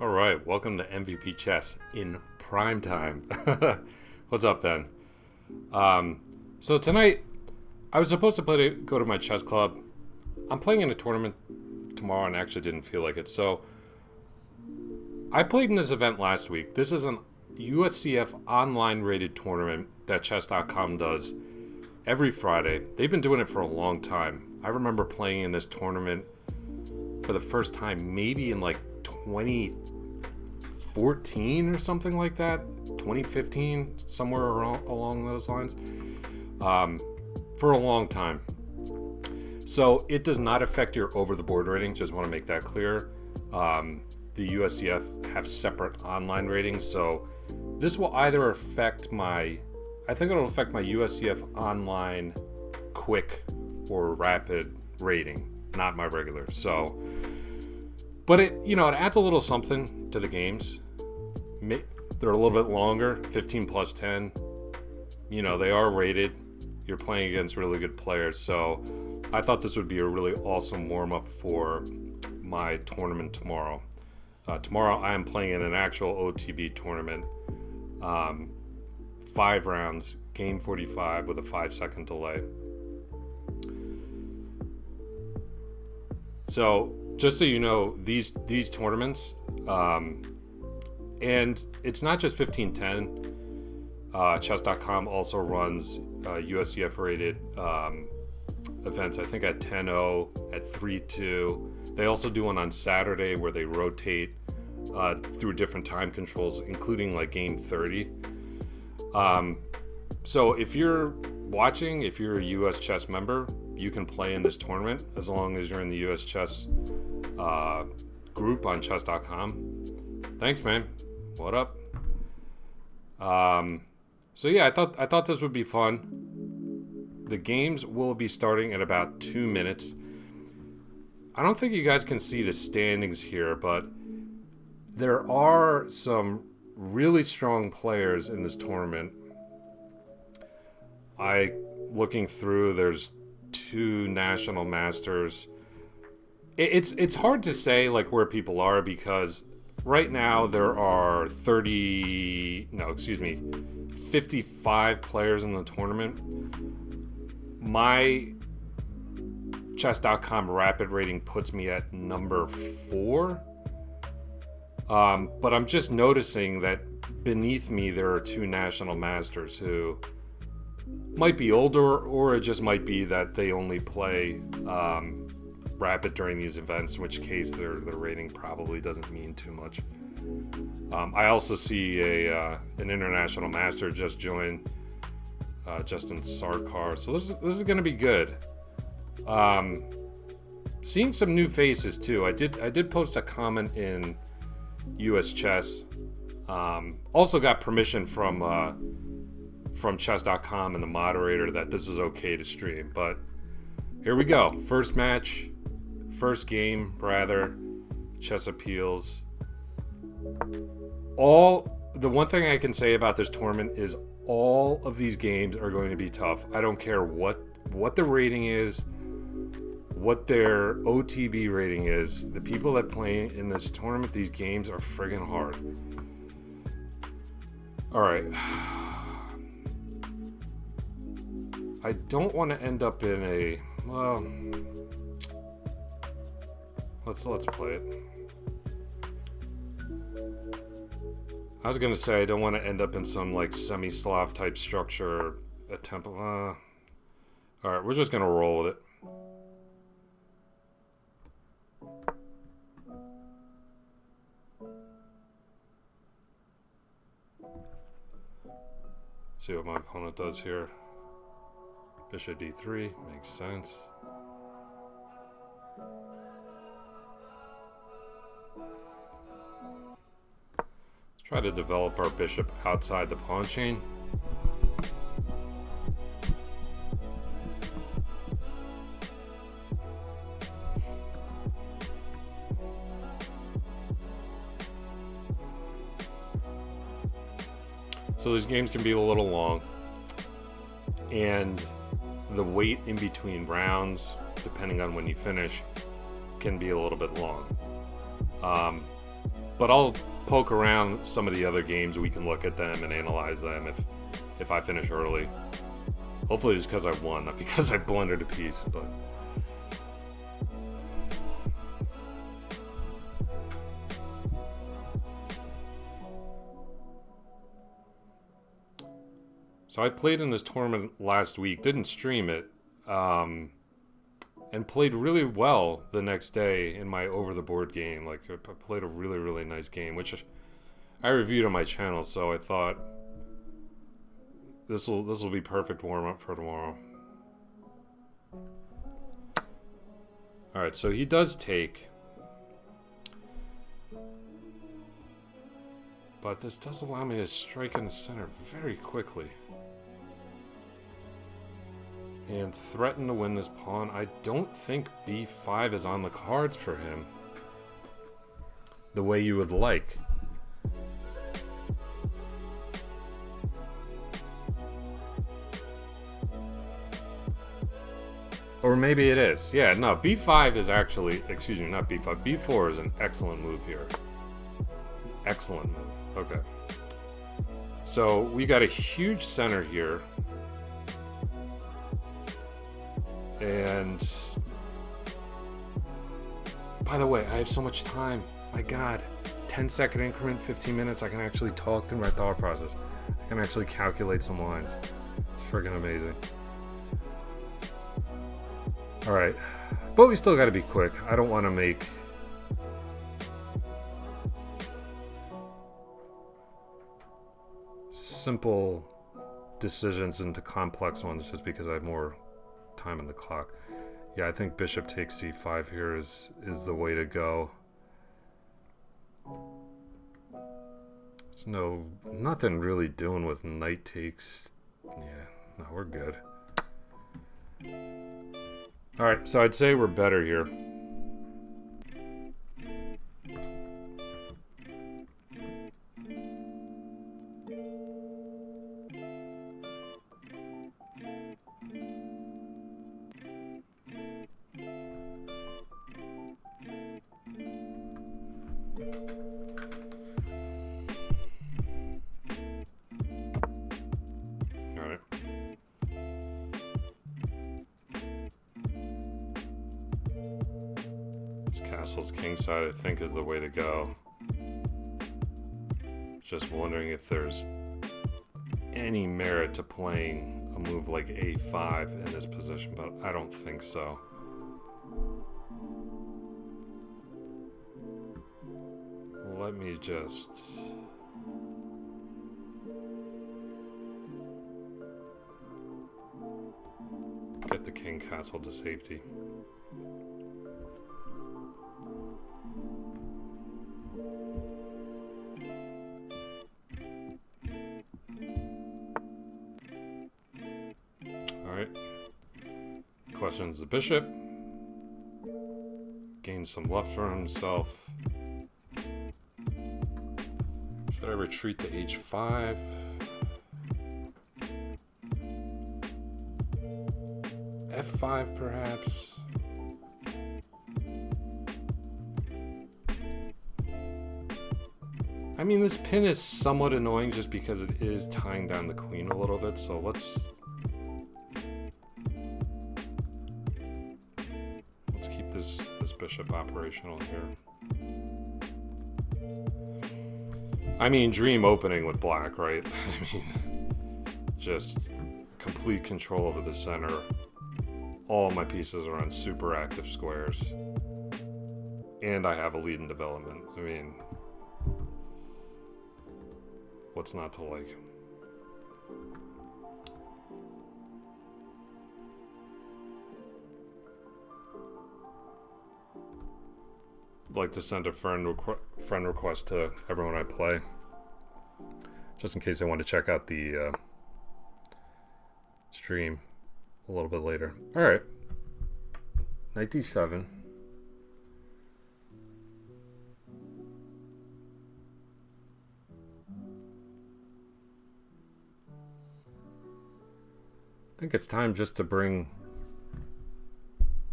All right, welcome to MVP Chess in prime time. What's up, Ben? So tonight, I was supposed to go to my chess club. I'm playing in a tournament tomorrow and actually didn't feel like it. So I played in this event last week. This is an USCF online rated tournament that chess.com does every Friday. They've been doing it for a long time. I remember playing in this tournament for the first time maybe in like 2014 or something like that, 2015, somewhere along those lines, for a long time. So it does not affect your over-the-board ratings. Just want to make that clear. The USCF have separate online ratings, so this will either affect I think it'll affect my USCF online quick or rapid rating, not my regular. So, but it adds a little something to the games. They're a little bit longer, 15 plus 10. They are rated. You're playing against really good players. So I thought this would be a really awesome warm-up for my tournament tomorrow. Tomorrow I am playing in an actual OTB tournament. 5 rounds, game 45 with a 5-second delay. So just so you know, these tournaments, and it's not just 15-10. Chess.com also runs USCF rated events, I think at 10-0, at 3-2. They also do one on Saturday where they rotate through different time controls, including like game 30. So if you're watching, if you're a US Chess member, you can play in this tournament as long as you're in the US Chess group on chess.com. Thanks, man. What up? So yeah, I thought this would be fun. The games will be starting in about 2 minutes. I don't think you guys can see the standings here, but there are some really strong players in this tournament. Looking through, there's 2 national masters. It's hard to say like where people are because right now there are 55 players in the tournament. My chess.com rapid rating puts me at number 4. But I'm just noticing that beneath me there are 2 national masters who might be older, or it just might be that they only play rapid during these events, in which case their rating probably doesn't mean too much. I also see an international master just joined, Justin Sarkar. So this is going to be good. Seeing some new faces too. I did post a comment in US Chess. Also got permission from chess.com and the moderator that this is okay to stream. But here we go. First game, Chess Appeals. The one thing I can say about this tournament is all of these games are going to be tough. I don't care what the rating is, what their OTB rating is. The people that play in this tournament, these games are friggin' hard. All right. I don't want to end up in let's play it. I was gonna say I don't want to end up in some like semi-Slav type structure, a temple. All right, we're just gonna roll with it. See what my opponent does here. Bishop d3 makes sense. Let's try to develop our bishop outside the pawn chain. So these games can be a little long, and the wait in between rounds, depending on when you finish, can be a little bit long. But I'll poke around some of the other games. We can look at them and analyze them if I finish early. Hopefully it's because I won, not because I blundered a piece, but... So I played in this tournament last week, didn't stream it, and played really well the next day in my over-the-board game. Like, I played a really, really nice game, which I reviewed on my channel, so I thought this will be perfect warm-up for tomorrow. Alright, so he does take. But this does allow me to strike in the center very quickly. And threaten to win this pawn. I don't think b5 is on the cards for him the way you would like. Or maybe it is. Yeah, no, b5 is actually, excuse me, not b5. b4 is an excellent move here. Excellent move. Okay. So we got a huge center here. And by the way, I have so much time. My God, 10-second increment, 15 minutes. I can actually talk through my thought process. I can actually calculate some lines. It's freaking amazing. All right, but we still got to be quick. I don't want to make simple decisions into complex ones just because I have more time on the clock. Yeah, I think bishop takes c5 here is the way to go. There's nothing really doing with knight takes. Yeah, no, we're good. All right, so I'd say we're better here. Castle's kingside, I think, is the way to go. Just wondering if there's any merit to playing a move like a5 in this position, but I don't think so. Let me just... get the king castle to safety. Questions the bishop. Gains some left for himself. Should I retreat to h5? f5 perhaps? I mean, this pin is somewhat annoying just because it is tying down the queen a little bit, so let's keep this bishop operational here. I mean, dream opening with black, right? I mean, just complete control over the center. All my pieces are on super active squares. And I have a lead in development. I mean, what's not to like? I'd like to send a friend request to everyone I play, just in case they want to check out the stream a little bit later. All right, knight d7. I think it's time just to bring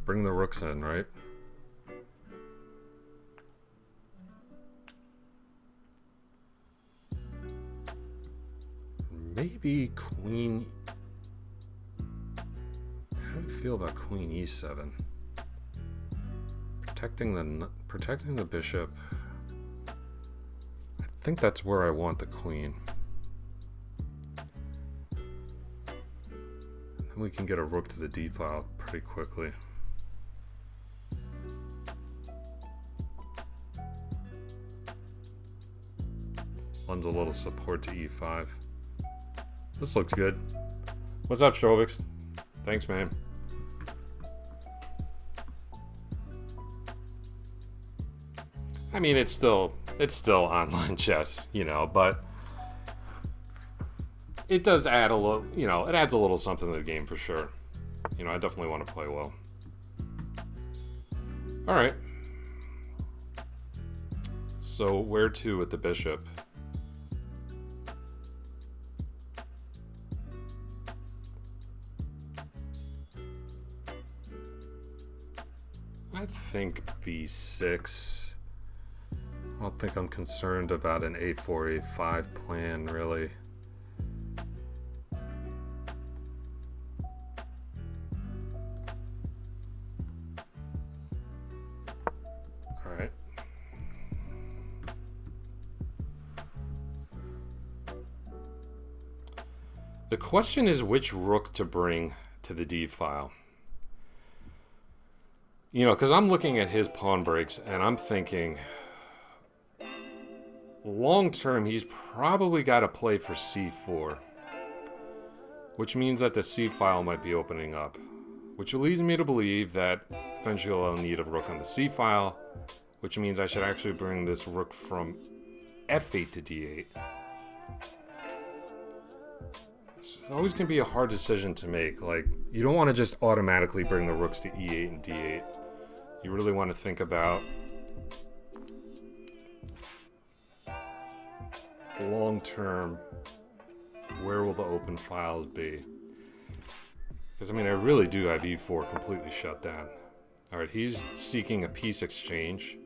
the rooks in, right? maybe queen. How do you feel about queen e7? Protecting the bishop. I think that's where I want the queen. And we can get a rook to the d file pretty quickly. Lends a little support to e5. This looks good. What's up, Strovix? Thanks, man. I mean, it's still online chess, you know, but it does add a little, you know, it adds a little something to the game for sure. You know, I definitely want to play well. All right. So where to with the bishop? I think b6. I don't think I'm concerned about an a4, a5 plan, really. All right. The question is which rook to bring to the d file. You know, because I'm looking at his pawn breaks and I'm thinking, long term, he's probably got to play for c4, which means that the c file might be opening up, which leads me to believe that eventually I'll need a rook on the c file, which means I should actually bring this rook from f8 to d8. It's always going to be a hard decision to make. Like, you don't want to just automatically bring the rooks to e8 and d8. You really want to think about long term, where will the open files be? Because I mean, I really do have e4 completely shut down. All right, he's seeking a piece exchange,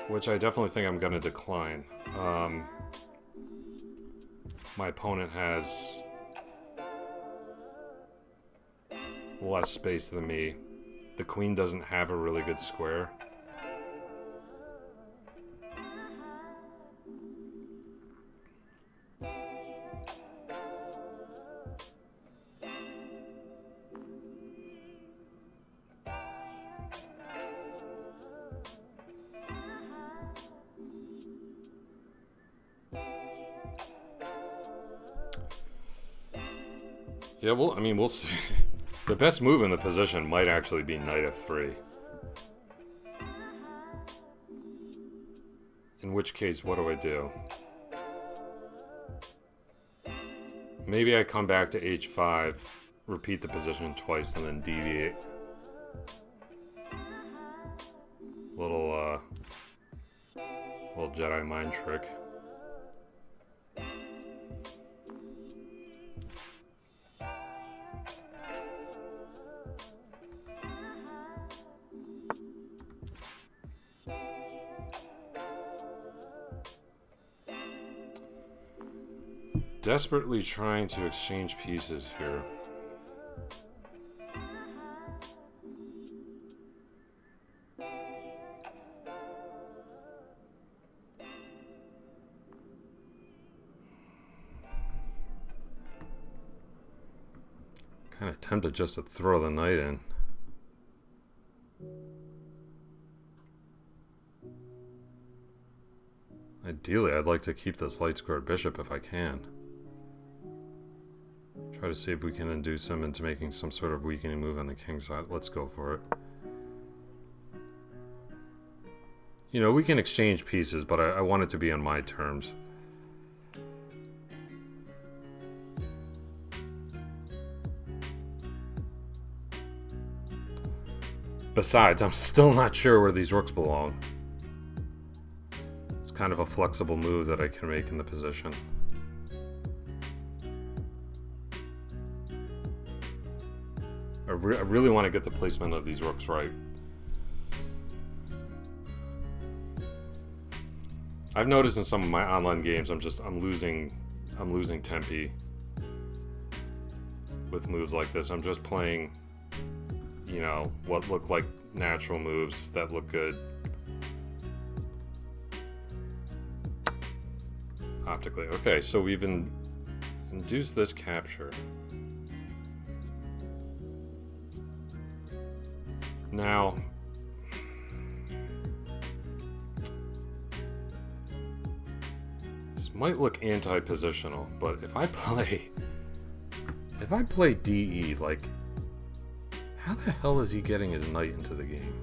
which I definitely think I'm going to decline. My opponent has less space than me. The queen doesn't have a really good square. Yeah, well, I mean, we'll see. The best move in the position might actually be knight f3. In which case, what do I do? Maybe I come back to h5, repeat the position twice, and then deviate. Little Jedi mind trick. Desperately trying to exchange pieces here. Kind of tempted just to throw the knight in. Ideally, I'd like to keep this light squared bishop if I can. Try to see if we can induce him into making some sort of weakening move on the king side. Let's go for it. You know, we can exchange pieces, but I want it to be on my terms. Besides, I'm still not sure where these rooks belong. It's kind of a flexible move that I can make in the position. I really want to get the placement of these rooks right. I've noticed in some of my online games, I'm losing tempi with moves like this. I'm just playing, you know, what look like natural moves that look good optically. Okay, so we've induced this capture. Now, this might look anti-positional, but if I play DE, like, how the hell is he getting his knight into the game?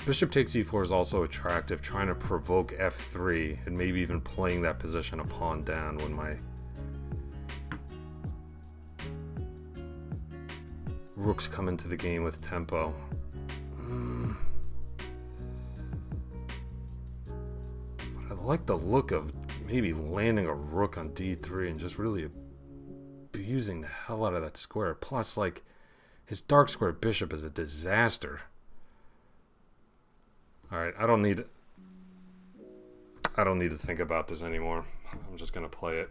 Bishop takes e4 is also attractive, trying to provoke f3 and maybe even playing that position a pawn down when my rooks come into the game with tempo. But I like the look of maybe landing a rook on d3 and just really abusing the hell out of that square. Plus, like, his dark square bishop is a disaster. Alright, I don't need to think about this anymore. I'm just gonna play it.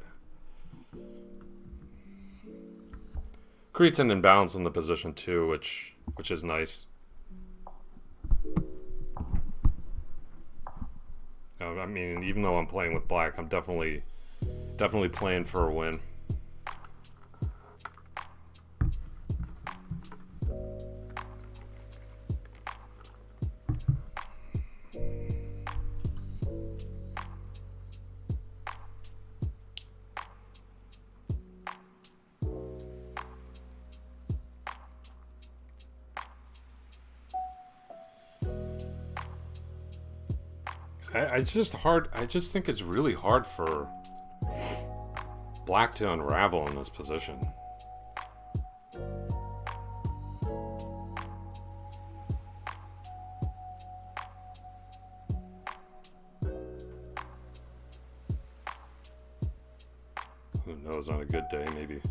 Creates an imbalance in the position too, which is nice. I mean, even though I'm playing with black, I'm definitely playing for a win. It's just hard. I just think it's really hard for black to unravel in this position. Who knows, on a good day, maybe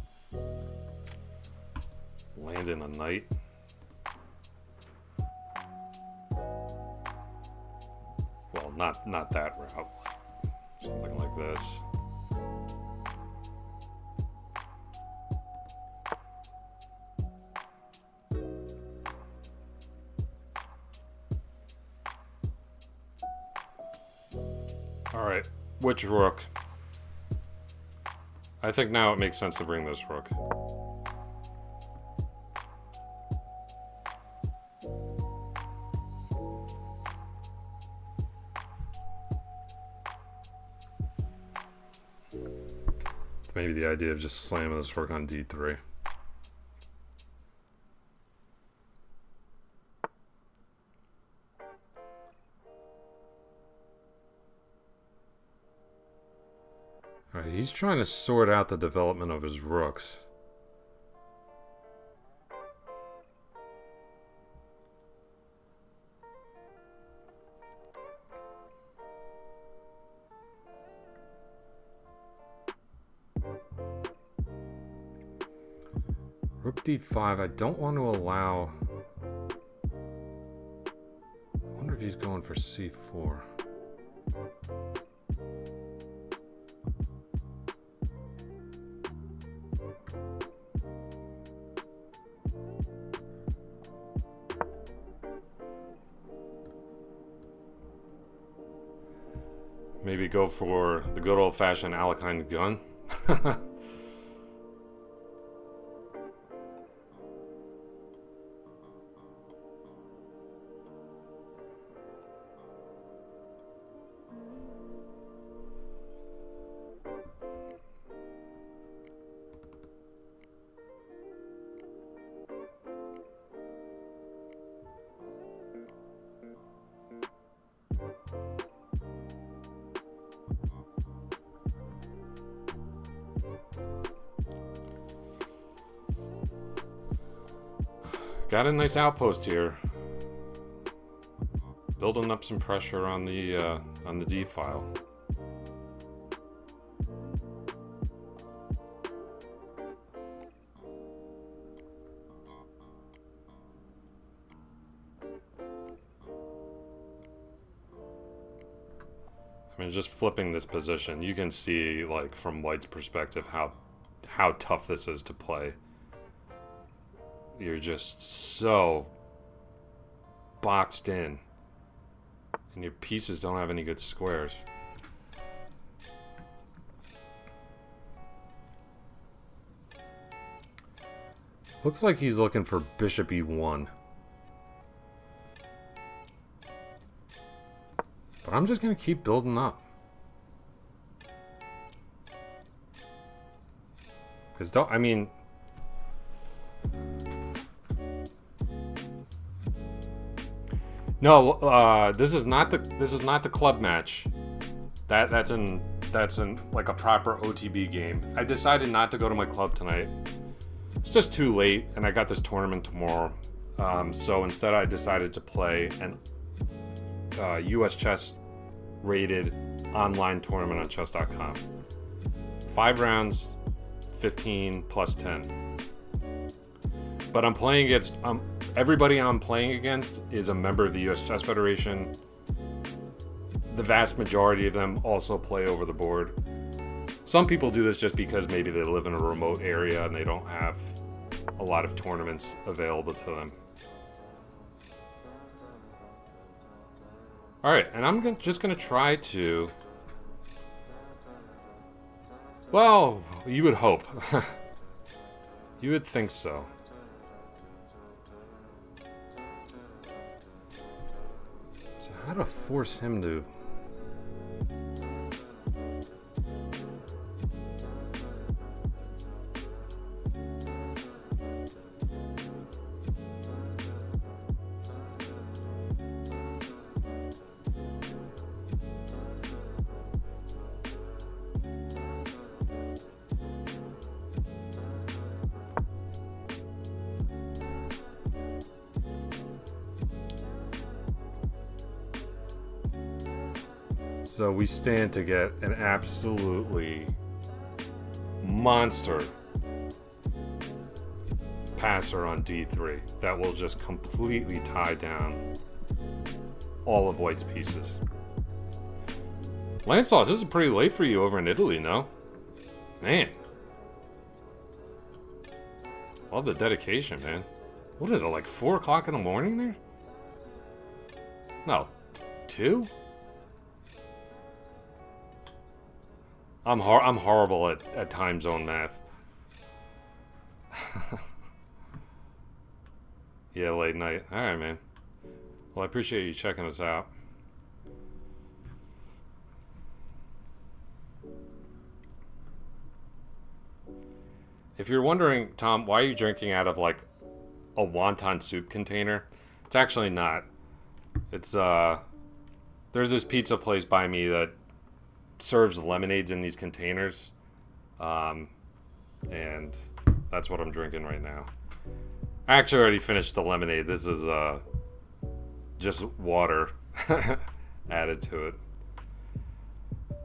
landing a knight. Well, not that route. Something like this. Alright, which rook? I think now it makes sense to bring this rook. Maybe the idea of just slamming this rook on d3. Alright, he's trying to sort out the development of his rooks. Rook d5, I don't want to allow... I wonder if he's going for c4. Maybe go for the good old-fashioned Alekhine gun. Got a nice outpost here. Building up some pressure on the D file. I mean, just flipping this position, you can see, like, from white's perspective, how tough this is to play. You're just so boxed in, and your pieces don't have any good squares. Looks like he's looking for bishop e1. But I'm just going to keep building up. Because I mean... No, this is not the club match. That's in like a proper OTB game. I decided not to go to my club tonight. It's just too late, and I got this tournament tomorrow. So instead, I decided to play an US Chess rated online tournament on chess.com. 5 rounds, 15 plus 10. But I'm playing against everybody I'm playing against is a member of the US Chess Federation. The vast majority of them also play over the board. Some people do this just because maybe they live in a remote area and they don't have a lot of tournaments available to them. Alright, and I'm just going to try to... Well, you would hope. You would think so. So how to force him to... So we stand to get an absolutely monster passer on d3 that will just completely tie down all of white's pieces. Landsauce, this is pretty late for you over in Italy, no? Man. All the dedication, man. What is it, like 4 o'clock in the morning there? No, 2? I'm horrible at time zone math. Yeah, late night. Alright, man. Well, I appreciate you checking us out. If you're wondering, Tom, why are you drinking out of like a wonton soup container? It's actually not. It's there's this pizza place by me that serves lemonades in these containers, and that's what I'm drinking right now. I actually already finished the lemonade. This is just water added to it.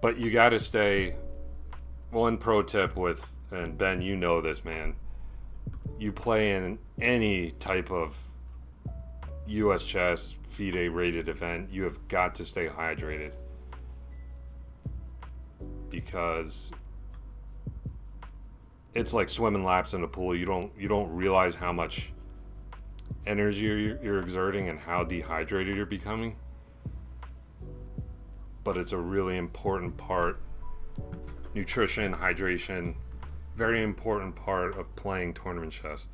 But you got to stay. One pro tip with, and Ben, you know this, man. You play in any type of US Chess FIDE rated event, you have got to stay hydrated. Because it's like swimming laps in a pool. You don't realize how much energy you're exerting and how dehydrated you're becoming. But it's a really important part. Nutrition, hydration, very important part of playing tournament chess.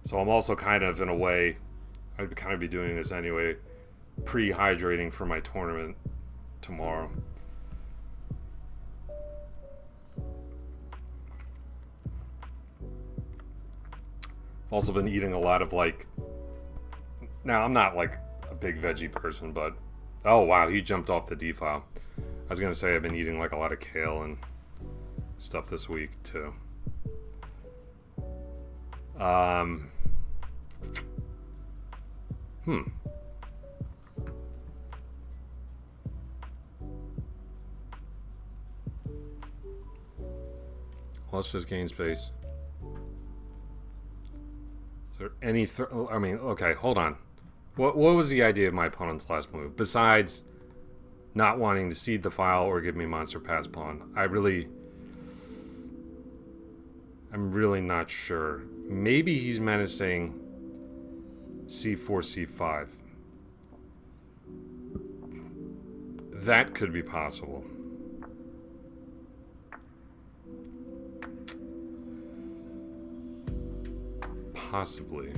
So I'm also kind of, in a way, I'd kind of be doing this anyway, pre-hydrating for my tournament tomorrow. I've also been eating a lot of like, now I'm not like a big veggie person, but oh wow, he jumped off the D file. I was gonna say I've been eating like a lot of kale and stuff this week too. Let's just gain space. Is there any... I mean, okay, hold on. What was the idea of my opponent's last move? Besides not wanting to seed the file or give me monster pass pawn. I'm really not sure. Maybe he's menacing c4, c5. That could be possible. Possibly.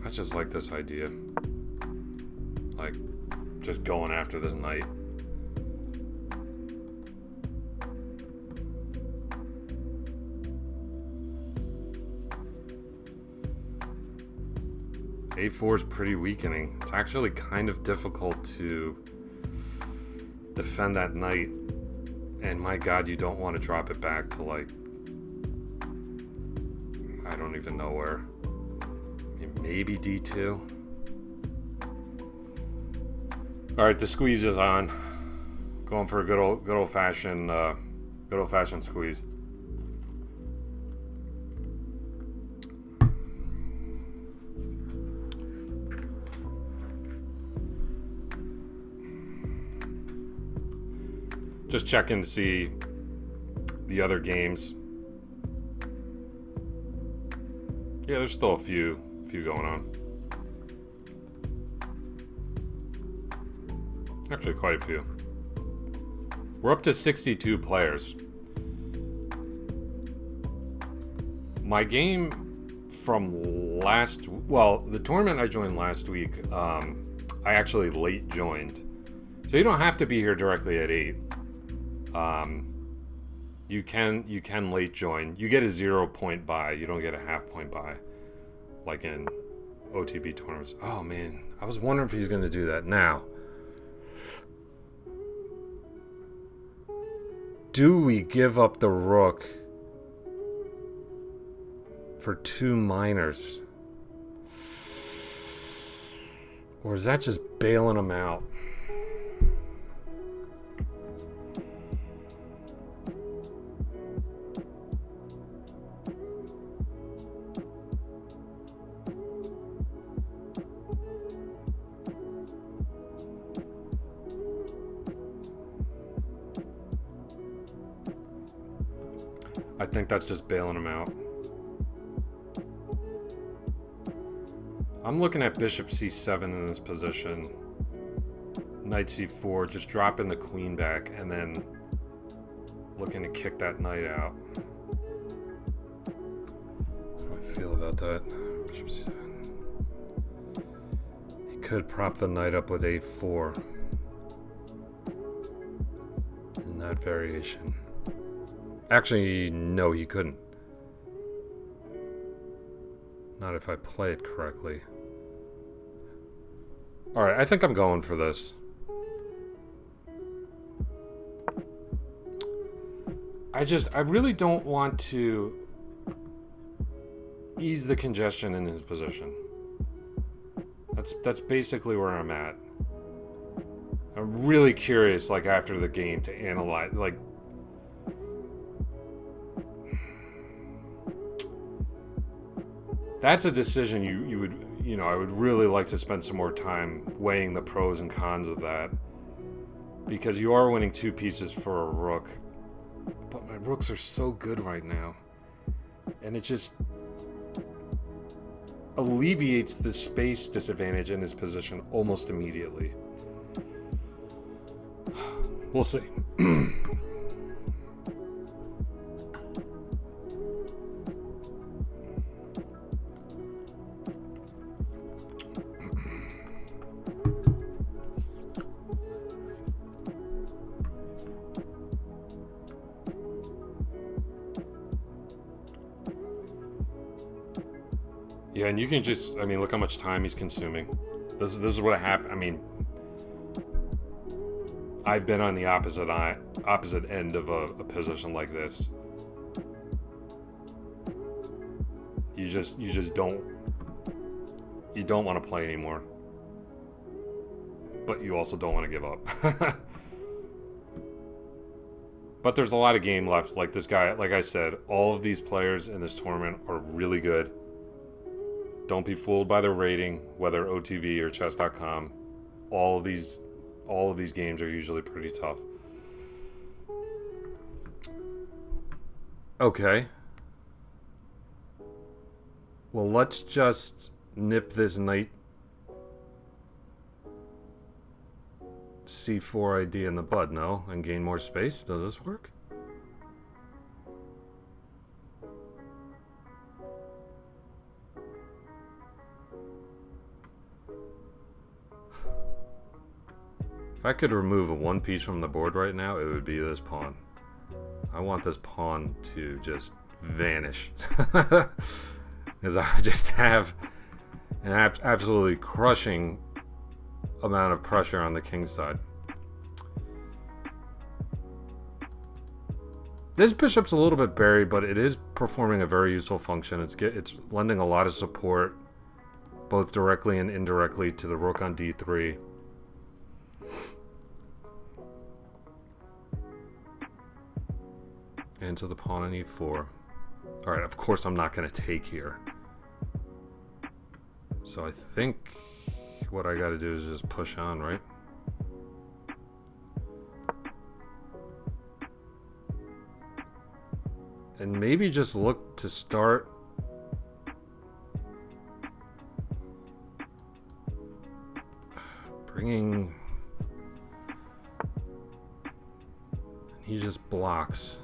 I just like this idea. Like, just going after this knight. A4 is pretty weakening. It's actually kind of difficult to defend that knight. And my god, you don't want to drop it back to, like, I don't even know where. Maybe D2. Alright, the squeeze is on. Going for a good old fashioned squeeze. Just checking to see the other games. Yeah, there's still a few going on. Actually, quite a few. We're up to 62 players. My game from the tournament I joined last week, I actually late joined. So you don't have to be here directly at 8. You can late join. You get a 0 point buy. You don't get a half point buy, like in OTB tournaments. Oh man, I was wondering if he's going to do that. Now, do we give up the rook for 2 minors, or is that just bailing him out? I think that's just bailing him out. I'm looking at bishop c7 in this position. Knight c4, just dropping the queen back and then looking to kick that knight out. How do I feel about that? Bishop c7. He could prop the knight up with a4 in that variation. Actually, no, he couldn't. Not if I play it correctly. Alright, I think I'm going for this. I really don't want to ease the congestion in his position. That's basically where I'm at. I'm really curious, like, after the game to analyze, like, that's a decision I would really like to spend some more time weighing the pros and cons of that. Because you are winning 2 pieces for a rook. But my rooks are so good right now. And it just alleviates the space disadvantage in his position almost immediately. We'll see. Yeah, and you can just, look how much time he's consuming. This is what happened. I've been on the opposite end of a position like this. You just don't want to play anymore. But you also don't want to give up. But there's a lot of game left. Like this guy, like I said, all of these players in this tournament are really good. Don't be fooled by their rating, whether OTB or chess.com. All of these games are usually pretty tough. Okay. Well, let's just nip this knight C4 ID in the bud, no? And gain more space? Does this work? If I could remove a one piece from the board right now, it would be this pawn. I want this pawn to just vanish. Because I just have an absolutely crushing amount of pressure on the king side. This bishop's a little bit buried, but it is performing a very useful function. It's lending a lot of support, both directly and indirectly, to the rook on d3. And to the pawn on e4. Alright, of course I'm not going to take here. So I think what I got to do is just push on, right? And maybe just look to start bringing... He just blocks.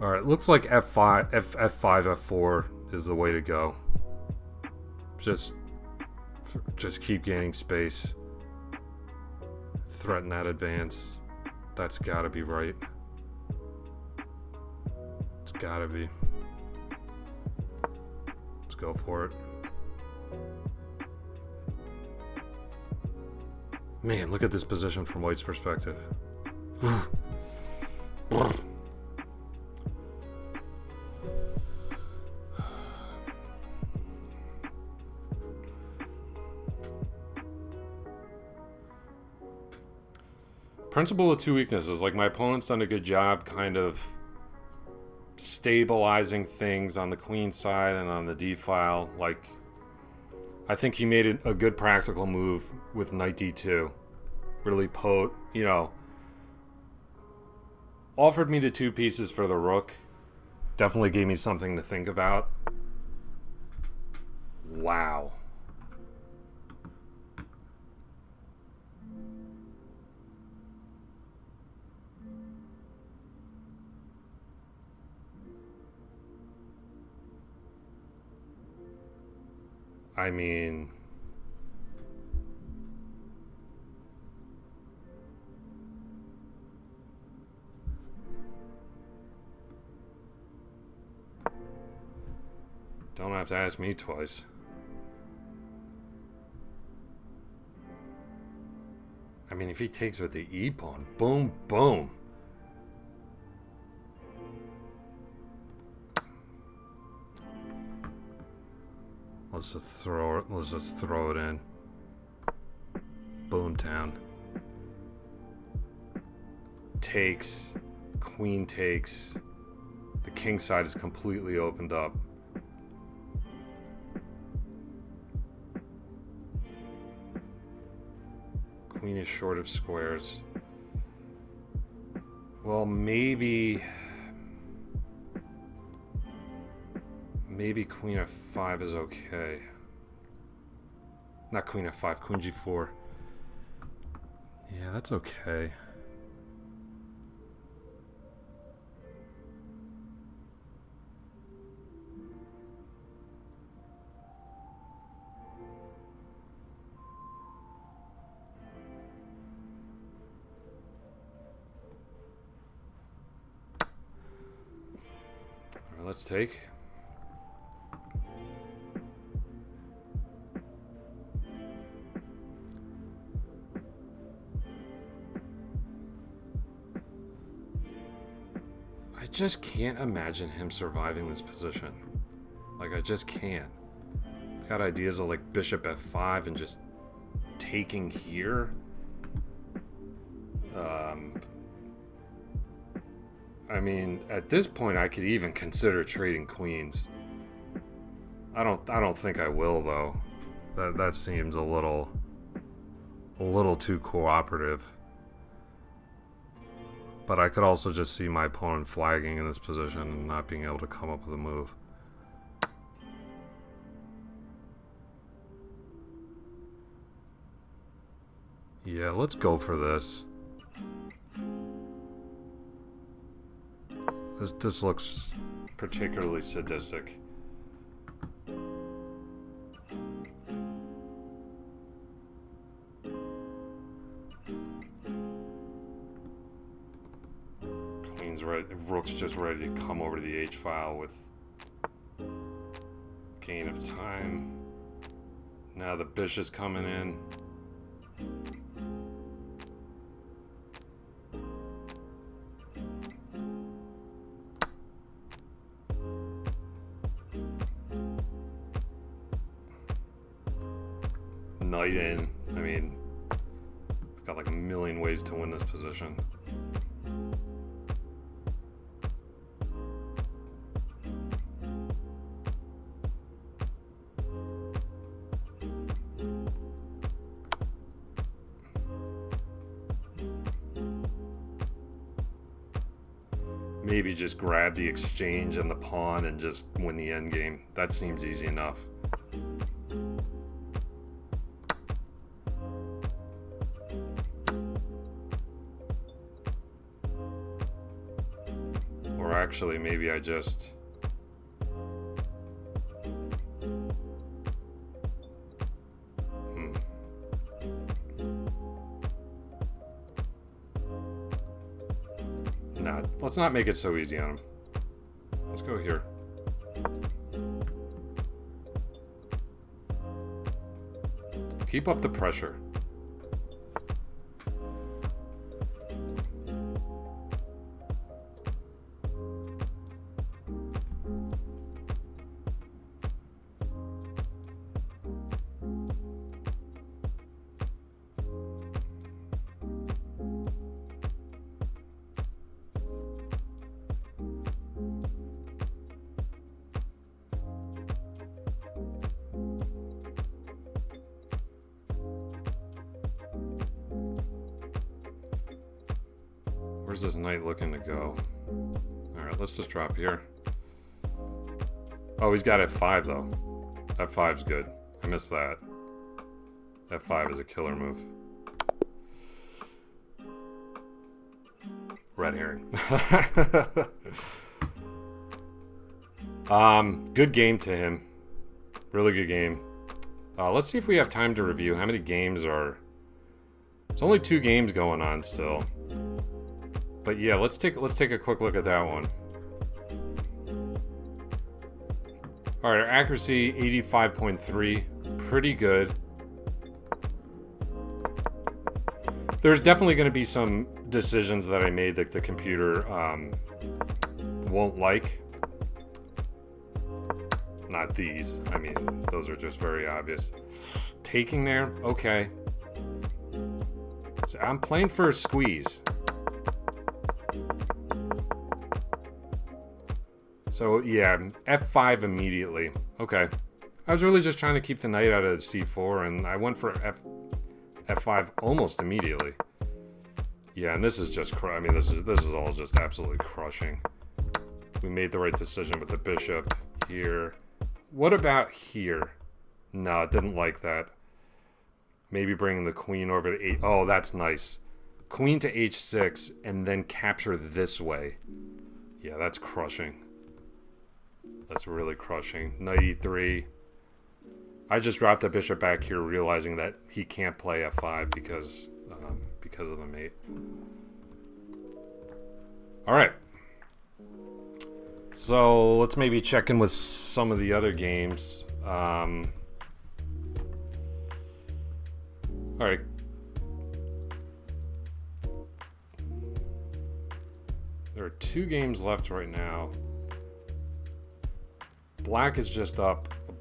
Alright, looks like F5, F4 is the way to go. Just keep gaining space. Threaten that advance. That's gotta be right. It's gotta be. Let's go for it. Man, look at this position from White's perspective. Principle of two weaknesses. Like, my opponent's done a good job kind of stabilizing things on the queen side and on the d file. Like, I think he made a good practical move with knight d2. Really offered me the two pieces for the rook. Definitely gave me something to think about. Wow. I mean, don't have to ask me twice. I mean, if he takes with the E pawn, boom, boom. Let's just throw it in. Boomtown. Takes. Queen takes. The king side is completely opened up. Queen is short of squares. Well, maybe queen f5 is okay. Not queen f5, queen g4. Yeah, that's okay. All right, let's take. I just can't imagine him surviving this position. Like, I just can't. I've got ideas of like bishop f5 and just taking here. I mean, at this point, I could even consider trading queens. I don't think I will though. That seems a little too cooperative. But I could also just see my opponent flagging in this position and not being able to come up with a move. Yeah, let's go for this. This looks particularly sadistic. Queen's ready, rook's just ready to come over to the H file with gain of time. Now the bishop's coming in. Knight in. I mean, it's got like a million ways to win this position. Maybe just grab the exchange and the pawn and just win the endgame. That seems easy enough. Or actually, maybe I just... Nah, let's not make it so easy on him. Let's go here. Keep up the pressure. Where's this knight looking to go? Alright, let's just drop here. Oh, he's got F5 though. F5's good. I missed that. F5 is a killer move. Red herring. Good game to him. Really good game. Let's see if we have time to review. How many games are... There's only 2 games going on still. But yeah, let's take a quick look at that one. All right, our accuracy 85.3, pretty good. There's definitely going to be some decisions that I made that the computer won't like. Not these. I mean, those are just very obvious. Taking there, okay. So I'm playing for a squeeze. So yeah, F5 immediately. Okay. I was really just trying to keep the knight out of C4, and I went for F5 almost immediately. Yeah, and this is just, I mean, this is all just absolutely crushing. We made the right decision with the bishop here. What about here? No, I didn't like that. Maybe bringing the queen over to 8. Oh, that's nice. Queen to H6 and then capture this way. Yeah, that's crushing. That's really crushing. Knight E3. I just dropped the bishop back here, realizing that he can't play F5 because of the mate. All right. So let's maybe check in with some of the other games. All right. There are 2 games left right now. Black is just up a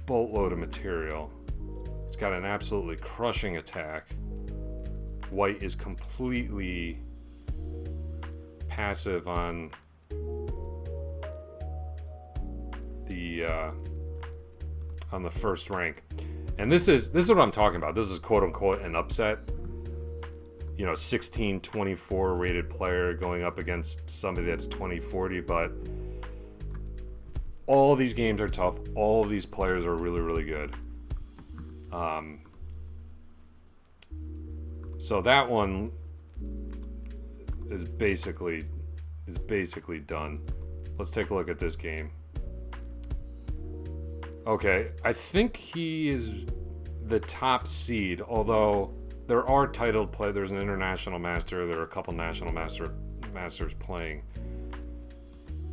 boatload of material. He's got an absolutely crushing attack. White is completely passive on the first rank. And this is what I'm talking about. This is quote unquote an upset. 16-24 rated player going up against somebody that's 20-40, but all of these games are tough. All of these players are really, really good. So that one is basically done. Let's take a look at this game. Okay, I think he is the top seed, although there are titled play. There's an international master. There are a couple national masters playing.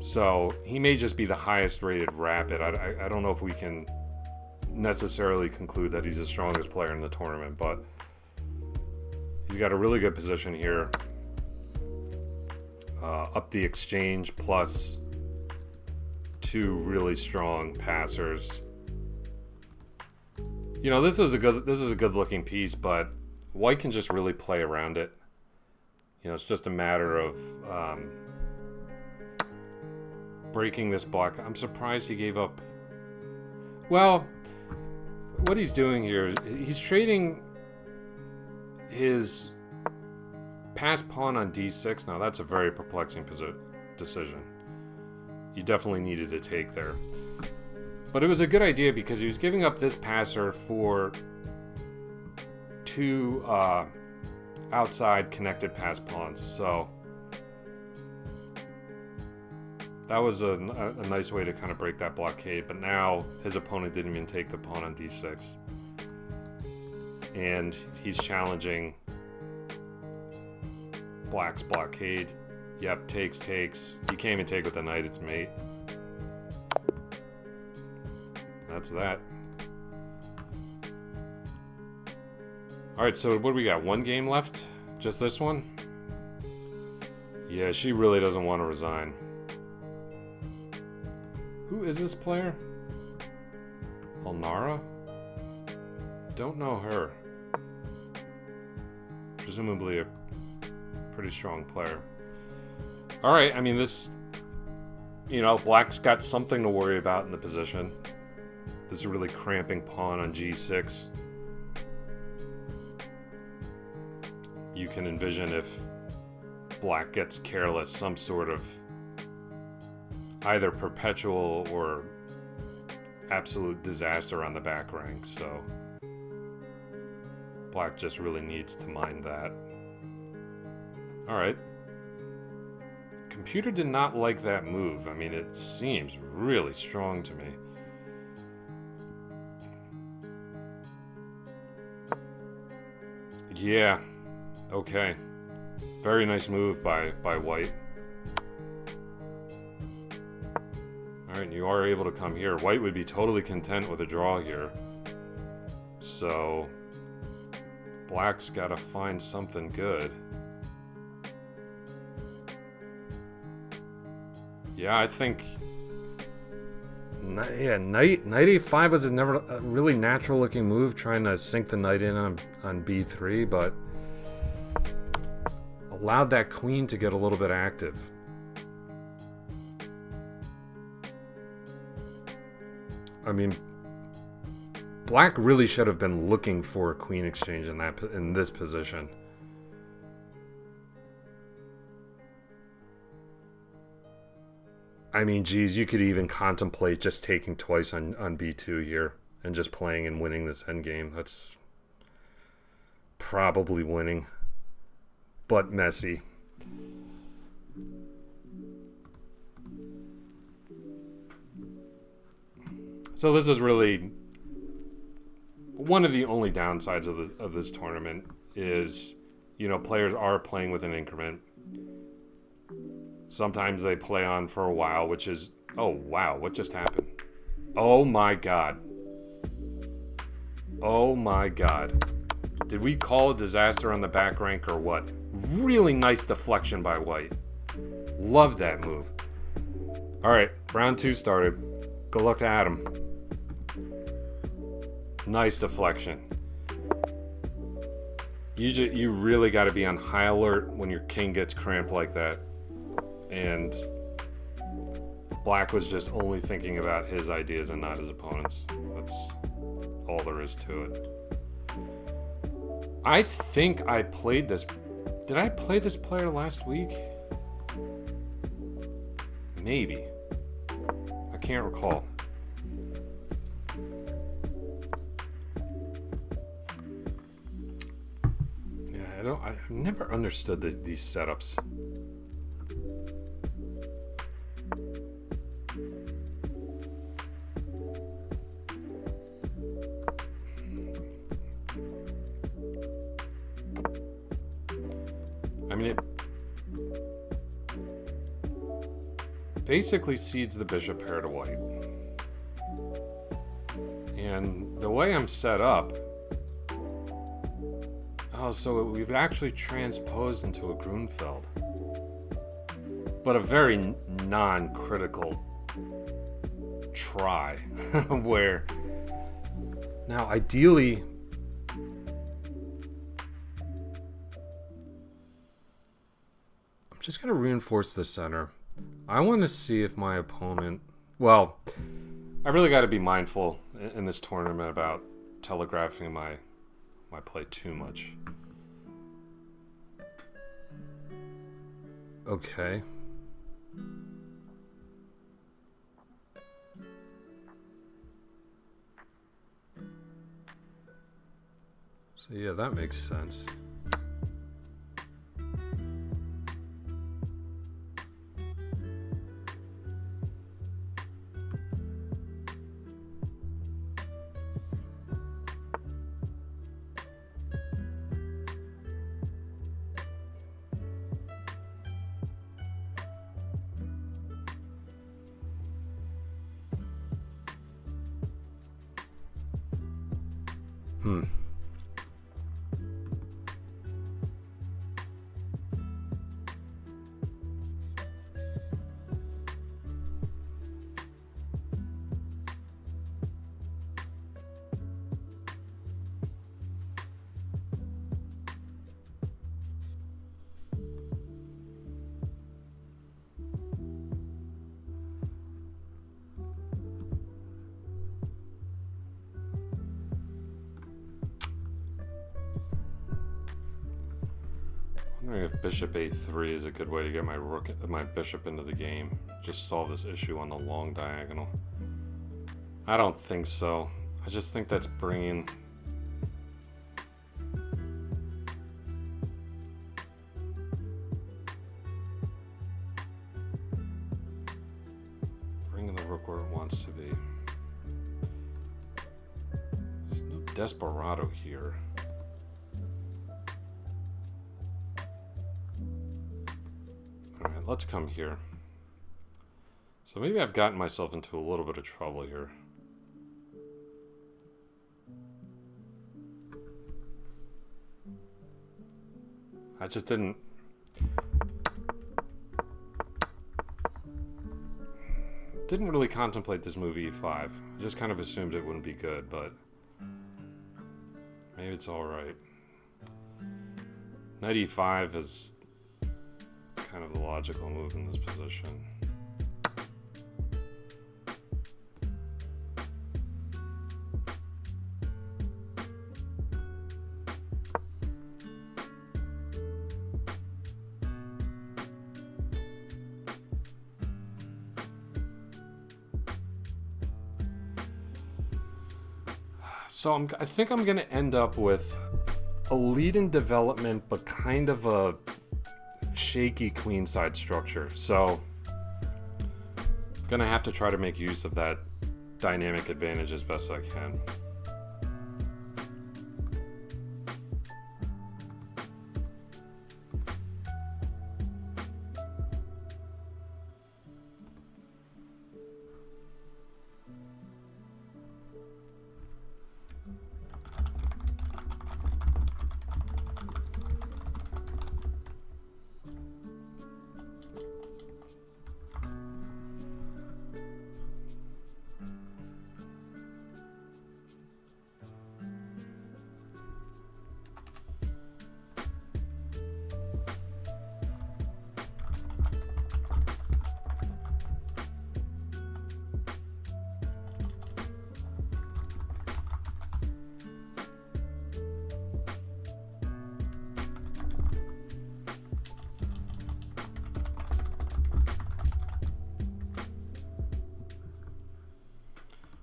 So he may just be the highest rated rapid. I don't know if we can necessarily conclude that he's the strongest player in the tournament, but he's got a really good position here. Up the exchange plus 2 really strong passers. This is a good looking piece, but White can just really play around it. It's just a matter of breaking this block. I'm surprised he gave up. Well, what he's doing here is he's trading his passed pawn on d6. Now that's a very perplexing decision. You definitely needed to take there. But it was a good idea because he was giving up this passer for 2 outside connected pass pawns. So that was a nice way to kind of break that blockade. But now his opponent didn't even take the pawn on d6. And he's challenging Black's blockade. Yep, takes. You can't even take with the knight, it's mate. That's that. Alright, so what do we got? 1 game left? Just this one? Yeah, she really doesn't want to resign. Who is this player? Alnara? Don't know her. Presumably a pretty strong player. Alright, I mean this... Black's got something to worry about in the position. This really cramping pawn on g6. You can envision if Black gets careless, some sort of either perpetual or absolute disaster on the back rank. So Black just really needs to mind that. Alright. Computer did not like that move. I mean, it seems really strong to me. Yeah. Okay. Very nice move by White. Alright, you are able to come here. White would be totally content with a draw here. So Black's got to find something good. Yeah, I think... Yeah, knight a5 was a really natural looking move, trying to sink the knight in on b3, but allowed that queen to get a little bit active. I mean, Black really should have been looking for a queen exchange in this position. I mean, geez, you could even contemplate just taking twice on b2 here and just playing and winning this endgame. That's probably winning, but messy. So this is really one of the only downsides of this tournament is, players are playing with an increment. Sometimes they play on for a while, which is... Oh, wow. What just happened? Oh, my God. Oh, my God. Did we call a disaster on the back rank or what? Really nice deflection by White. Love that move. All right. Round 2 started. Good luck to Adam. Nice deflection. You really got to be on high alert when your king gets cramped like that. And Black was just only thinking about his ideas and not his opponent's. That's all there is to it. I think I played this. Did I play this player last week? Maybe. I can't recall. Yeah, I've never understood these setups. I mean, it basically cedes the bishop pair to white. And the way I'm set up... Oh, so we've actually transposed into a Grunfeld. But a very non-critical try. Where... Now, ideally... I'm just going to reinforce the center. I want to see if my opponent... Well, I really got to be mindful in this tournament about telegraphing my play too much. Okay. So yeah, that makes sense. I'm wondering if bishop a3 is a good way to get my bishop into the game. Just solve this issue on the long diagonal. I don't think so. I just think that's bringing... bringing the rook where it wants to be. There's no desperado here. Alright, let's come here. So maybe I've gotten myself into a little bit of trouble here. I just didn't really contemplate this move e5. I just kind of assumed it wouldn't be good, but maybe it's alright. Knight e5 is kind of the logical move in this position. So I think I'm going to end up with a lead in development, but kind of a shaky queenside structure. So I'm going to have to try to make use of that dynamic advantage as best I can.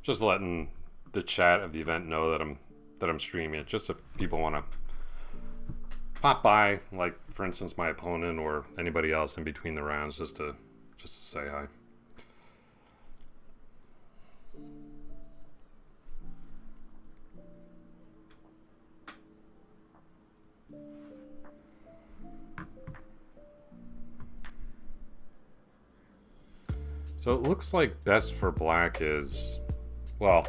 Just letting the chat of the event know that I'm streaming it, just if people want to pop by, like for instance my opponent or anybody else in between the rounds, just to say hi. So it looks like best for black is, well,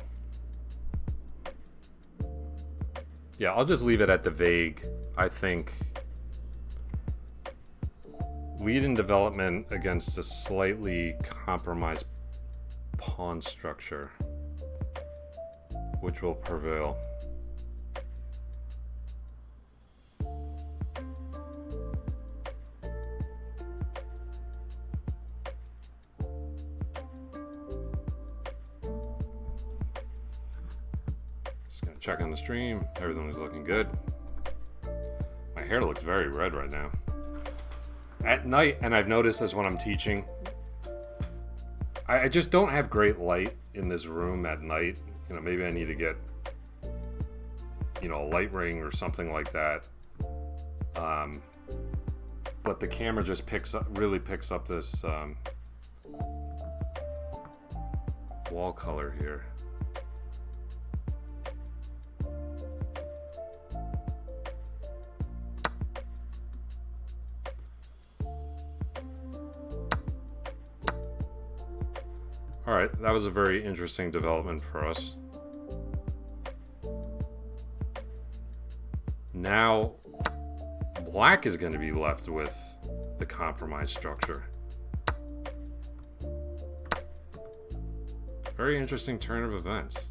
yeah, I'll just leave it at the vague. I think lead in development against a slightly compromised pawn structure, which will prevail. Just gonna check on the stream. Everything is looking good. My hair looks very red right now. At night, and I've noticed this when I'm teaching, I just don't have great light in this room at night. You know, maybe I need to get, you know, a light ring or something like that. But the camera just really picks up this wall color here. All right, that was a very interesting development for us. Now, black is going to be left with the compromise structure. Very interesting turn of events.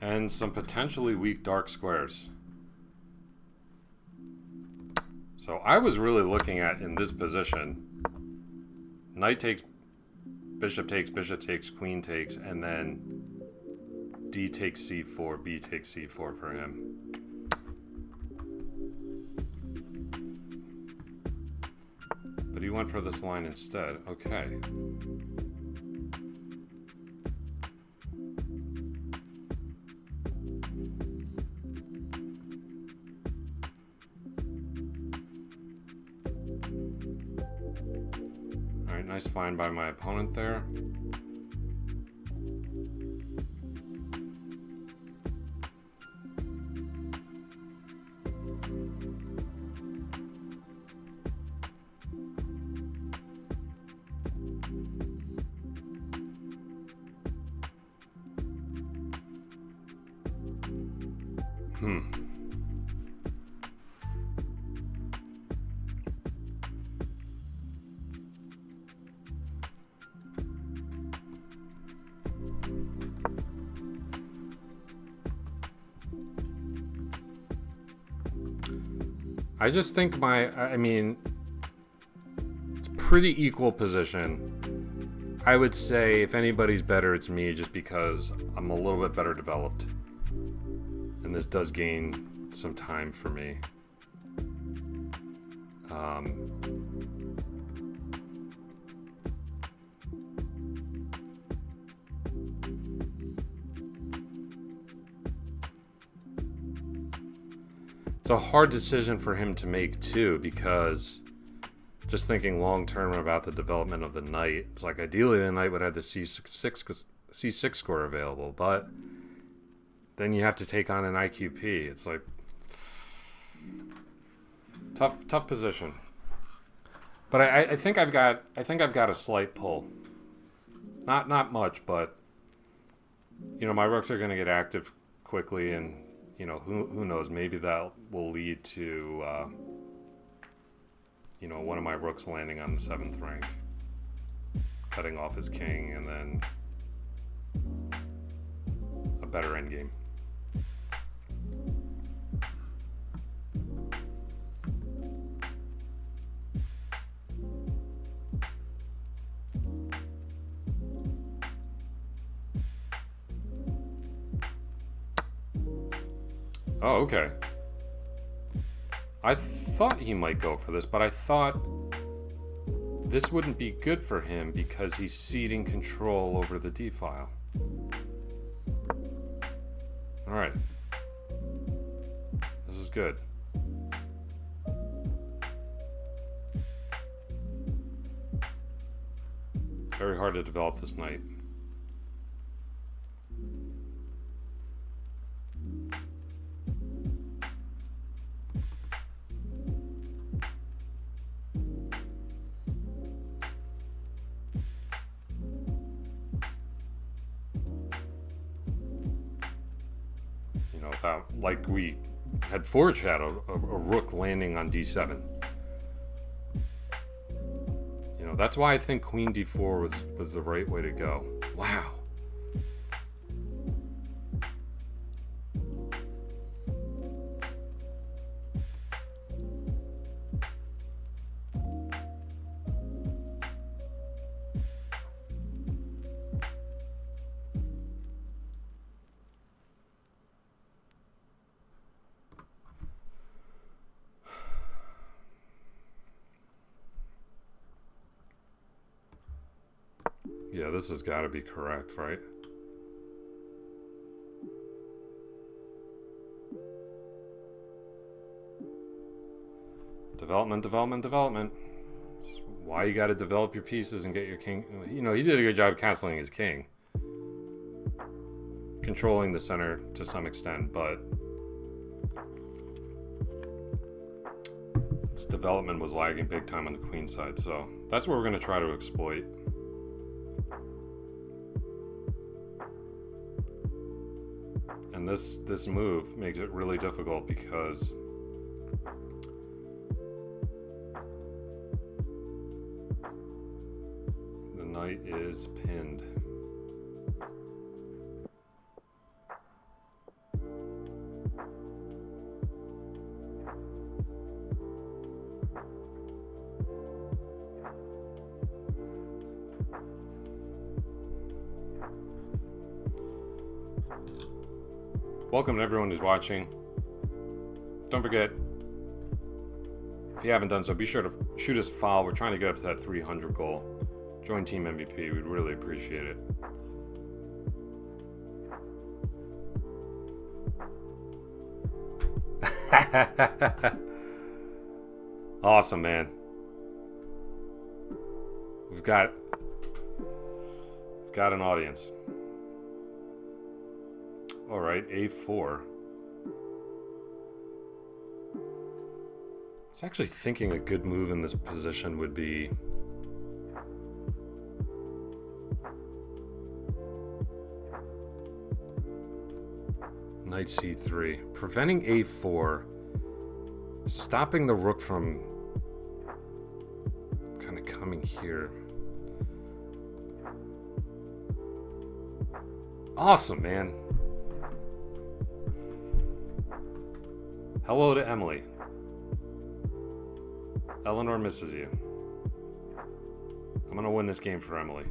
And some potentially weak dark squares. So I was really looking at, in this position, knight takes, bishop takes, queen takes, and then d takes c4, b takes c4 for him. But he went for this line instead. Okay. Nice find by my opponent there. I just think I mean, it's pretty equal position. I would say if anybody's better, it's me, just because I'm a little bit better developed. And this does gain some time for me. It's a hard decision for him to make too, because just thinking long term about the development of the knight, it's like ideally the knight would have the c6 square available, but then you have to take on an IQP. It's like tough position. But I think I've got a slight pull. Not much, but you know, my rooks are going to get active quickly, and you know, who knows, maybe that will lead to you know, one of my rooks landing on the 7th rank, cutting off his king, and then a better endgame. Oh, okay. I thought he might go for this, but I thought this wouldn't be good for him because he's ceding control over the D file. Alright. This is good. Very hard to develop this knight. You know, without, like we had foreshadowed, a rook landing on d7. You know, that's why I think queen d4 was the right way to go. Wow. Yeah, this has got to be correct, right? Development, development, development. That's why you got to develop your pieces and get your king. You know, he did a good job castling his king. Controlling the center to some extent, but its development was lagging big time on the queen side, so that's what we're going to try to exploit. And this move makes it really difficult because the knight is pinned. Welcome to everyone who's watching. Don't forget, if you haven't done so, be sure to shoot us a follow. We're trying to get up to that 300 goal. Join Team MVP. We'd really appreciate it. Awesome, man. We've got an audience. All right, A4. I was actually thinking a good move in this position would be knight C3, preventing A4, stopping the rook from kind of coming here. Awesome, man. Hello to Emily. Eleanor misses you. I'm gonna win this game for Emily.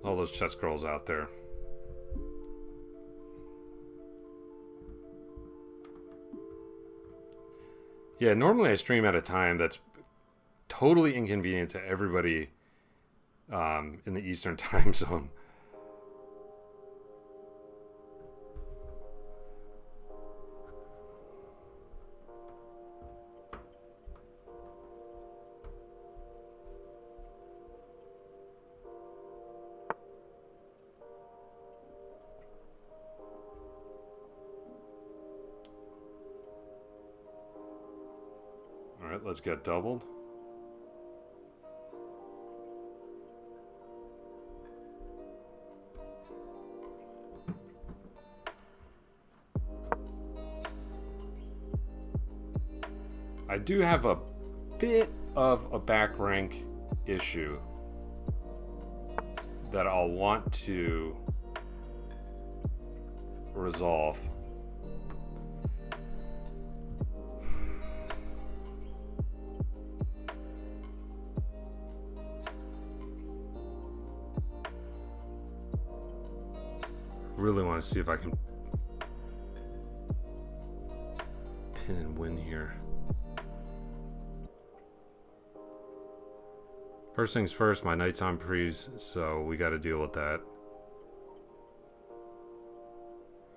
All those chess girls out there. Yeah, normally I stream at a time that's totally inconvenient to everybody in the Eastern time zone. All right, let's get doubled. I do have a bit of a back rank issue that I'll want to resolve. Really want to see if I can pin and win here. First things first, my knight's on prise, so we got to deal with that.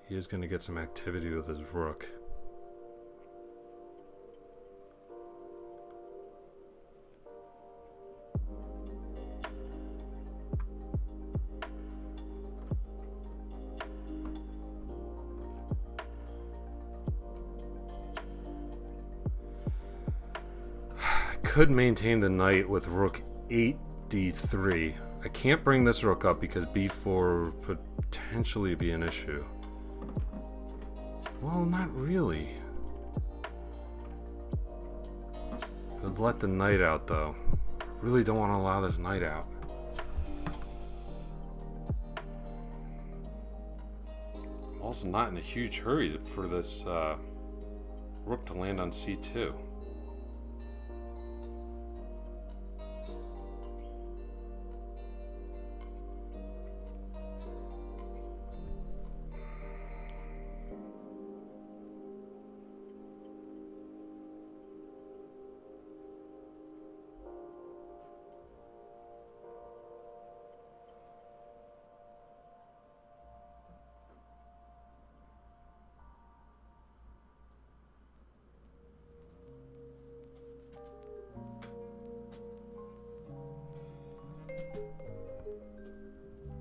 He is going to get some activity with his rook. Could maintain the knight with rook 8 d3. I can't bring this rook up because b4 would potentially be an issue. Well, not really. I'd let the knight out though. Really don't want to allow this knight out. I'm also not in a huge hurry for this rook to land on c2.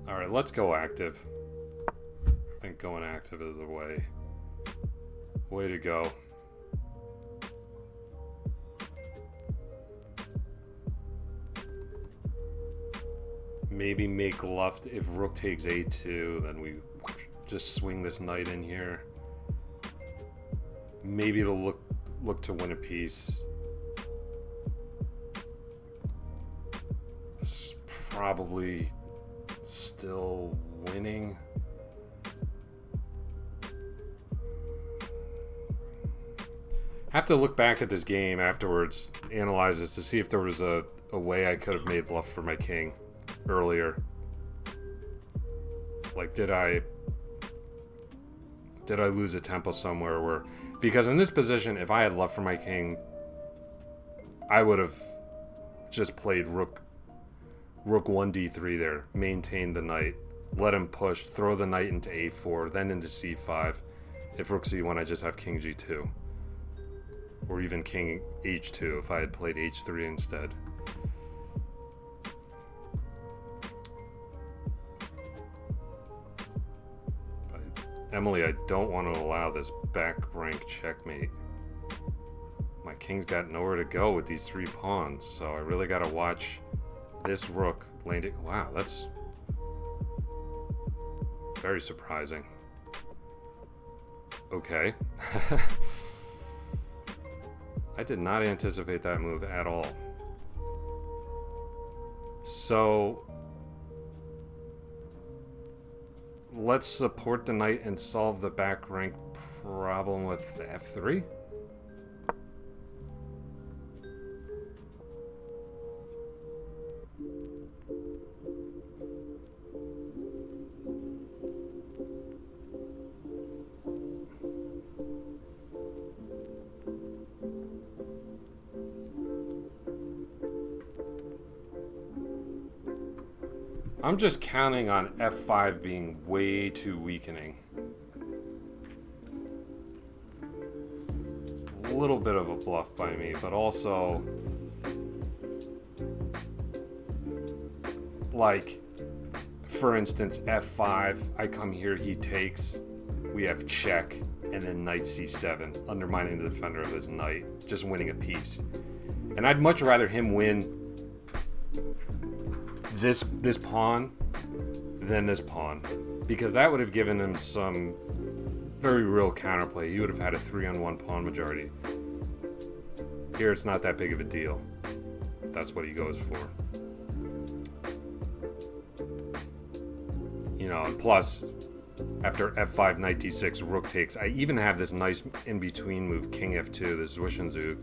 Alright, let's go active. I think going active is the way to go. Maybe make left if rook takes a2, then we just swing this knight in here. Maybe it'll look to win a piece. It's probably still winning. Have to look back at this game afterwards, analyze this to see if there was a way I could have made left for my king earlier. Like, did I lose a tempo somewhere where, because in this position, if I had left for my king, I would have just played rook 1 d3 there, maintained the knight, let him push, throw the knight into a4, then into c5. If rook c1, I just have king g2. Or even king h2 if I had played h3 instead. But Emily, I don't want to allow this back rank checkmate. My king's got nowhere to go with these 3 pawns, so I really got to watch this rook landing. Wow, that's very surprising. Okay. I did not anticipate that move at all. So let's support the knight and solve the back rank problem with f3. I'm just counting on f5 being way too weakening. It's a little bit of a bluff by me, but also, like, for instance, f5, I come here, he takes, we have check, and then knight c7, undermining the defender of his knight, just winning a piece. And I'd much rather him win this pawn than this pawn, because that would have given him some very real counterplay. He would have had a 3-on-1 pawn majority. Here it's not that big of a deal. That's what he goes for. You know, and plus, after f5, knight d6, rook takes, I even have this nice in-between move, king f2, this Zwischenzug.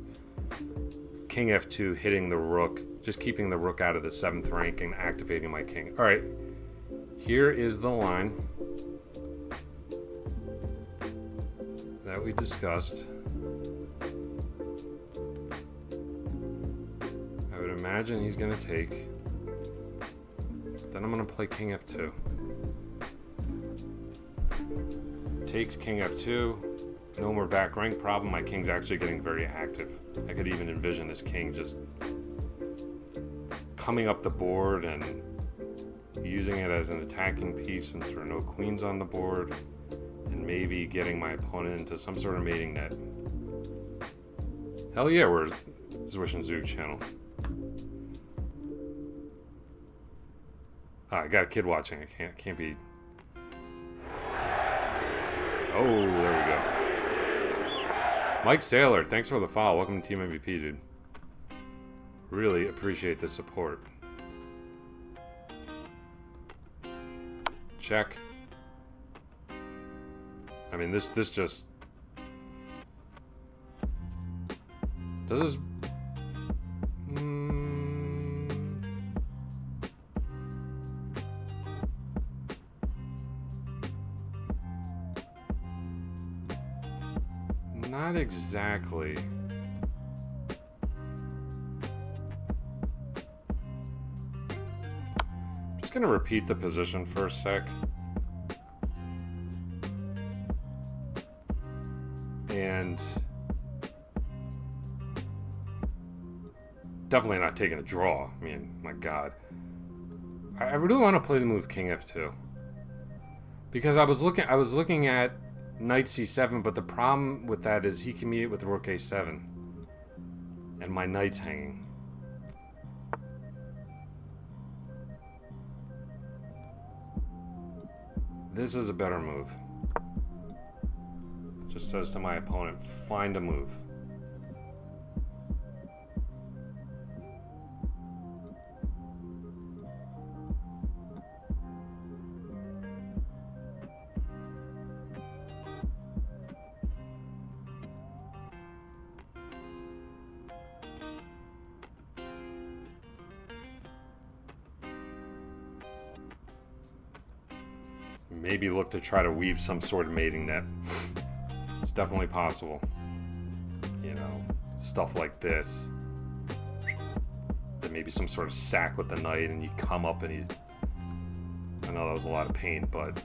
King f2 hitting the rook, just keeping the rook out of the 7th rank and activating my king. All right, here is the line that we discussed. imagine he's going to take. Then I'm going to play king f2. Takes king f2. No more back rank problem. My king's actually getting very active. I could even envision this king just coming up the board and using it as an attacking piece since there are no queens on the board, and maybe getting my opponent into some sort of mating net. Hell yeah, we're Zwish and Zoog channel. I got a kid watching. I can't be. Oh, there we go. Mike Saylor, thanks for the follow. Welcome to Team MVP, dude. Really appreciate the support. Check. I mean, this just... Does this... Not exactly. Just gonna repeat the position for a sec. And definitely not taking a draw. I mean, my God. I really want to play the move King F2. Because I was looking at Knight C7, but the problem with that is he can meet it with Rook A7. And my knight's hanging. This is a better move. Just says to my opponent, find a move. Maybe look to try to weave some sort of mating net. It's definitely possible. You know, stuff like this. Then maybe some sort of sack with the knight and you come up and you... I know that was a lot of pain, but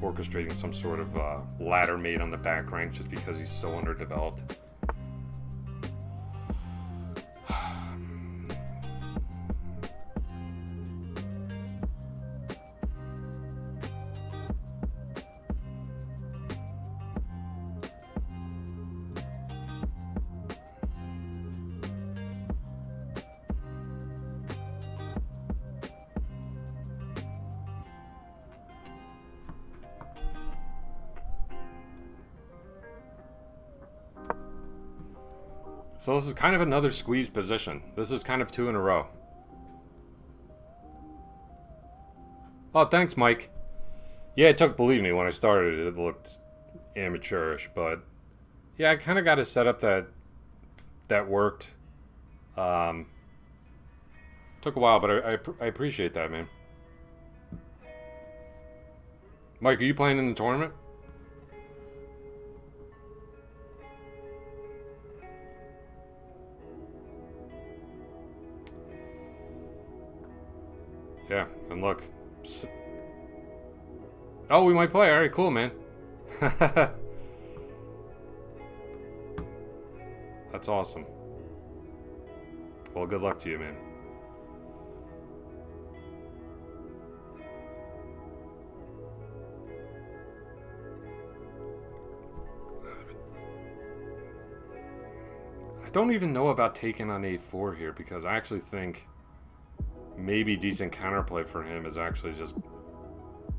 orchestrating some sort of ladder mate on the back rank just because he's so underdeveloped. So this is kind of another squeeze position. This is kind of two in a row. Oh, thanks, Mike. Yeah, it took, believe me, when I started it looked amateurish, but yeah, I kind of got a setup that worked. Took a while, but I appreciate that, man. Mike, are you playing in the tournament? Yeah, and look. Oh, we might play. All right, cool, man. That's awesome. Well, good luck to you, man. I don't even know about taking on A4 here because I actually think maybe decent counterplay for him is actually just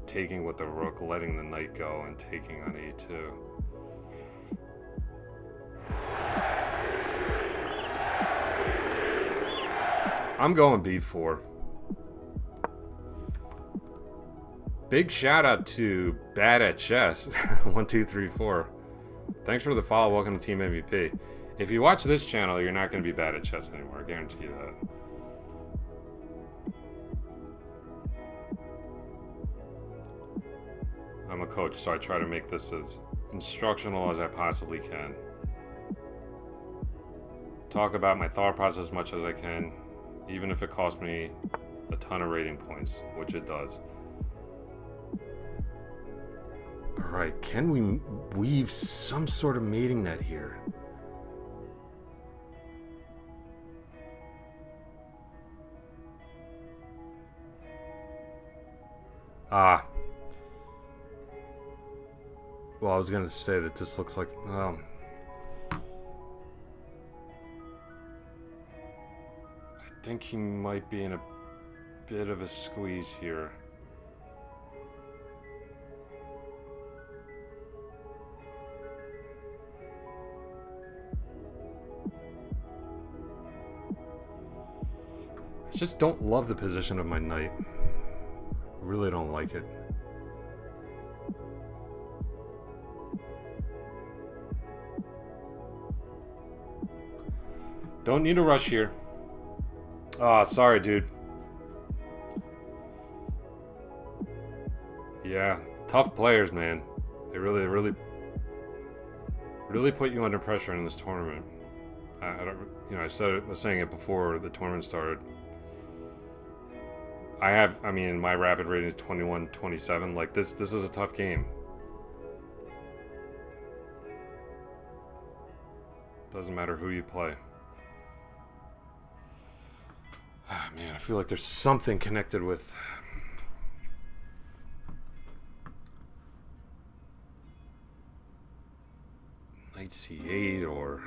taking with the rook, letting the knight go, and taking on A2. I'm going B4. Big shout out to Bad at Chess 1, 2, 3, 4. Thanks for the follow. Welcome to Team MVP. If you watch this channel, you're not going to be bad at chess anymore. I guarantee you that. I'm a coach, so I try to make this as instructional as I possibly can. Talk about my thought process as much as I can. even if it costs me a ton of rating points, which it does. Alright, can we weave some sort of mating net here? Ah. Well, I was going to say that this looks like... I think he might be in a bit of a squeeze here. I just don't love the position of my knight. I really don't like it. Don't need a rush here. Ah, sorry, dude. Yeah, tough players, man. They really put you under pressure in this tournament. I don't, you know, I was saying it before the tournament started. I mean, my rapid rating is 21-27. Like, this is a tough game. Doesn't matter who you play. Ah, man, I feel like there's something connected with... Knight C8 or...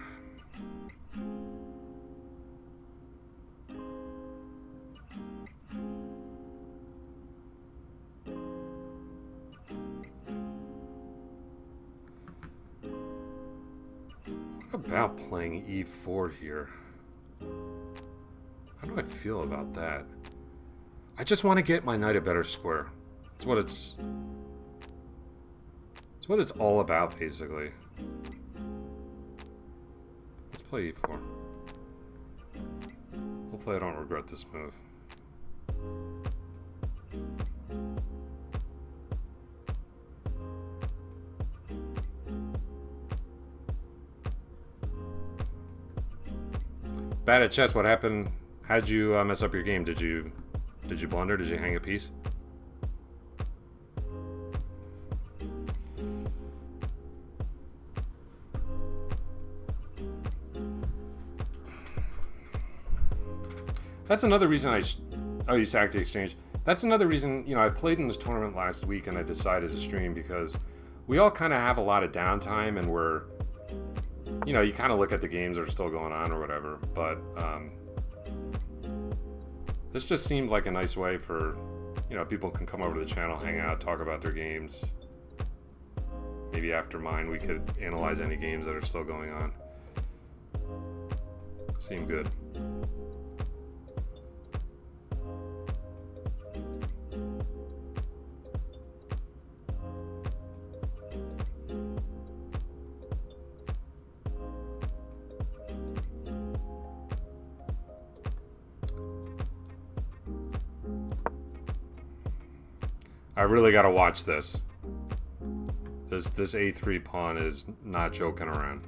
What about playing E4 here? How do I feel about that? I just want to get my knight a better square. It's what it's all about, basically. Let's play E4. Hopefully I don't regret this move. Bad at chess, what happened? How'd you mess up your game? Did you blunder? Did you hang a piece? That's another reason oh, you sacked the exchange. That's another reason, you know, I played in this tournament last week and I decided to stream because we all kind of have a lot of downtime and we're, you know, you kind of look at the games that are still going on or whatever, but this just seemed like a nice way for, you know, people can come over to the channel, hang out, talk about their games. Maybe after mine we could analyze any games that are still going on. Seemed good. I really gotta watch this. This A3 pawn is not joking around.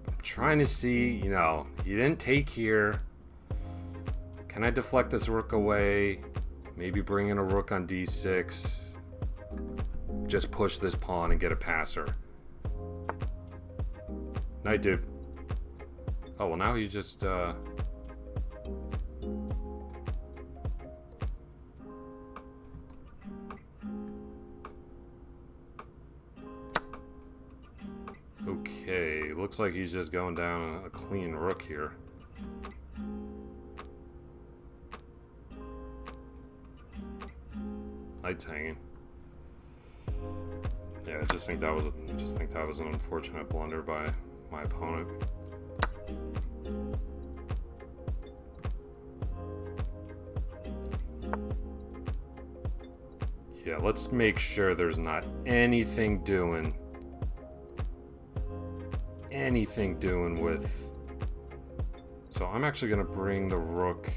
I'm trying to see, you know, he didn't take here. Can I deflect this rook away? Maybe bring in a rook on D6. Just push this pawn and get a passer. Night, dude. Oh, well now he just, Okay, looks like he's just going down a clean rook here. Knight's hanging. Yeah, I just think that was an unfortunate blunder by my opponent. Yeah, let's make sure there's not anything doing with... So I'm actually going to bring the rook...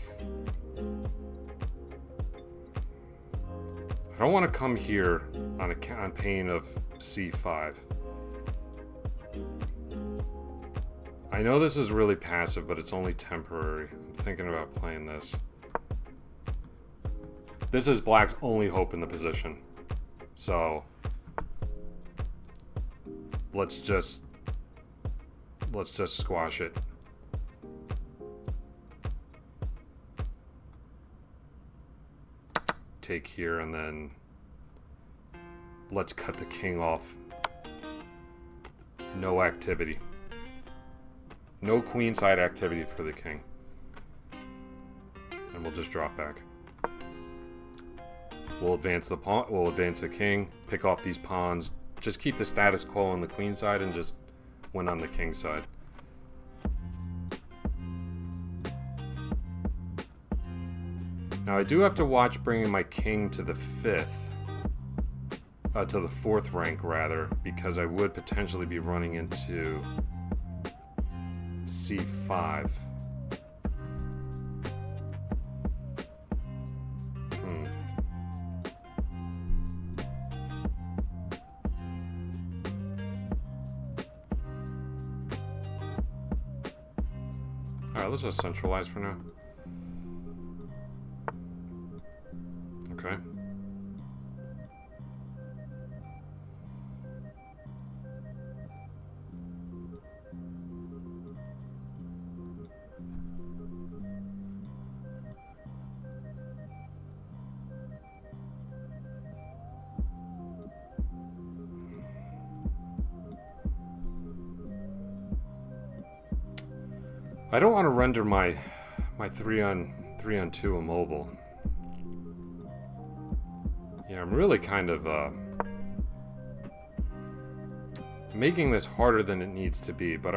I don't want to come here on pain of C5. I know this is really passive, but it's only temporary. I'm thinking about playing this. This is black's only hope in the position. So let's just squash it. Take here, and then let's cut the king off. No activity. No queenside activity for the king. And we'll just drop back. We'll advance the pawn. We'll advance the king. Pick off these pawns. Just keep the status quo on the queen side and just win on the king side. Now I do have to watch bringing my king to the to the 4th rank rather, because I would potentially be running into c5. Alright, let's just centralize for now. Okay. I don't want to render my 3-on-2 immobile. Yeah, I'm really kind of making this harder than it needs to be. But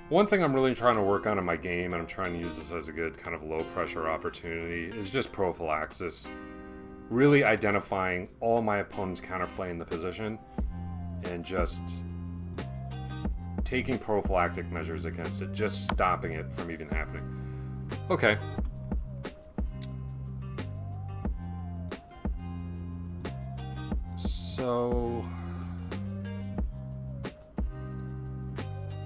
one thing I'm really trying to work on in my game, and I'm trying to use this as a good kind of low pressure opportunity, is just prophylaxis. Really identifying all my opponent's counterplay in the position and just taking prophylactic measures against it, just stopping it from even happening. Okay. So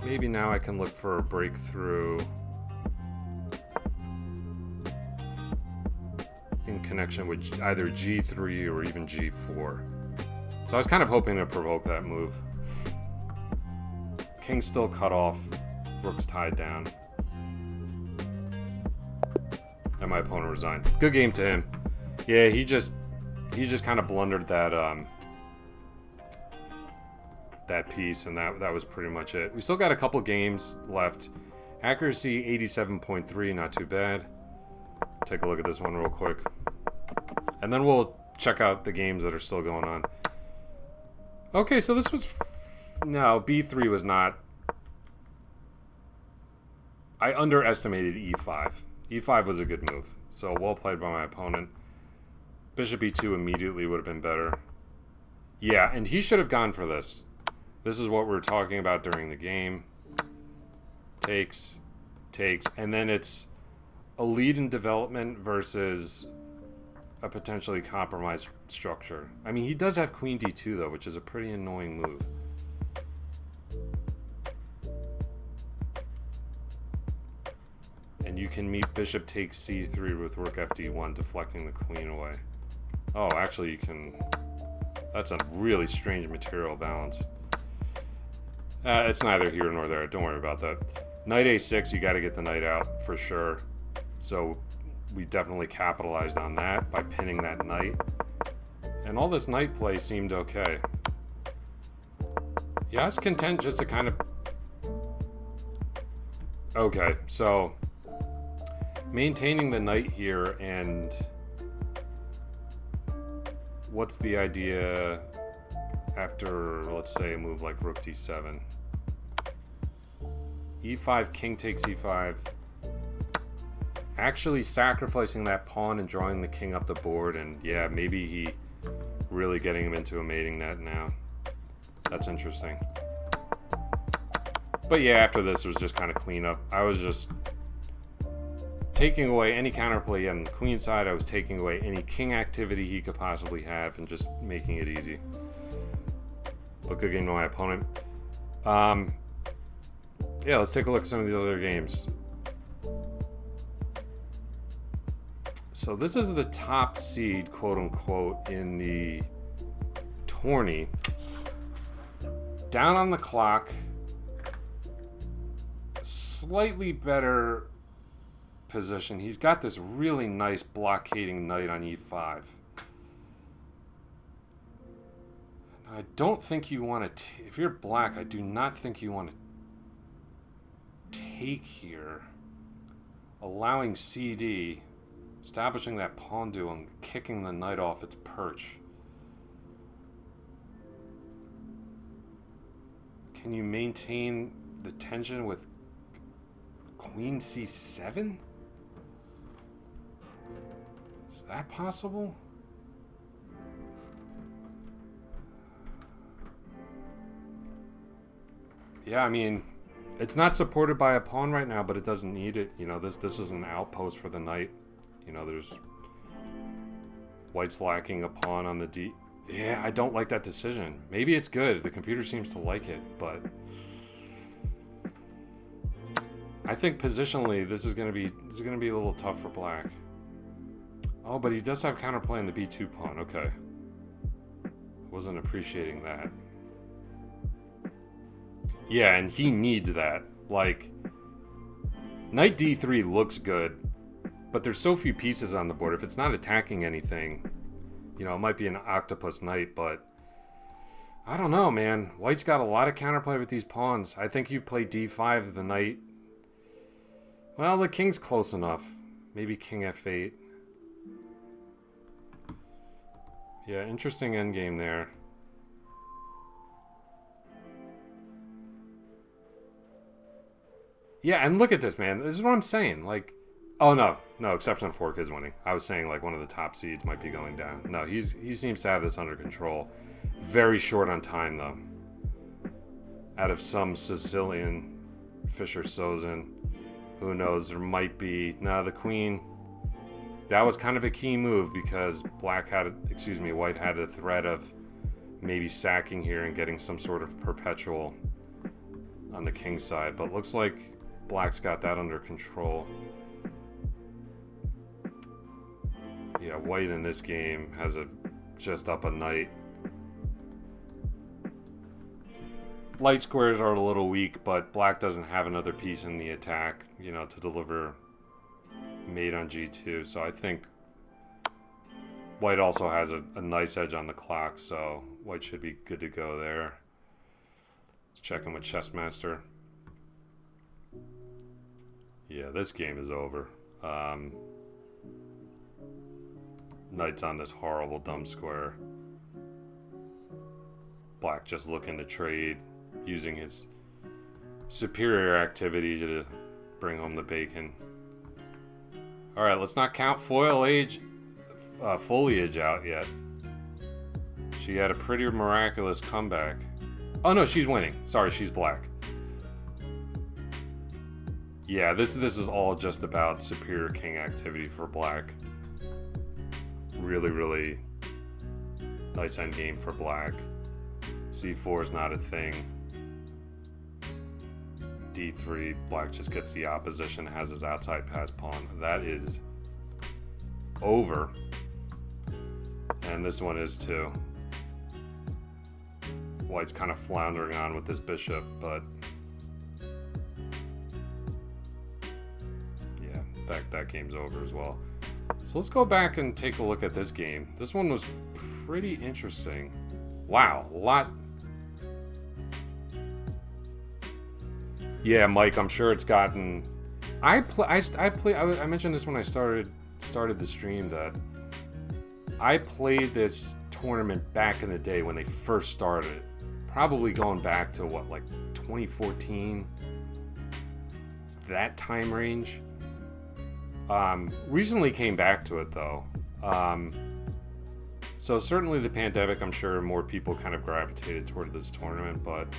maybe now I can look for a breakthrough in connection with either G3 or even G4. So I was kind of hoping to provoke that move. King's still cut off, rook's tied down, and my opponent resigned. Good game to him. Yeah, he just kind of blundered that that piece, and that was pretty much it. We still got a couple games left. Accuracy 87.3, not too bad. Take a look at this one real quick, and then we'll check out the games that are still going on. Okay, so this was no, B3 was not. I underestimated E5. E5 was a good move, so well played by my opponent. Bishop E2 immediately would have been better. Yeah, and he should have gone for this. This is what we were talking about during the game. Takes, and then it's a lead in development versus a potentially compromised structure. I mean, he does have Queen D2 though, which is a pretty annoying move. And you can meet bishop takes c3 with rook fd1, deflecting the queen away. Oh, actually you can... That's a really strange material balance. It's neither here nor there. Don't worry about that. Knight a6, you got to get the knight out for sure. So we definitely capitalized on that by pinning that knight. And all this knight play seemed okay. Yeah, I was content just to kind of... Okay, so... maintaining the knight here, and what's the idea after, let's say, a move like rook d7? e5, king takes e5. Actually sacrificing that pawn and drawing the king up the board, and yeah, maybe he really getting him into a mating net now. That's interesting. But yeah, after this, it was just kind of cleanup. I was just taking away any counterplay on the queen side. I was taking away any king activity he could possibly have and just making it easy. But good game to my opponent. Yeah, let's take a look at some of these other games. So this is the top seed, quote unquote, in the tourney. Down on the clock, slightly better position. He's got this really nice blockading knight on e5. I don't think you want to... if you're black, I do not think you want to take here. Allowing CD, establishing that pawn duel and kicking the knight off its perch. Can you maintain the tension with queen c7? Is that possible? Yeah, I mean, it's not supported by a pawn right now, but it doesn't need it. You know, this is an outpost for the knight. You know, there's... white's lacking a pawn on the d... Yeah, I don't like that decision. Maybe it's good. The computer seems to like it, but... I think positionally, this is gonna be a little tough for black. Oh, but he does have counterplay on the b2 pawn. Okay. Wasn't appreciating that. Yeah, and he needs that. Like, knight d3 looks good, but there's so few pieces on the board. If it's not attacking anything, you know, it might be an octopus knight, but I don't know, man. White's got a lot of counterplay with these pawns. I think you play d5, the knight. Well, the king's close enough. Maybe king f8. Yeah, interesting endgame there. Yeah, and look at this, man. This is what I'm saying. Like, oh no, Exception Fork is winning. I was saying like one of the top seeds might be going down. No, he seems to have this under control. Very short on time though. Out of some Sicilian Fischer Sozin, who knows? There might be the queen. That was kind of a key move because white had a threat of maybe sacking here and getting some sort of perpetual on the king side, but looks like black's got that under control. Yeah, white in this game has just up a knight. Light squares are a little weak, but black doesn't have another piece in the attack, you know, to deliver mate on g2. So I think white also has a nice edge on the clock, so white should be good to go there. Let's check in with Chessmaster. Yeah, this game is over. Knight's on this horrible dumb square. Black just looking to trade, using his superior activity to bring home the bacon. Alright, let's not count foliage out yet. She had a pretty miraculous comeback. Oh no, she's winning. Sorry, she's black. Yeah, this is all just about superior king activity for black. Really, really nice endgame for black. c4 is not a thing. d3, black just gets the opposition, has his outside pass pawn. That is over. And this one is too. White's kind of floundering on with this bishop, but yeah, that game's over as well. So let's go back and take a look at this game. This one was pretty interesting. Wow, a lot. Yeah, Mike, I'm sure it's gotten. I mentioned this when I started the stream that I played this tournament back in the day when they first started. Probably going back to what, like 2014, that time range. Recently came back to it though. So certainly the pandemic, I'm sure more people kind of gravitated toward this tournament, but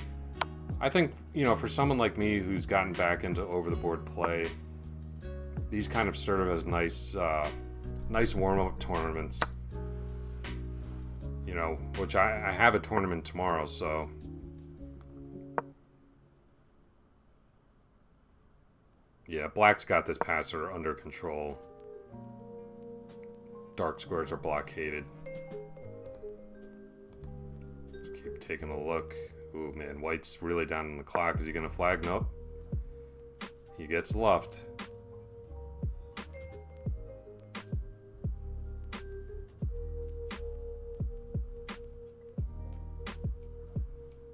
I think, you know, for someone like me who's gotten back into over-the-board play, these kind of serve as nice warm-up tournaments. You know, which I have a tournament tomorrow, so Yeah, black's got this passer under control. Dark squares are blockaded. Let's keep taking a look. Ooh, man, white's really down on the clock. Is he going to flag? Nope. He gets luffed.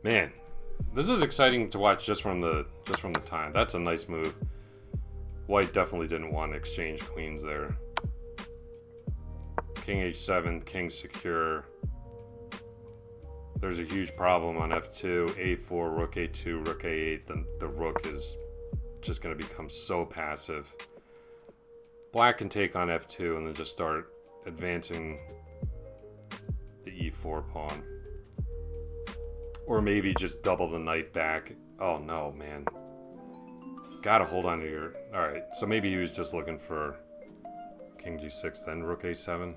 Man, this is exciting to watch just from the time. That's a nice move. White definitely didn't want to exchange queens there. King h7, king secure. There's a huge problem on f2, a4, rook a2, rook a8. The rook is just going to become so passive. Black can take on f2 and then just start advancing the e4 pawn. Or maybe just double the knight back. Oh no, man. Gotta hold on to your... Alright, so maybe he was just looking for king g6 then, rook a7.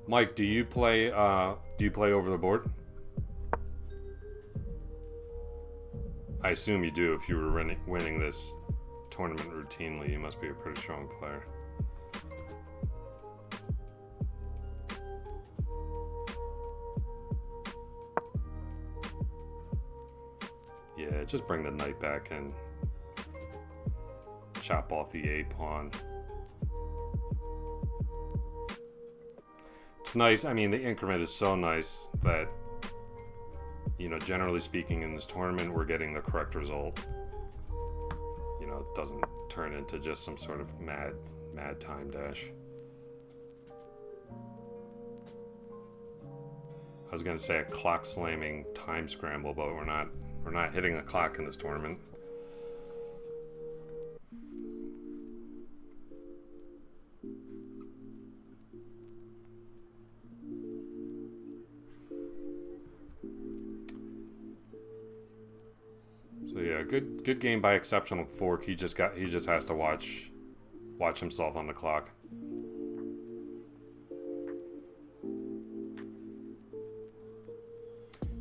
Mike, do you play over the board? I assume you do. If you were winning this tournament routinely, you must be a pretty strong player. Yeah, just bring the knight back and chop off the a pawn. It's nice. I mean, the increment is so nice that, you know, generally speaking in this tournament, we're getting the correct result. You know, it doesn't turn into just some sort of mad time dash. I was gonna say a clock slamming time scramble, but we're not hitting a clock in this tournament. So yeah, good game by exceptional fork. He just has to watch himself on the clock.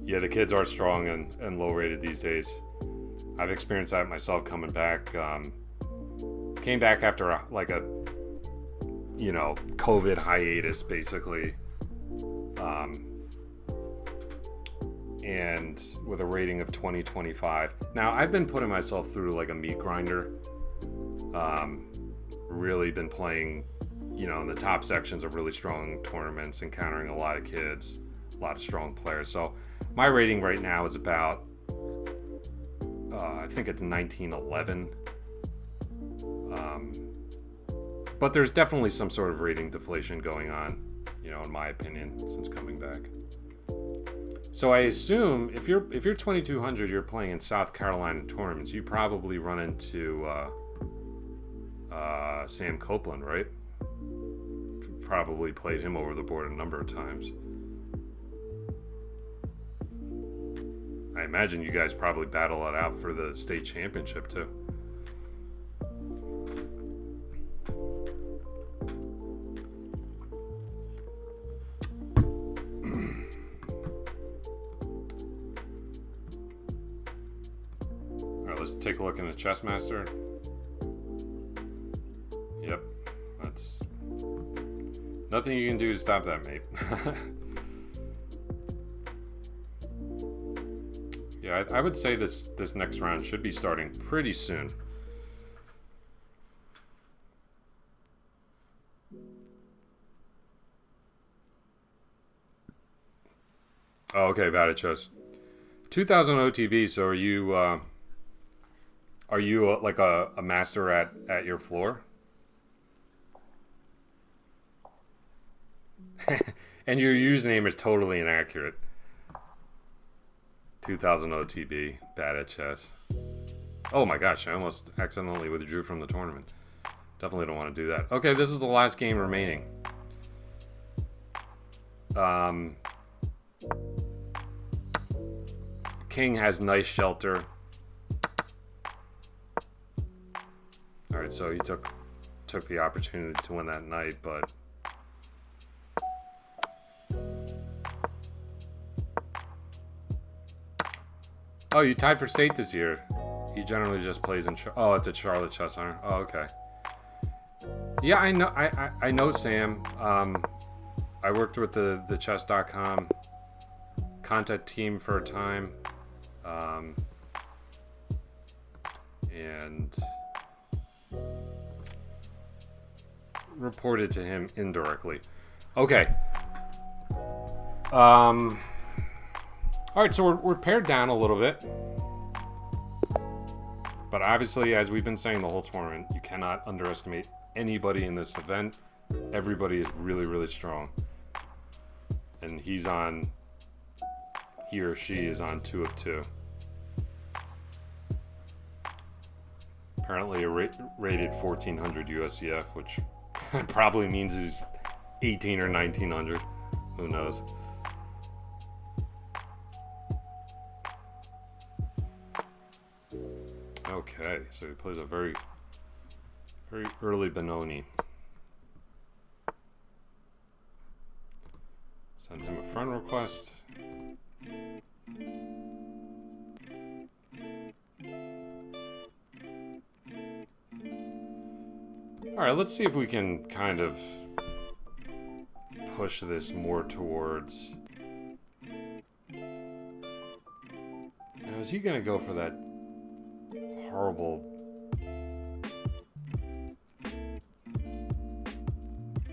Yeah, the kids are strong and low rated these days. I've experienced that myself coming back. Came back after a COVID hiatus basically. And with a rating of 2025. Now, I've been putting myself through like a meat grinder. Really been playing, you know, in the top sections of really strong tournaments, encountering a lot of kids, a lot of strong players. So my rating right now is about, I think it's 1911. But there's definitely some sort of rating deflation going on, you know, in my opinion, since coming back. So I assume if you're 2200, you're playing in South Carolina tournaments, you probably run into Sam Copeland, right? Probably played him over the board a number of times. I imagine you guys probably battle it out for the state championship too. Let's take a look in the Chessmaster. Yep, that's nothing you can do to stop that, mate. Yeah, I would say this next round should be starting pretty soon. Oh, okay, bad at chess. 2000 OTB. So are you like a master at your floor? And your username is totally inaccurate. 2000 OTB, bad at chess. Oh my gosh, I almost accidentally withdrew from the tournament. Definitely don't want to do that. Okay, this is the last game remaining. King has nice shelter. All right, so he took the opportunity to win that knight, but Oh, you tied for state this year. He generally just plays in... Oh, it's at Charlotte Chess Center. Oh, okay. Yeah, I know. I know Sam. I worked with the chess.com content team for a time. And reported to him indirectly. Okay. All right, so we're pared down a little bit. But obviously, as we've been saying the whole tournament, you cannot underestimate anybody in this event. Everybody is really, really strong. And he or she is on 2 of 2. Apparently rated 1400 USCF, which probably means he's 18 or 1900. Who knows? Okay, so he plays a very, very early Benoni. Send him a friend request. All right, let's see if we can kind of push this more towards... Now, is he going to go for that horrible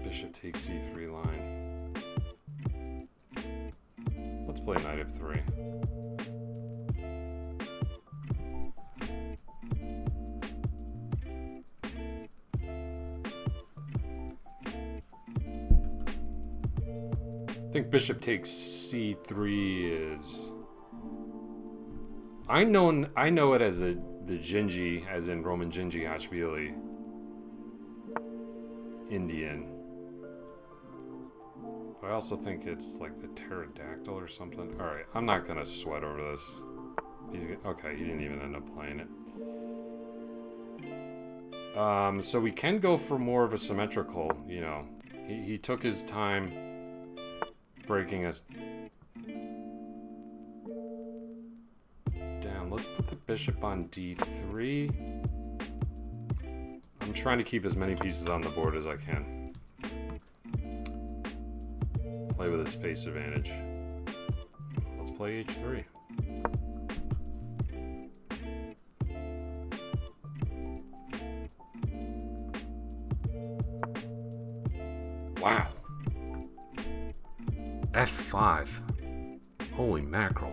bishop takes c3 line? Let's play knight f3. I think bishop takes c3 is... I know it as the Gingy, as in Roman Gingy Hashvili Indian. But I also think it's like the pterodactyl or something. Alright, I'm not going to sweat over this. Okay, he didn't even end up playing it. So we can go for more of a symmetrical, you know. He took his time breaking us down. Let's put the bishop on d3. I'm trying to keep as many pieces on the board as I can. Play with a space advantage. Let's play h3. Wow. f5. Holy mackerel.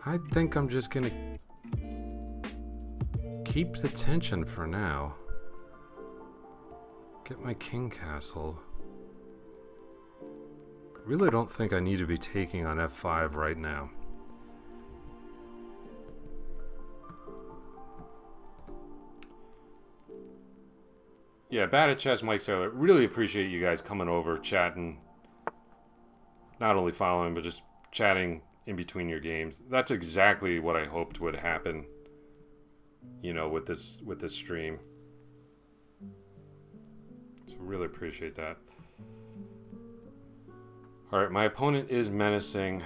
I think I'm just gonna keep the tension for now. Get my king castle. I really don't think I need to be taking on f5 right now. Yeah, Bad at Chess, Mike Saylor. Really appreciate you guys coming over, chatting. Not only following, but just chatting in between your games. That's exactly what I hoped would happen, you know, with this stream. So really appreciate that. All right, my opponent is menacing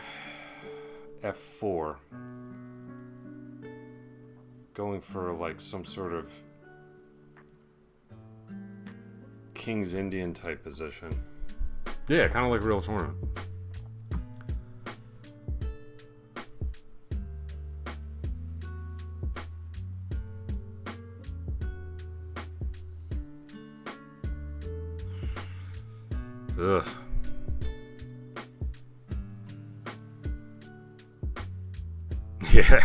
f4. Going for like some sort of King's Indian type position. Yeah, kind of like a real tournament. Ugh. Yeah.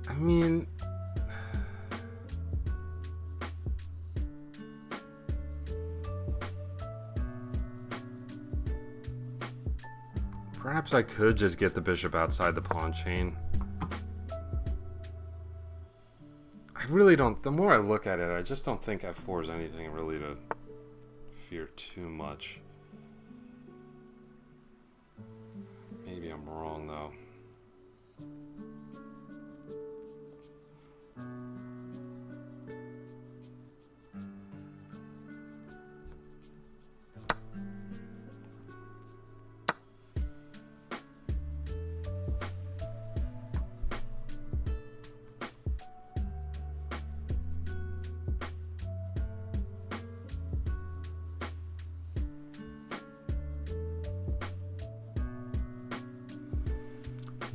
I mean, perhaps I could just get the bishop outside the pawn chain. I really don't, the more I look at it, I just don't think f4 is anything really to fear too much. wrong though.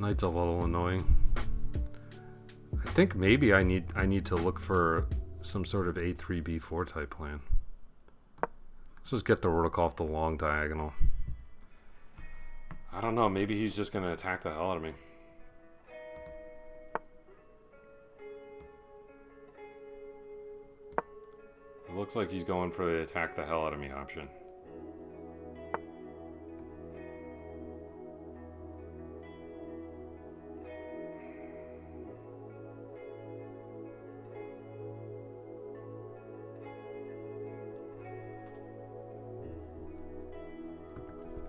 Knight's a little annoying. I think maybe I need to look for some sort of a3 b4 type plan. Let's just get the rook off the long diagonal. I don't know, maybe he's just gonna attack the hell out of me. It looks like he's going for the attack the hell out of me option.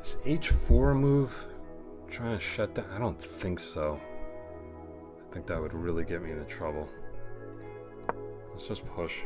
Is h4 move trying to shut down? I don't think so. I think that would really get me into trouble. Let's just push.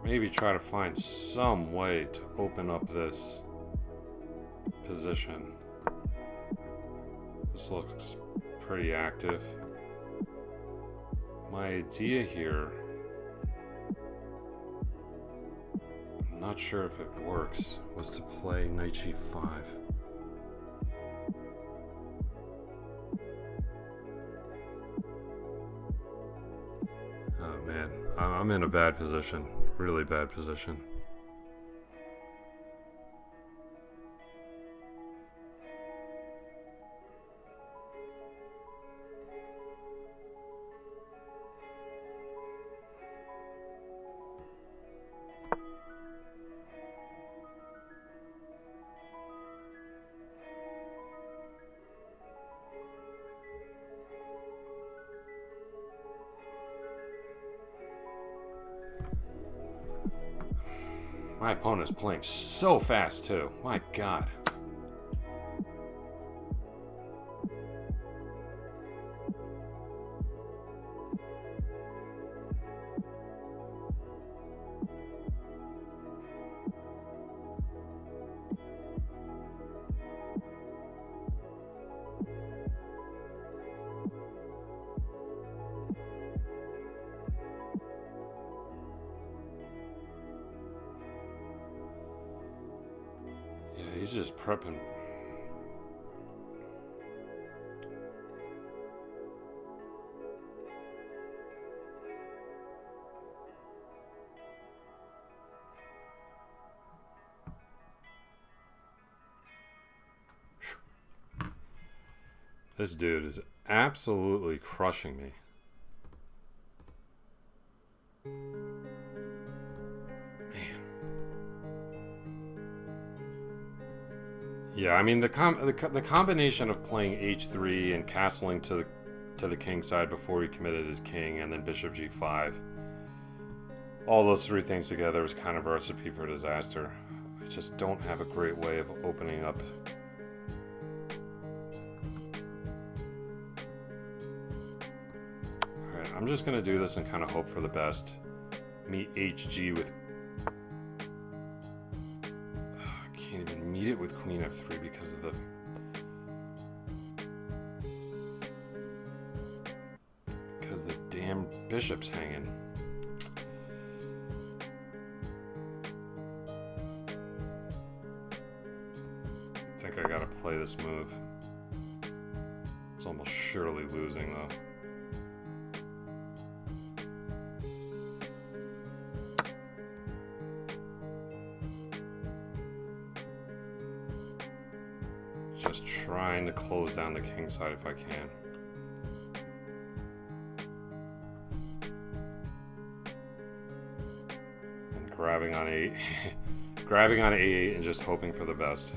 Maybe try to find some way to open up this position. This looks pretty active. My idea here, I'm not sure if it works, was to play knight g5. Oh man, I'm in a bad position. Really bad position. My opponent is playing so fast too. My God. He's just prepping. This dude is absolutely crushing me. Yeah, I mean the combination of playing h3 and castling to the king side before he committed his king, and then bishop g5. All those three things together was kind of a recipe for disaster. I just don't have a great way of opening up. All right, I'm just gonna do this and kind of hope for the best. Meet hg with. Can't even meet it with queen f3 because of the damn bishop's hanging. I think I gotta play this move. It's almost surely losing though. trying to close down the king side if I can. And grabbing on a grabbing on a8 and just hoping for the best.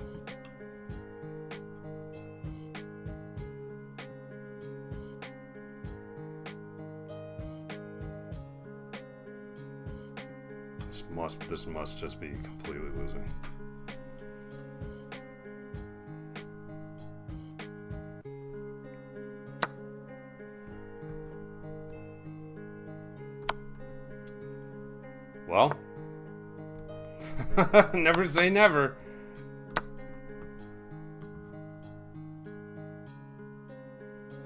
This must just be completely losing. Well, never say never.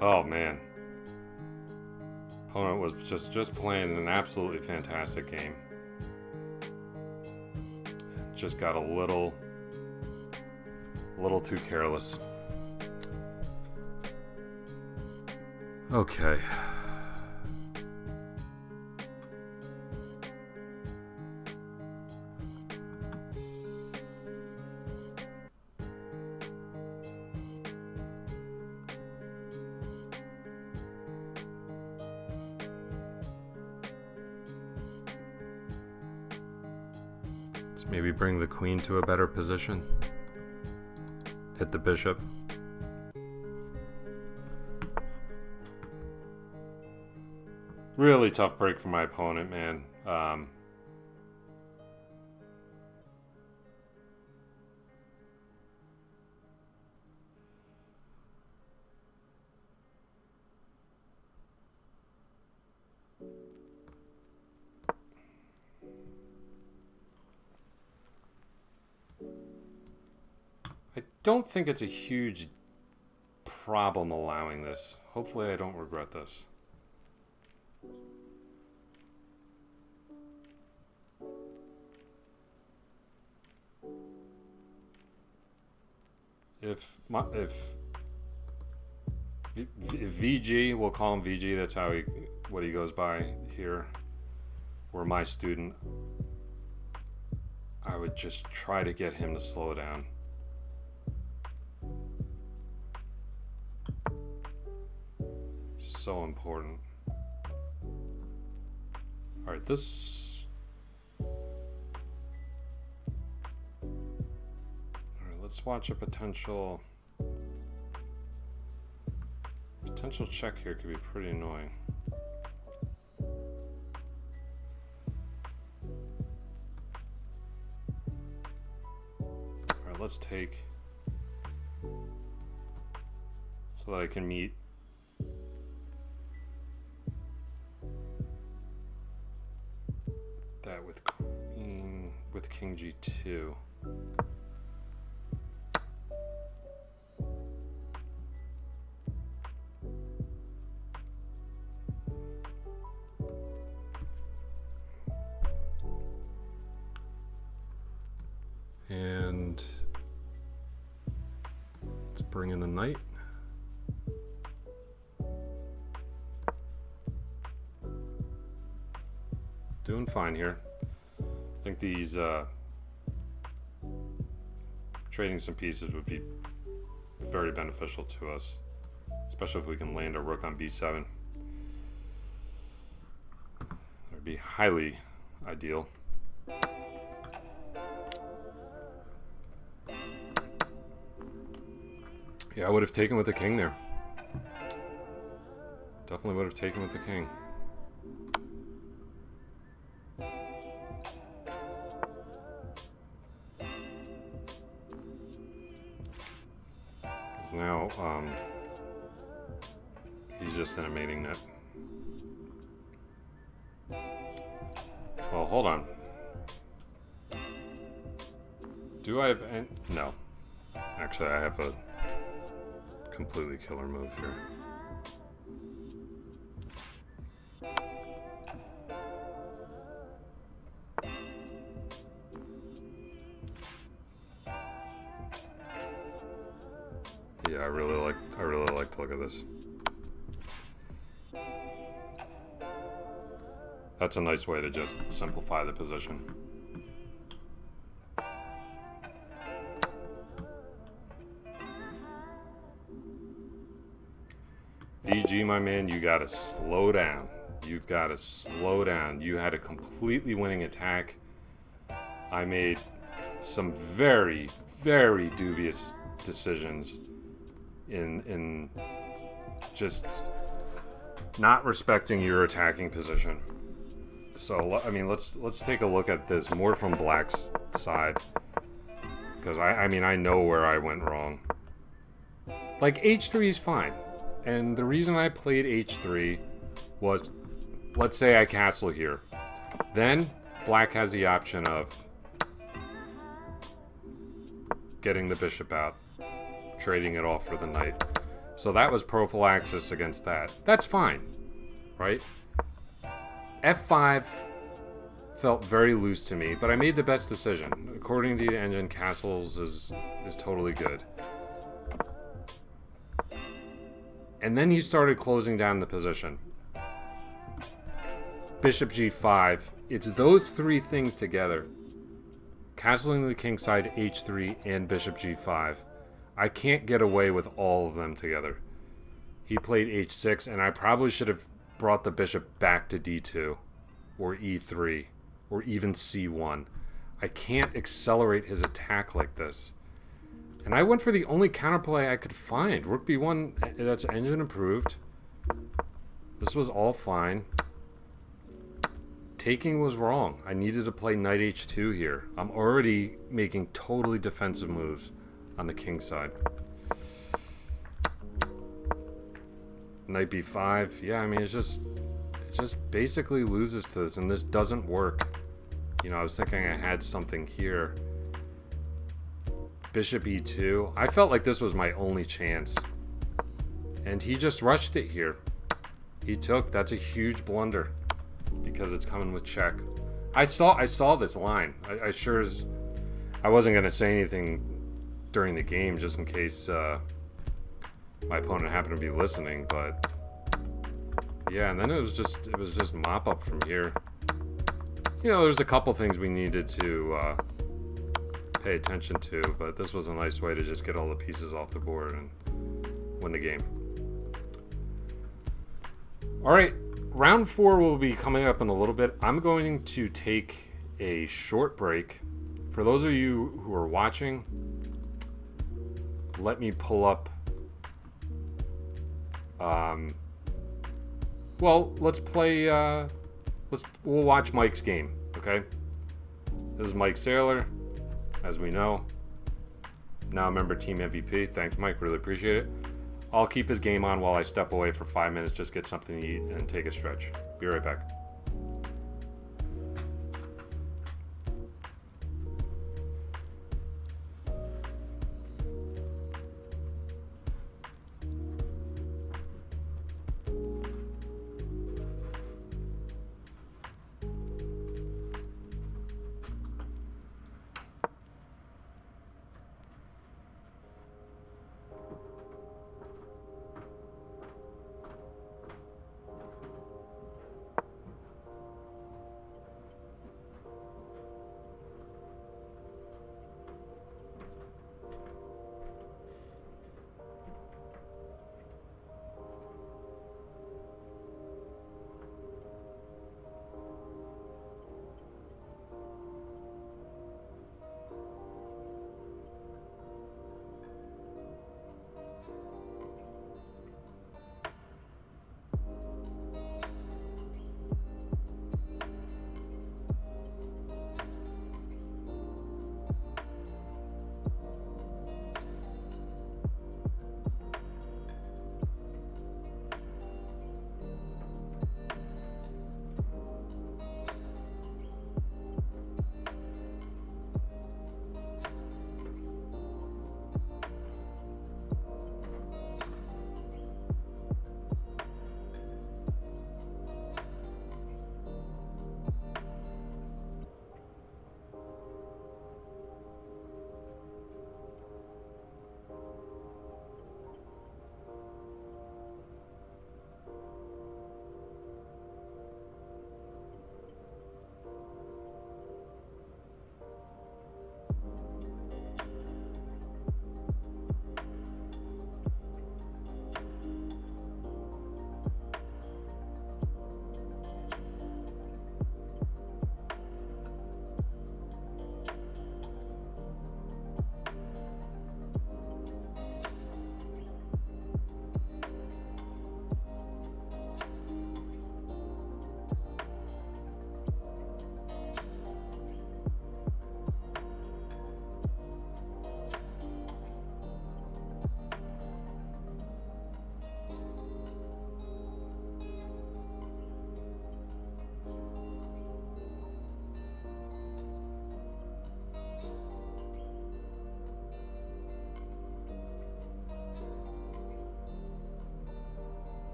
Oh man. Opponent was just playing an absolutely fantastic game. Just got a little too careless. Okay. Maybe bring the queen to a better position. Hit the bishop. Really tough break for my opponent, man. I don't think it's a huge problem allowing this. Hopefully I don't regret this. If VG, we'll call him VG, that's what he goes by here, were my student, I would just try to get him to slow down. So important. All right, this. All right, let's watch a potential check here. Could be pretty annoying. All right, let's take so that I can meet. That with king g2. And let's bring in the knight. Doing fine here. I think these trading some pieces would be very beneficial to us, especially if we can land a rook on b7. That would be highly ideal. Yeah, I would have taken with the king there. Definitely would have taken with the king. Now, he's just in a mating net. Well, hold on. Do I have any? No. Actually, I have a completely killer move here. Yeah, I really like to look at this. That's a nice way to just simplify the position. VG, my man, you gotta slow down. You've gotta slow down. You had a completely winning attack. I made some very, very dubious decisions in just not respecting your attacking position. So I mean, let's take a look at this more from Black's side, because I mean I know where I went wrong. Like h3 is fine, and the reason I played h3 was, let's say I castle here, then Black has the option of getting the bishop out, trading it off for the knight. So that was prophylaxis against that. That's fine, right? F5 felt very loose to me, but I made the best decision. According to the engine, castles is totally good. And then he started closing down the position. Bishop g5. It's those three things together. Castling the king side, h3, and bishop g5. I can't get away with all of them together. He played h6, and I probably should have brought the bishop back to d2, or e3, or even c1. I can't accelerate his attack like this. And I went for the only counterplay I could find. Rook b1, that's engine approved. This was all fine. Taking was wrong. I needed to play knight h2 here. I'm already making totally defensive moves on the king side. Knight b5. Yeah, I mean, it just basically loses to this, and this doesn't work. You know, I was thinking I had something here. Bishop e2. I felt like this was my only chance, and he just rushed it here. He took. That's a huge blunder, because it's coming with check. I saw this line. I sure as I wasn't gonna say anything during the game just in case my opponent happened to be listening, but yeah, and then it was just mop up from here. You know, there's a couple things we needed to pay attention to, but this was a nice way to just get all the pieces off the board and win the game. All right, round 4 will be coming up in a little bit. I'm going to take a short break. For those of you who are watching, let me pull up. Well, let's play. We'll watch Mike's game. Okay. This is Mike Saylor, as we know. Now a member Team MVP. Thanks, Mike. Really appreciate it. I'll keep his game on while I step away for 5 minutes, just get something to eat and take a stretch. Be right back.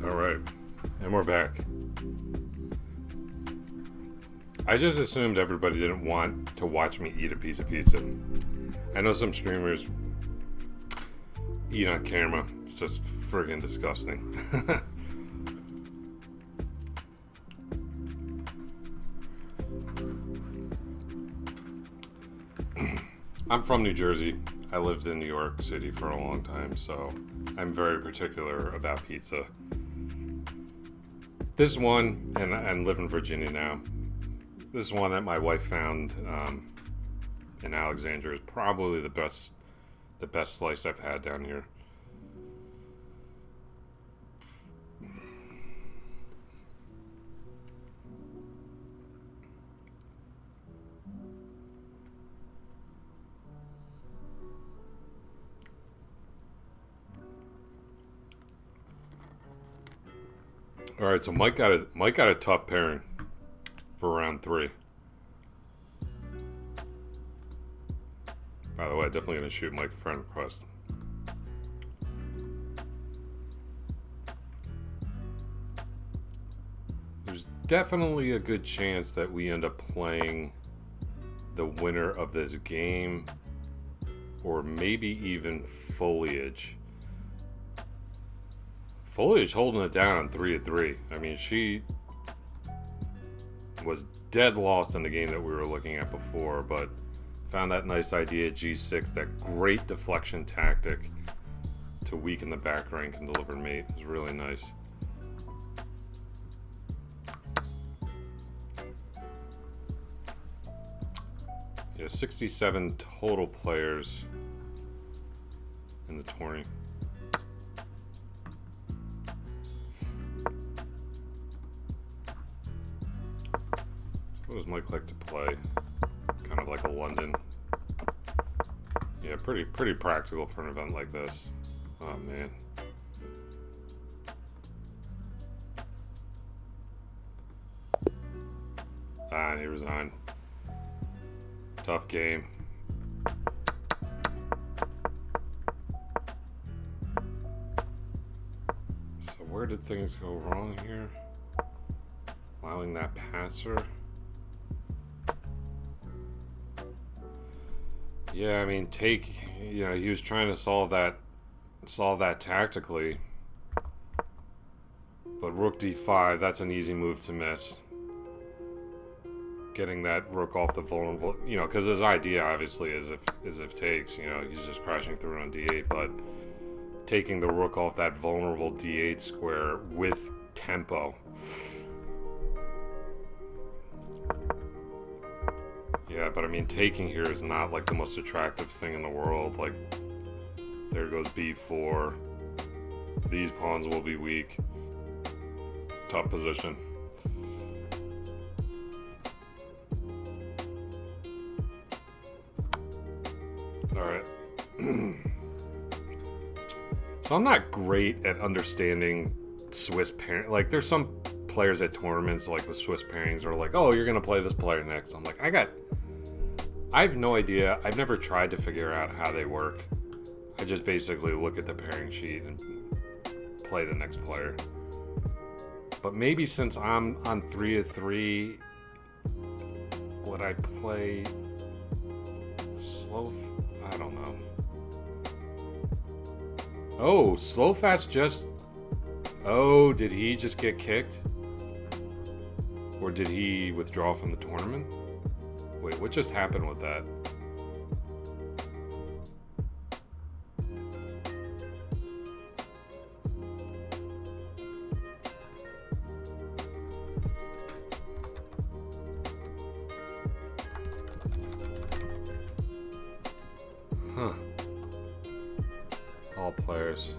All right, and we're back. I just assumed everybody didn't want to watch me eat a piece of pizza. I know some streamers eat on camera. It's just friggin' disgusting. I'm from New Jersey. I lived in New York City for a long time, so I'm very particular about pizza. This one, and I live in Virginia now. This one that my wife found in Alexandria is probably the best slice I've had down here. All right, so Mike got a tough pairing for round 3. By the way, definitely gonna shoot Mike a friend request. There's definitely a good chance that we end up playing the winner of this game, or maybe even Foliage. Foliage holding it down on 3-3. I mean, she was dead lost in the game that we were looking at before, but found that nice idea at G6, that great deflection tactic to weaken the back rank and deliver mate. It was really nice. Yeah, 67 total players in the tourney. What does Mike like to play? Kind of like a London. Yeah, pretty practical for an event like this. Oh man. And he resigned. Tough game. So where did things go wrong here? Allowing that passer. Yeah, I mean, he was trying to solve that tactically. But rook d5, that's an easy move to miss. Getting that rook off the vulnerable, because his idea obviously is if takes, he's just crashing through on d8, but taking the rook off that vulnerable d8 square with tempo. Yeah, but I mean, taking here is not like the most attractive thing in the world. Like, there goes b4. These pawns will be weak. Tough position. Alright. So I'm not great at understanding Swiss pairing. Like, there's some players at tournaments, like with Swiss pairings, are like, oh, you're going to play this player next. I'm like, I have no idea. I've never tried to figure out how they work. I just basically look at the pairing sheet and play the next player. But maybe since I'm on 3 of 3, would I play slow? I don't know. Oh, slow fat's just... Oh, did he just get kicked? Or did he withdraw from the tournament? Wait, what just happened with that? Huh. All players.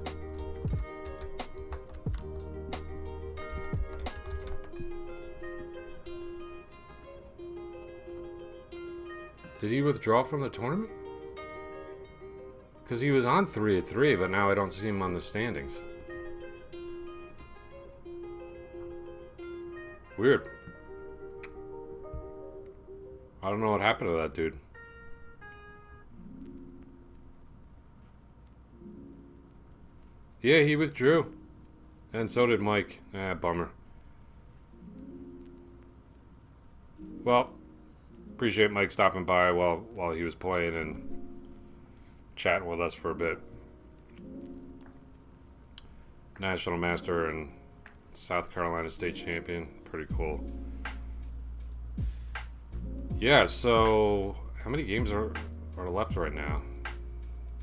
Did he withdraw from the tournament? Because he was on 3 of 3, but now I don't see him on the standings. Weird. I don't know what happened to that dude. Yeah, he withdrew. And so did Mike. Bummer. Well, appreciate Mike stopping by while he was playing and chatting with us for a bit. National Master and South Carolina State Champion. Pretty cool. Yeah, so how many games are left right now?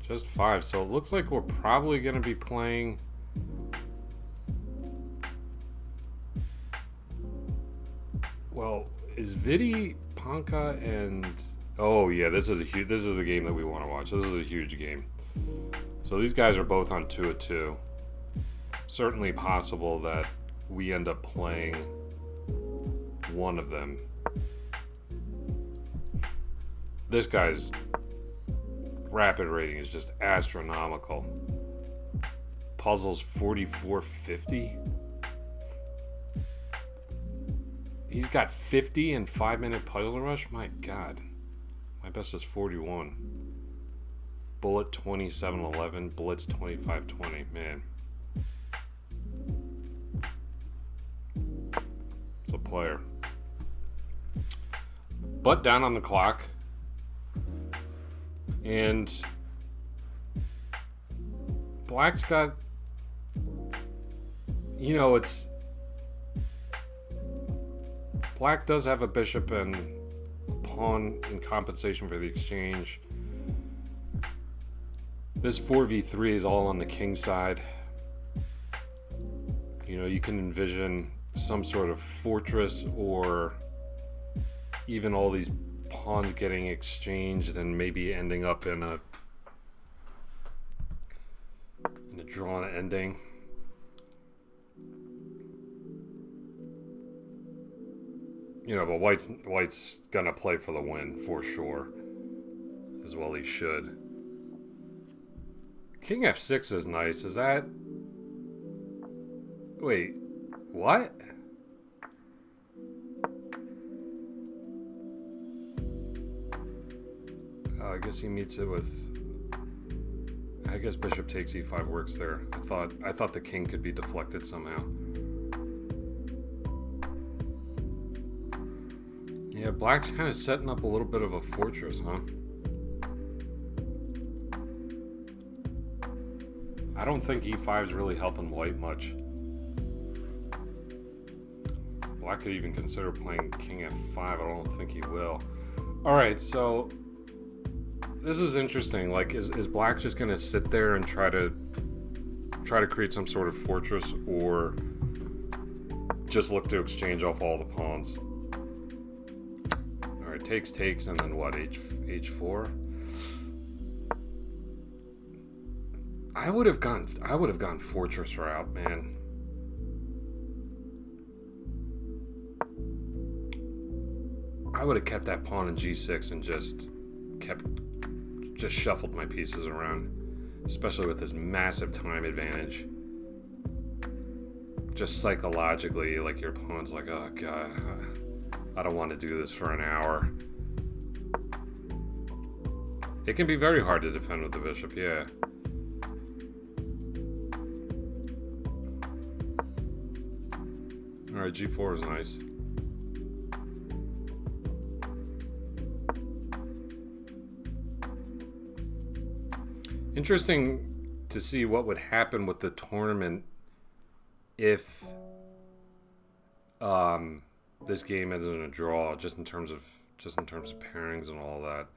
Just 5. So it looks like we're probably going to be playing... Well, is Vidi, Panka, and... Oh, yeah, this is the game that we want to watch. This is a huge game. So these guys are both on 2 of 2. Certainly possible that we end up playing one of them. This guy's rapid rating is just astronomical. Puzzles 4450. He's got 50 and 5-minute puzzle rush. My God, my best is 41. Bullet 2711. Blitz 2520. Man, it's a player. But down on the clock. And Black's got, it's... Black does have a bishop and a pawn in compensation for the exchange. This 4v3 is all on the king side. You can envision some sort of fortress or even all these pawns getting exchanged and maybe ending up in a drawn ending. You know, but White's gonna play for the win for sure, as well he should. King F6 is nice. Is that? Wait, what? I guess he meets it with. I guess Bishop takes E5 works there. I thought the king could be deflected somehow. Yeah, Black's kind of setting up a little bit of a fortress, huh? I don't think E5 is really helping White much. Black could even consider playing King F5. I don't think he will. Alright, so this is interesting. Like, is Black just gonna sit there and try to create some sort of fortress, or just look to exchange off all the pawns? Alright, takes, and then what? H4? I would have gone fortress route, man. I would have kept that pawn in G6 and just shuffled my pieces around, especially with this massive time advantage. Just psychologically, like, your pawn's like, oh god, I don't want to do this for an hour. It can be very hard to defend with the bishop, yeah. Alright, G4 is nice. Interesting to see what would happen with the tournament if this game ends in a draw, just in terms of pairings and all that.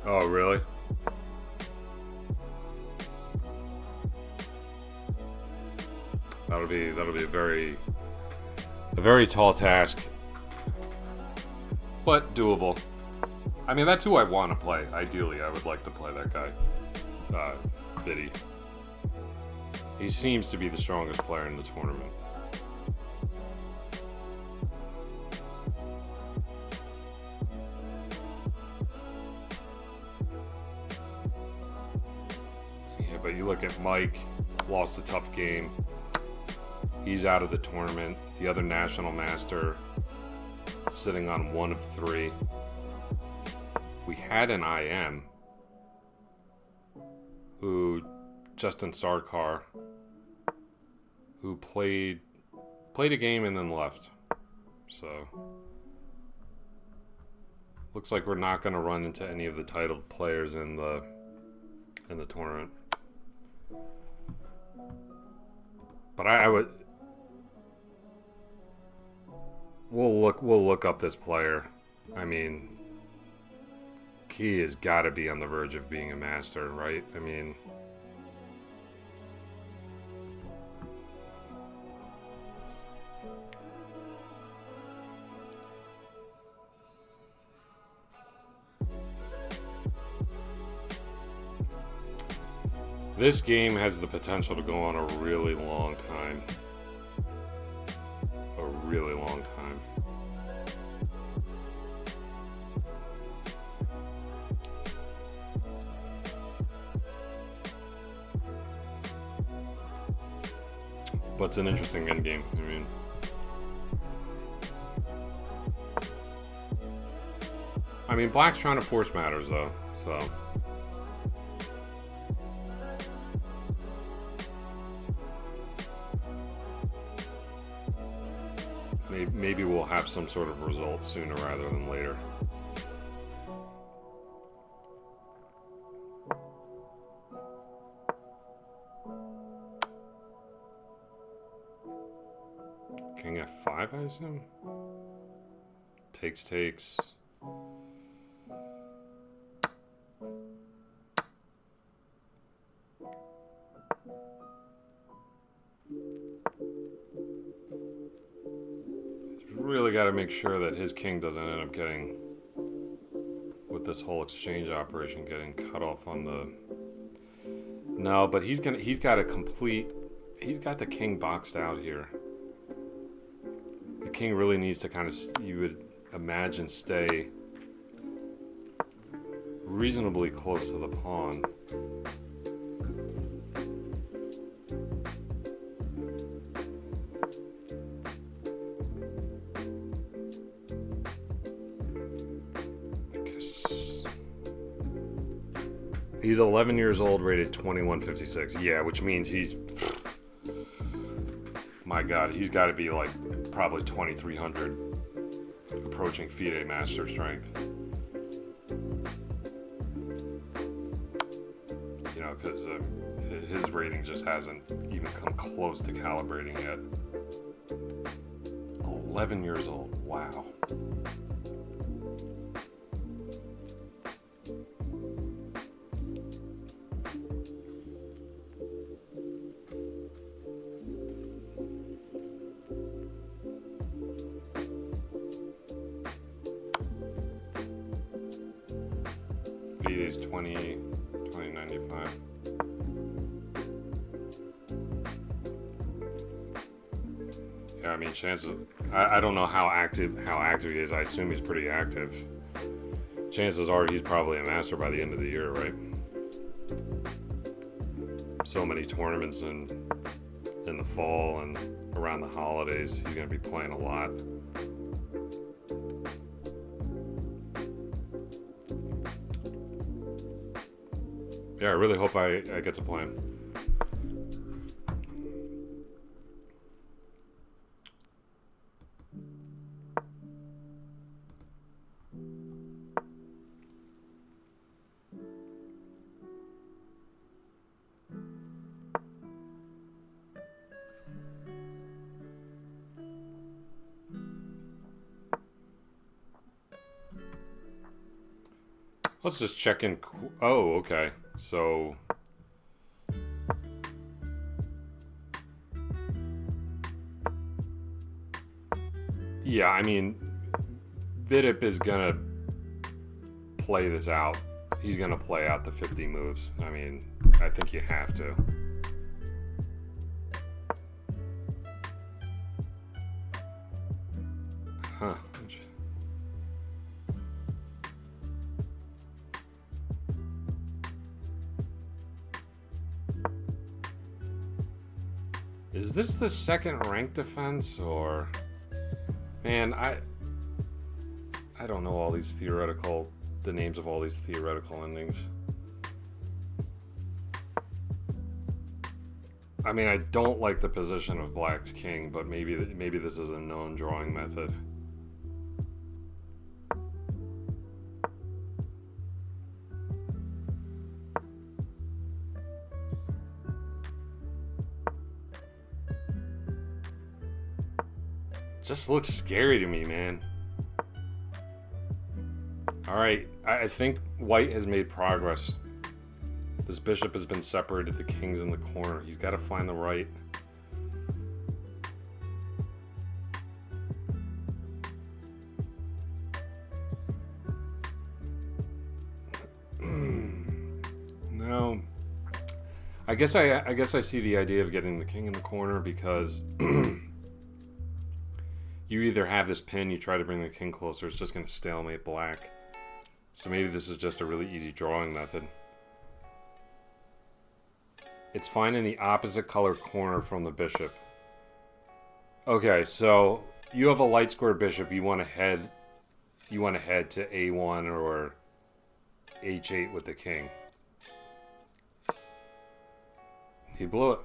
Oh, really? That'll be a very tall task, but doable. I mean, that's who I want to play. Ideally, I would like to play that guy, Vidi. He seems to be the strongest player in the tournament. Yeah, but you look at Mike, lost a tough game. He's out of the tournament. The other national master sitting on 1 of 3. We had an IM who, Justin Sarkar, who played a game and then left. So looks like we're not going to run into any of the titled players in the tournament. But I would. We'll look up this player. I mean, he has got to be on the verge of being a master, right? I mean, this game has the potential to go on a really long time. A really long time. But it's an interesting endgame. I mean, Black's trying to force matters though, so. Maybe we'll have some sort of result sooner rather than later. King F5, I assume? Takes. really got to make sure that his king doesn't end up getting, with this whole exchange operation, getting cut off on the... No, but he's got the king boxed out here. The king really needs to kind of, you would imagine, stay reasonably close to the pawn. He's 11 years old, rated 2156. Yeah, which means he's... My God, he's got to be like probably 2300, approaching FIDE master strength. You know, because his rating just hasn't even come close to calibrating yet. 11 years old. Wow. FIDE's 2095. Yeah, I mean, chances... I don't know how active he is. I assume he's pretty active. Chances are he's probably a master by the end of the year, right? So many tournaments in the fall and around the holidays. He's going to be playing a lot. Yeah, I really hope I get to play him. Let's just check in. Oh, okay. So... Yeah, I mean, Vidip is going to play this out. He's going to play out the 50 moves. I mean, I think you have to. Huh. Is this the second rank defense, or... Man, I don't know all these the names of all these theoretical endings. I mean, I don't like the position of Black's king, but maybe this is a known drawing method. Just looks scary to me, man. Alright, I think White has made progress. This bishop has been separated, the king's in the corner. He's got to find the right. No. I guess I see the idea of getting the king in the corner because you either have this pin, you try to bring the king closer, it's just going to stalemate Black. So maybe this is just a really easy drawing method. It's fine in the opposite color corner from the bishop. Okay, so you have a light square bishop, you want to head to A1 or H8 with the king. He blew it.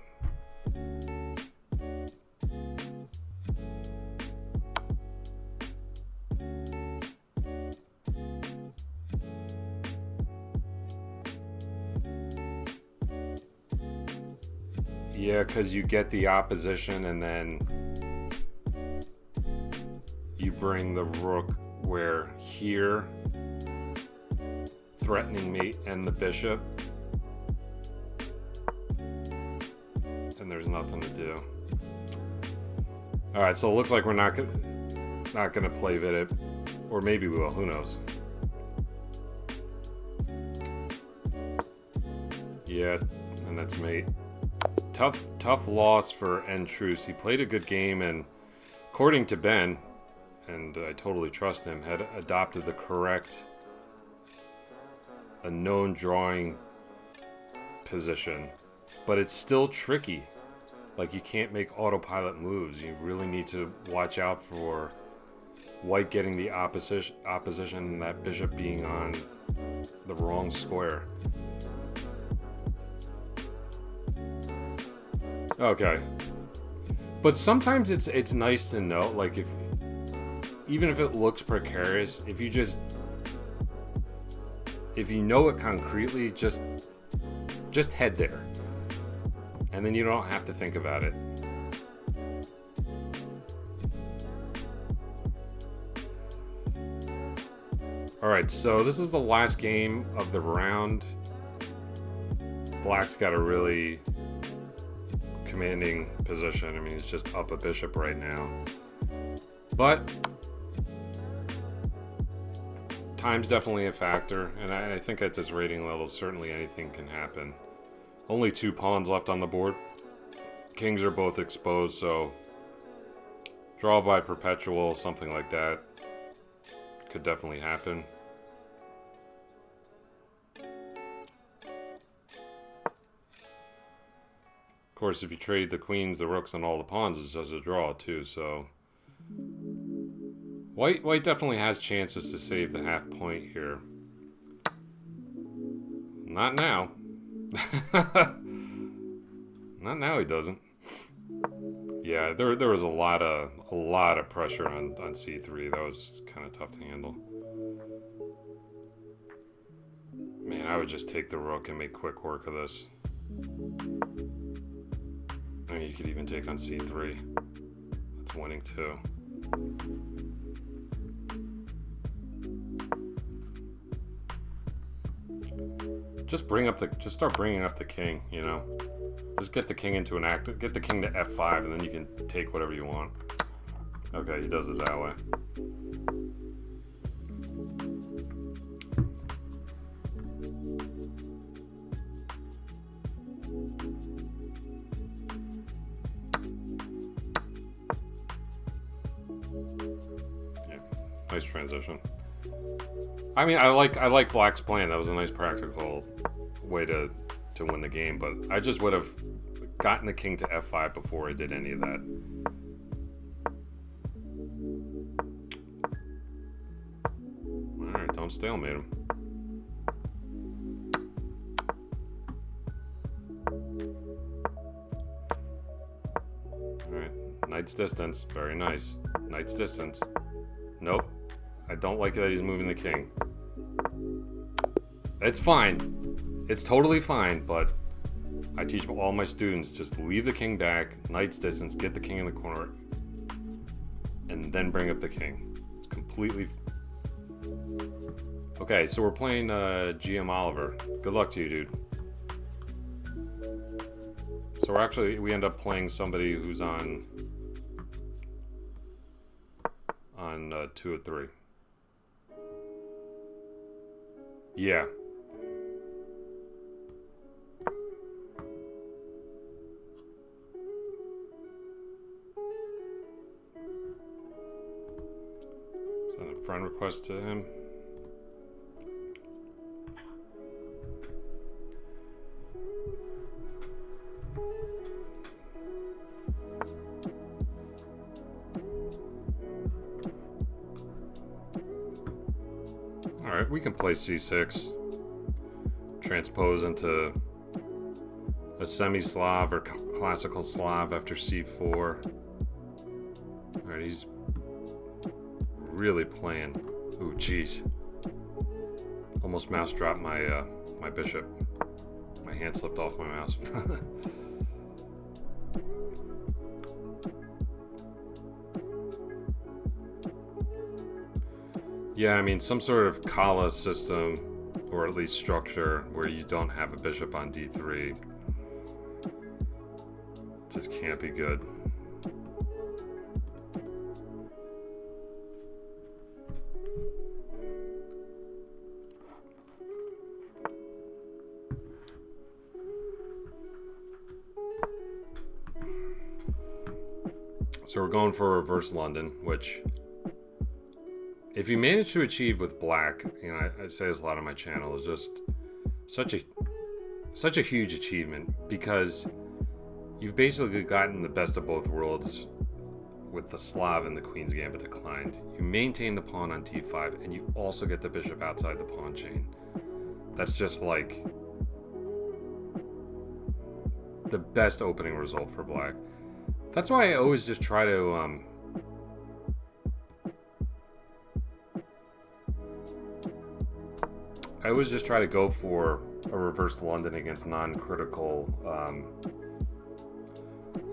Yeah, because you get the opposition and then you bring the rook where here, threatening mate and the bishop, and there's nothing to do. Alright, so it looks like we're not gonna... not going to play vid it. Or maybe we will. Who knows? Yeah, and that's mate. Tough loss for N-Truce. He played a good game, and according to Ben, and I totally trust him, had adopted the correct, a known drawing position. But it's still tricky. Like, you can't make autopilot moves. You really need to watch out for white getting the opposition and that bishop being on the wrong square. Okay. But sometimes it's nice to know, like, if even if it looks precarious, if you know it concretely, just head there. And then you don't have to think about it. Alright, so this is the last game of the round. Black's got a really commanding position. I mean, he's just up a bishop right now. But time's definitely a factor, and I think at this rating level, certainly anything can happen. Only 2 pawns left on the board. Kings are both exposed, so draw by perpetual, something like that, could definitely happen. Of course, if you trade the queens, the rooks, and all the pawns, it's just a draw too, so White definitely has chances to save the half point here. Not now. Not now he doesn't. Yeah, there was a lot of pressure on c3. That was kind of tough to handle. Man, I would just take the rook and make quick work of this. I mean, you could even take on c3. That's winning too. Just start bringing up the king, you know. Just get the king into an act. Get the king to f5, and then you can take whatever you want. Okay, he does it that way. Yeah, nice transition. I mean, I like Black's plan. That was a nice practical way to win the game, but I just would have gotten the king to f5 before I did any of that. Alright, don't stalemate him. Alright, knight's distance. Very nice. Knight's distance. Nope. I don't like that he's moving the king. It's fine. It's totally fine, but I teach all my students, just leave the king back, knight's distance, get the king in the corner, and then bring up the king. It's completely... Okay, so we're playing GM Oliver. Good luck to you, dude. So we end up playing somebody who's on 2 of 3. Yeah. Send a friend request to him. Alright, we can play c6. Transpose into a semi-Slav or classical Slav after c4. Alright, he's really playing. Ooh, jeez. Almost mouse dropped my my bishop. My hand slipped off my mouse. Yeah, I mean, some sort of Kala system, or at least structure, where you don't have a bishop on d3. Just can't be good. So we're going for reverse London, which if you manage to achieve with black, you know, I say this a lot on my channel, is just such a huge achievement, because you've basically gotten the best of both worlds with the Slav and the Queen's Gambit declined. You maintain the pawn on t5, and you also get the bishop outside the pawn chain. That's just like the best opening result for black. That's why I always just try to go for a reversed London against non-critical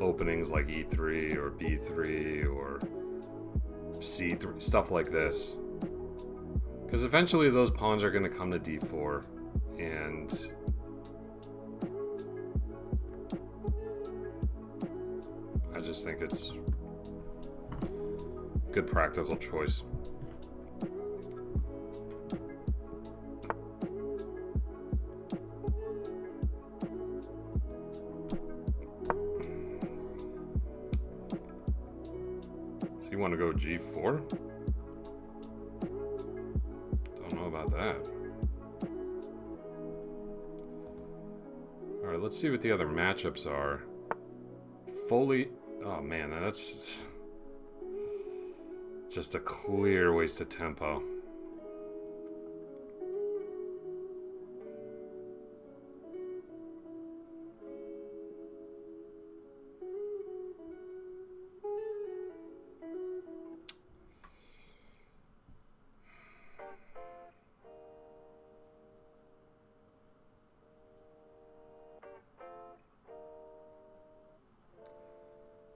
openings like e3 or b3 or c3, stuff like this, because eventually those pawns are going to come to d4, and I just think it's a good practical choice. You want to go g4? Don't know about that. All right, let's see what the other matchups are. Foley, oh man, that's just a clear waste of tempo.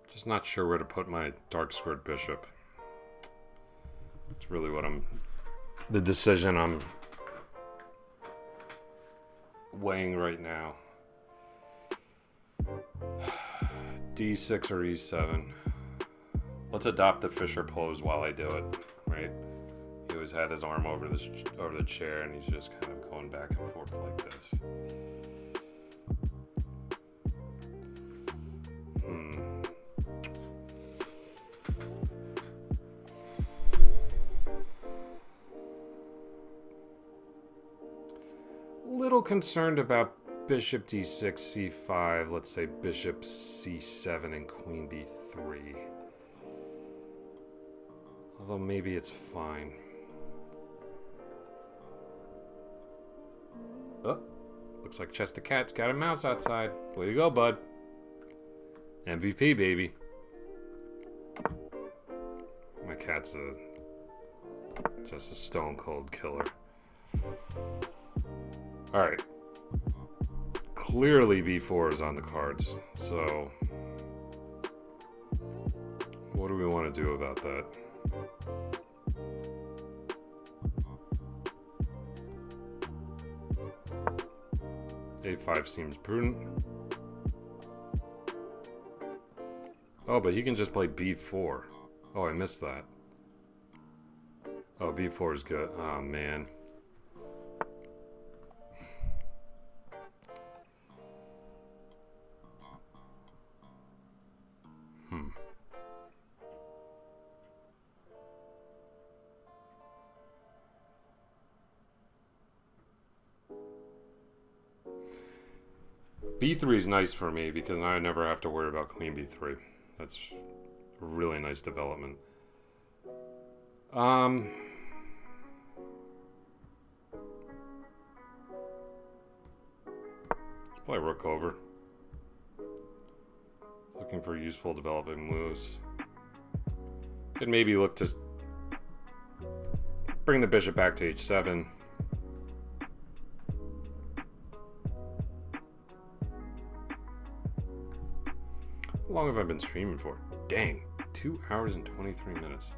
Just not sure where to put my dark squared bishop. It's really what the decision I'm weighing right now. D6 or E7. Let's adopt the Fisher pose while I do it, right? He always had his arm over the chair, and he's just kind of going back and forth like this. Little concerned about bishop d6, c5, let's say bishop c7 and queen b3. Although maybe it's fine. Oh, looks like Chester Cat's got a mouse outside. Way to go, bud. MVP, baby. My cat's just a stone cold killer. Alright. Clearly b4 is on the cards, so what do we want to do about that? a5 seems prudent. Oh, but he can just play b4. Oh, I missed that. Oh, b4 is good. Oh, man. b3 is nice for me because now I never have to worry about queen b3. That's a really nice development. Let's play rook over. Looking for useful developing moves. Could maybe look to bring the bishop back to h7. How long have I been streaming for? Dang, 2 hours and 23 minutes.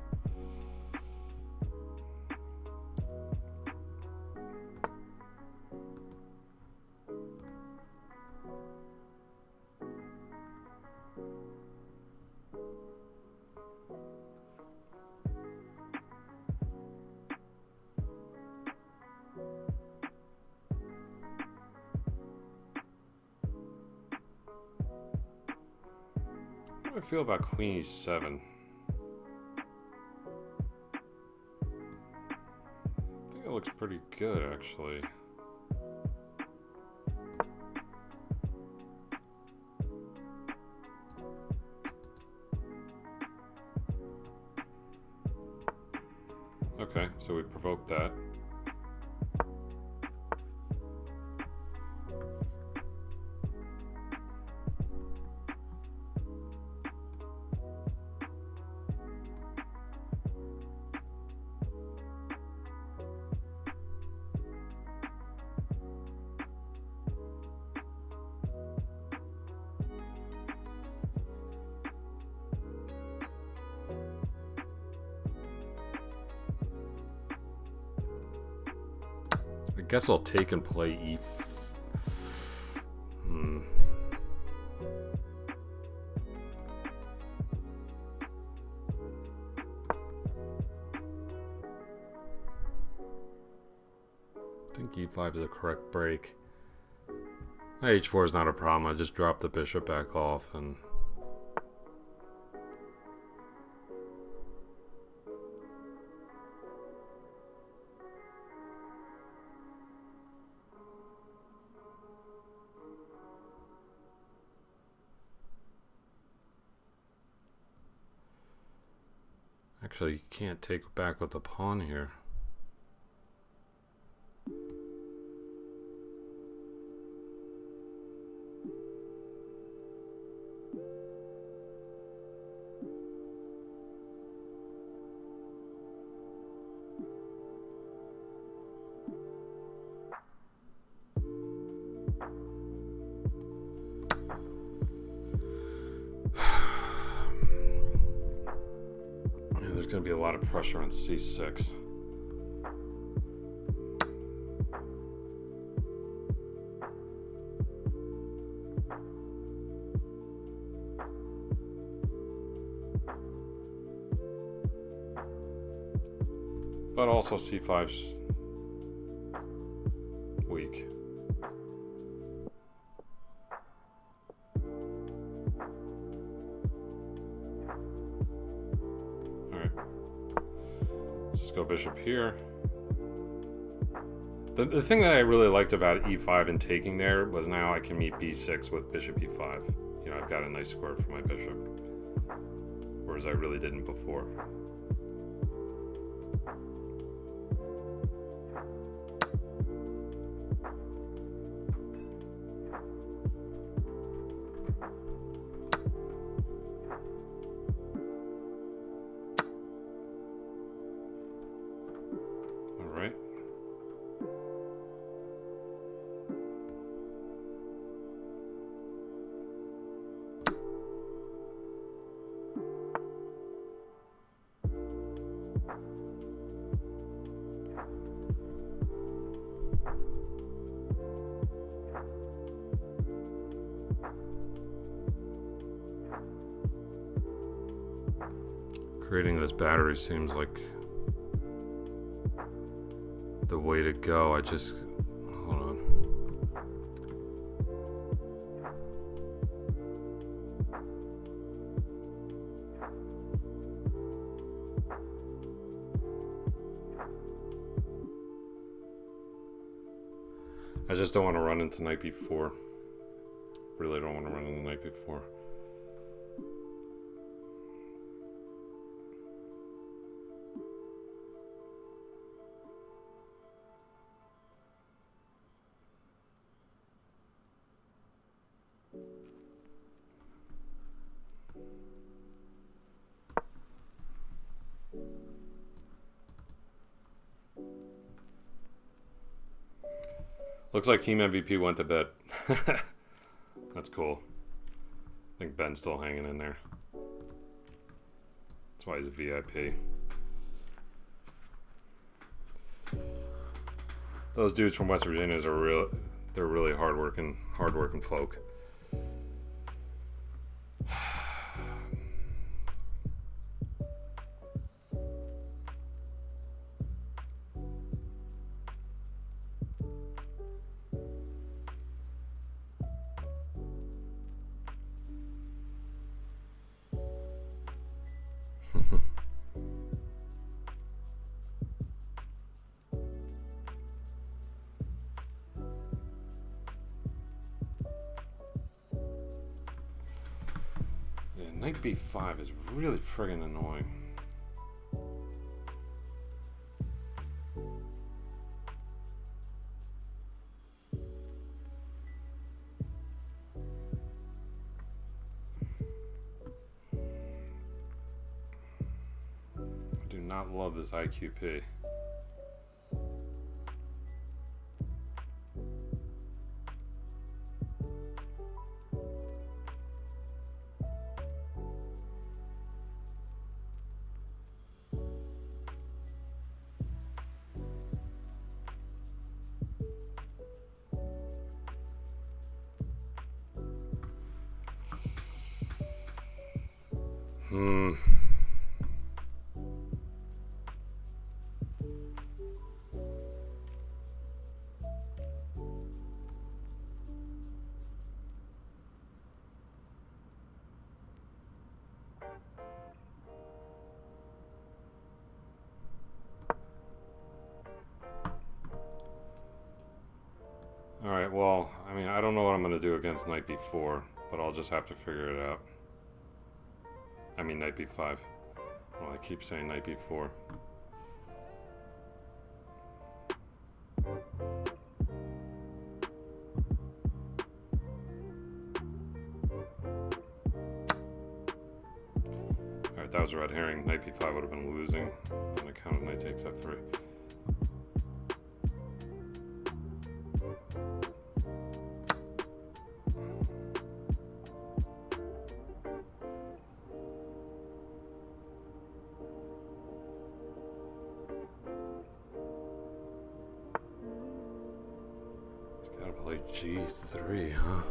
do I feel about queen e7? I think it looks pretty good, actually. Okay, so we provoked that. I guess I'll take and play e. I think e5 is the correct break. h4 is not a problem. I just drop the bishop back off and. Actually, you can't take back with the pawn here. There's going to be a lot of pressure on c6. But also c5's weak. Go bishop here. The thing that I really liked about e5 and taking there was now I can meet b6 with bishop e5. You know, I've got a nice square for my bishop, whereas I really didn't before. Creating this battery seems like the way to go. Hold on. I just don't want to run into knight b4. Really don't want to run into knight b4. Looks like Team MVP went to bed. That's cool. I think Ben's still hanging in there. That's why he's a VIP. Those dudes from West Virginia they're really hardworking folk. Knight b5 is really friggin' annoying. I do not love this IQP. Alright, well, I mean, I don't know what I'm going to do against Knight b4, but I'll just have to figure it out. I mean, Knight b5. Well, I keep saying Knight b4. Alright, that was a red herring. Knight b5 would have been losing on account of knight takes f3. Gotta play g3, huh?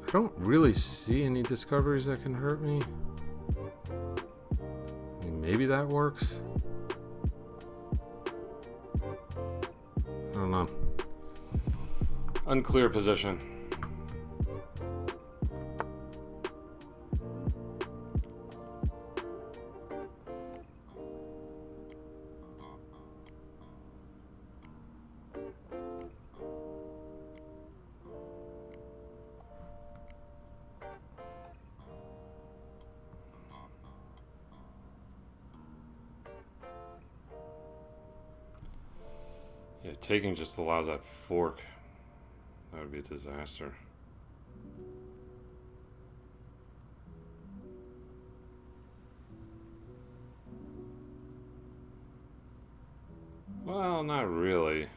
I don't really see any discoveries that can hurt me. I mean, maybe that works. I don't know. Unclear position. Yeah, taking just allows that fork. That would be a disaster. Well, not really.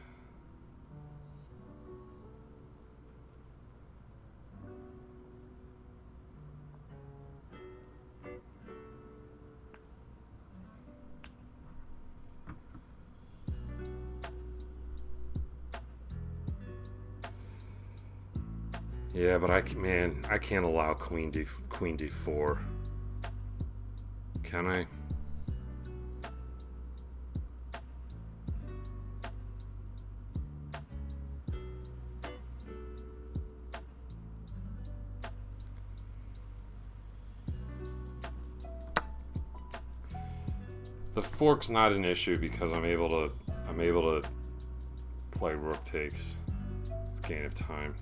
Yeah, but I can't allow queen d4. Can I? The fork's not an issue because I'm able to play rook takes with gain of time.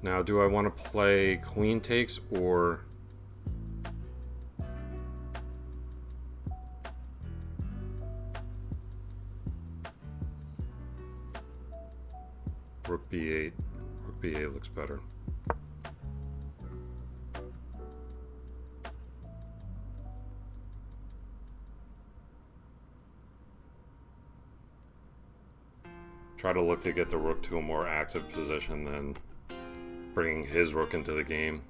Now, do I want to play queen takes or rook b8? Rook b8 looks better. Try to look to get the rook to a more active position than bringing his rook into the game.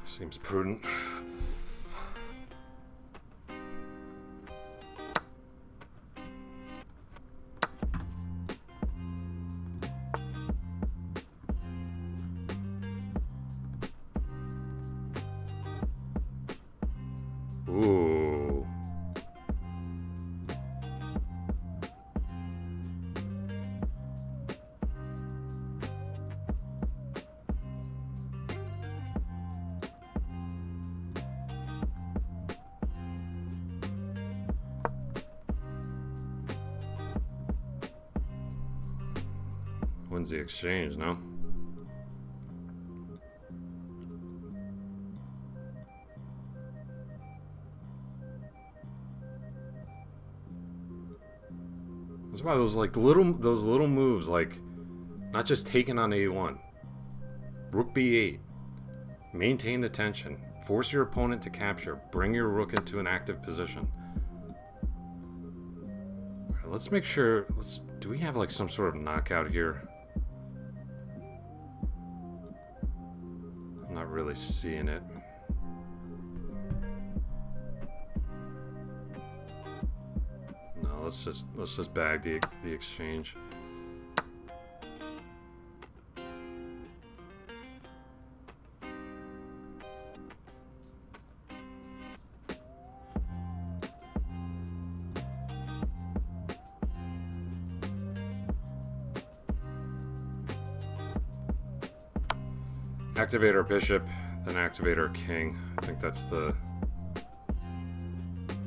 Seems prudent. Ooh. Wins the exchange, no? That's why those little moves, like not just taking on a1, rook b8, maintain the tension, force your opponent to capture, bring your rook into an active position. All right, let's make sure. Do we have like some sort of knockout here? I'm not really seeing it. Let's just bag the exchange. Activate our bishop, then activate our king. I think that's the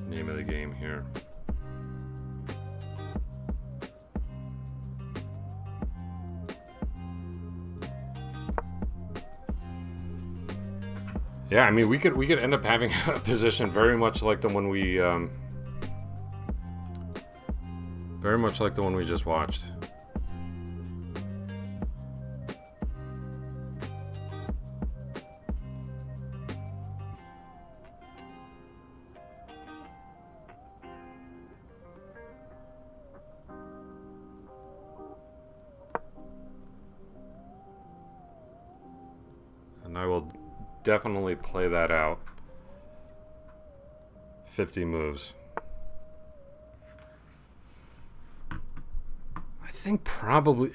name of the game here. Yeah, I mean, we could end up having a position very much like the one we just watched. And I will definitely play that out. 50 moves. I think probably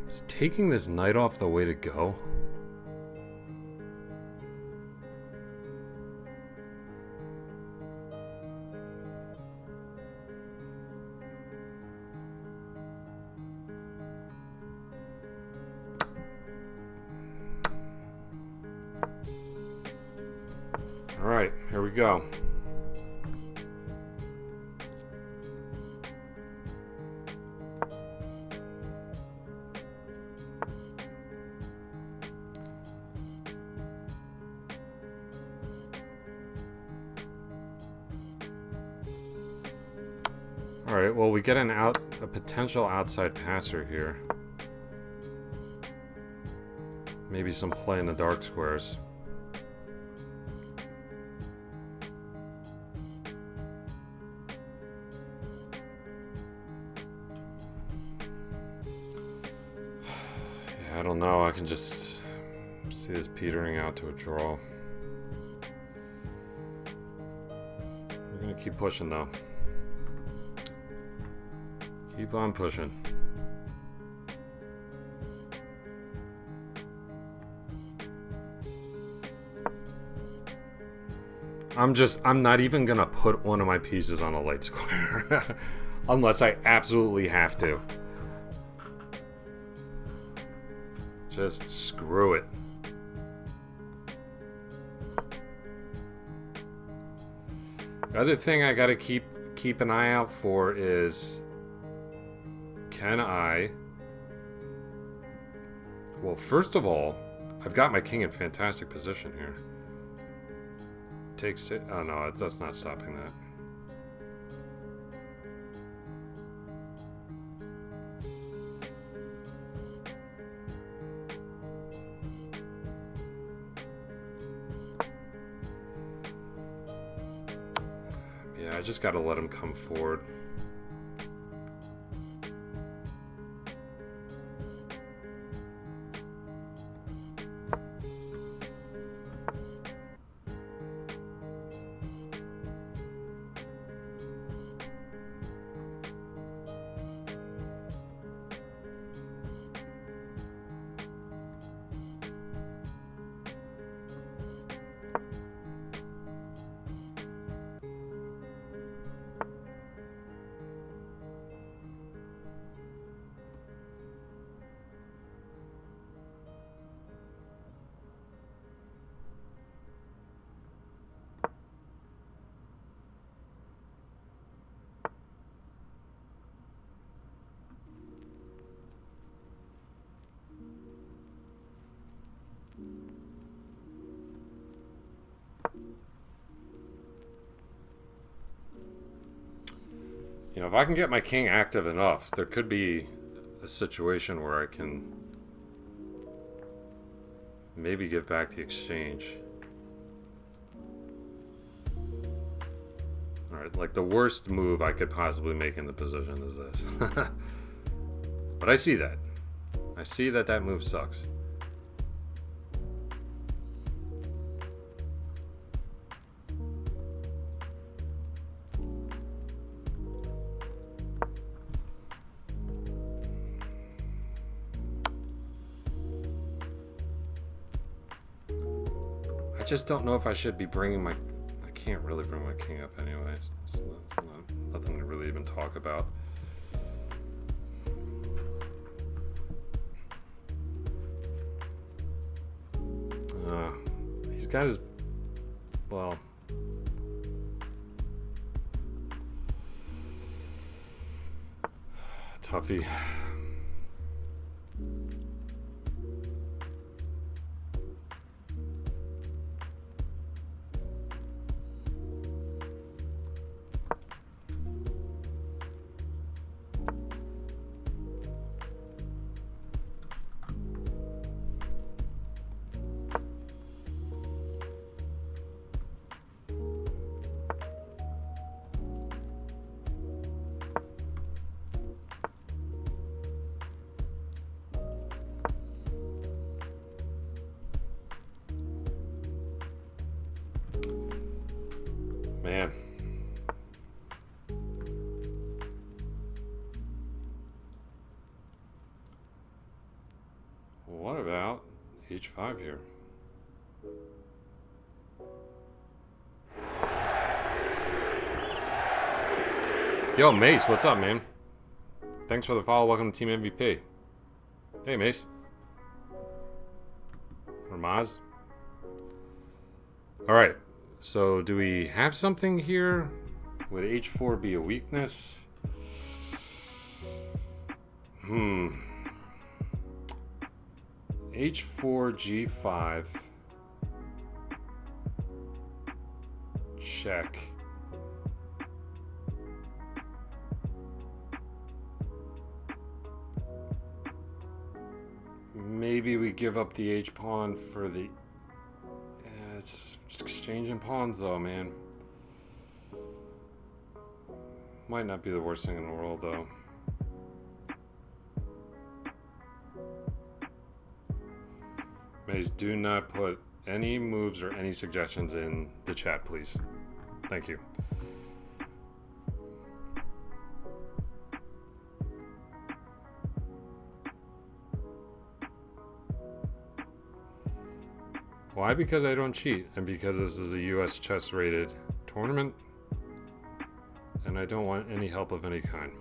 is taking this knight off the way to go. All right, here we go. All right, well, we get a potential outside passer here. Maybe some play in the dark squares. I don't know. I can just see this petering out to a draw. We're gonna keep pushing though. Keep on pushing. I'm not even gonna put one of my pieces on a light square unless I absolutely have to. Just screw it. The other thing I gotta keep an eye out for is, can I... Well, first of all, I've got my king in fantastic position here. Takes it. Oh no, that's not stopping that. Yeah, I just got to let him come forward. You know, if I can get my king active enough, there could be a situation where I can maybe give back the exchange. Alright, like the worst move I could possibly make in the position is this. But I see that. I see that that move sucks. I just don't know if I should be bringing my... I can't really bring my king up anyways. So that's nothing to really even talk about. He's got his... Well... Toughie. Man. What about H5 here? Yo, Mace, what's up, man? Thanks for the follow. Welcome to Team MVP. Hey, Mace. Or Maz. Alright. So, do we have something here? Would H4 be a weakness? H4, G5. Check. Maybe we give up the H pawn for the... Yeah, it's just exchanging pawns though, man. Might not be the worst thing in the world though. Maze, do not put any moves or any suggestions in the chat, please. Thank you. Why? Because I don't cheat, and because this is a US chess rated tournament, and I don't want any help of any kind.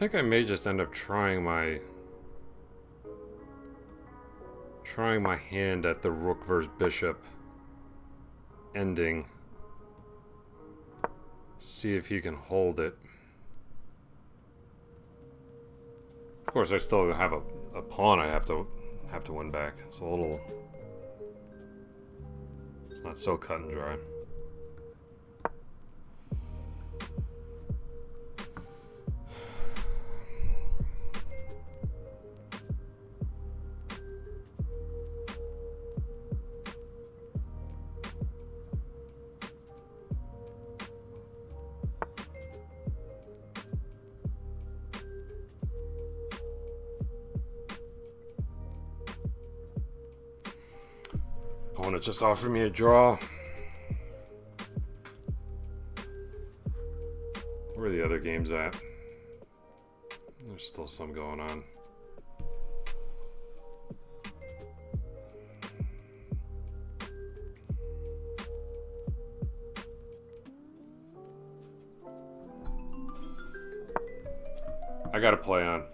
think I may just end up trying my hand at the rook versus bishop ending. See if he can hold it. Of course, I still have a pawn I have to win back. It's a little... It's not so cut and dry. Opponent just offered me a draw. Where are the other games at? There's still some going on. I got to play on.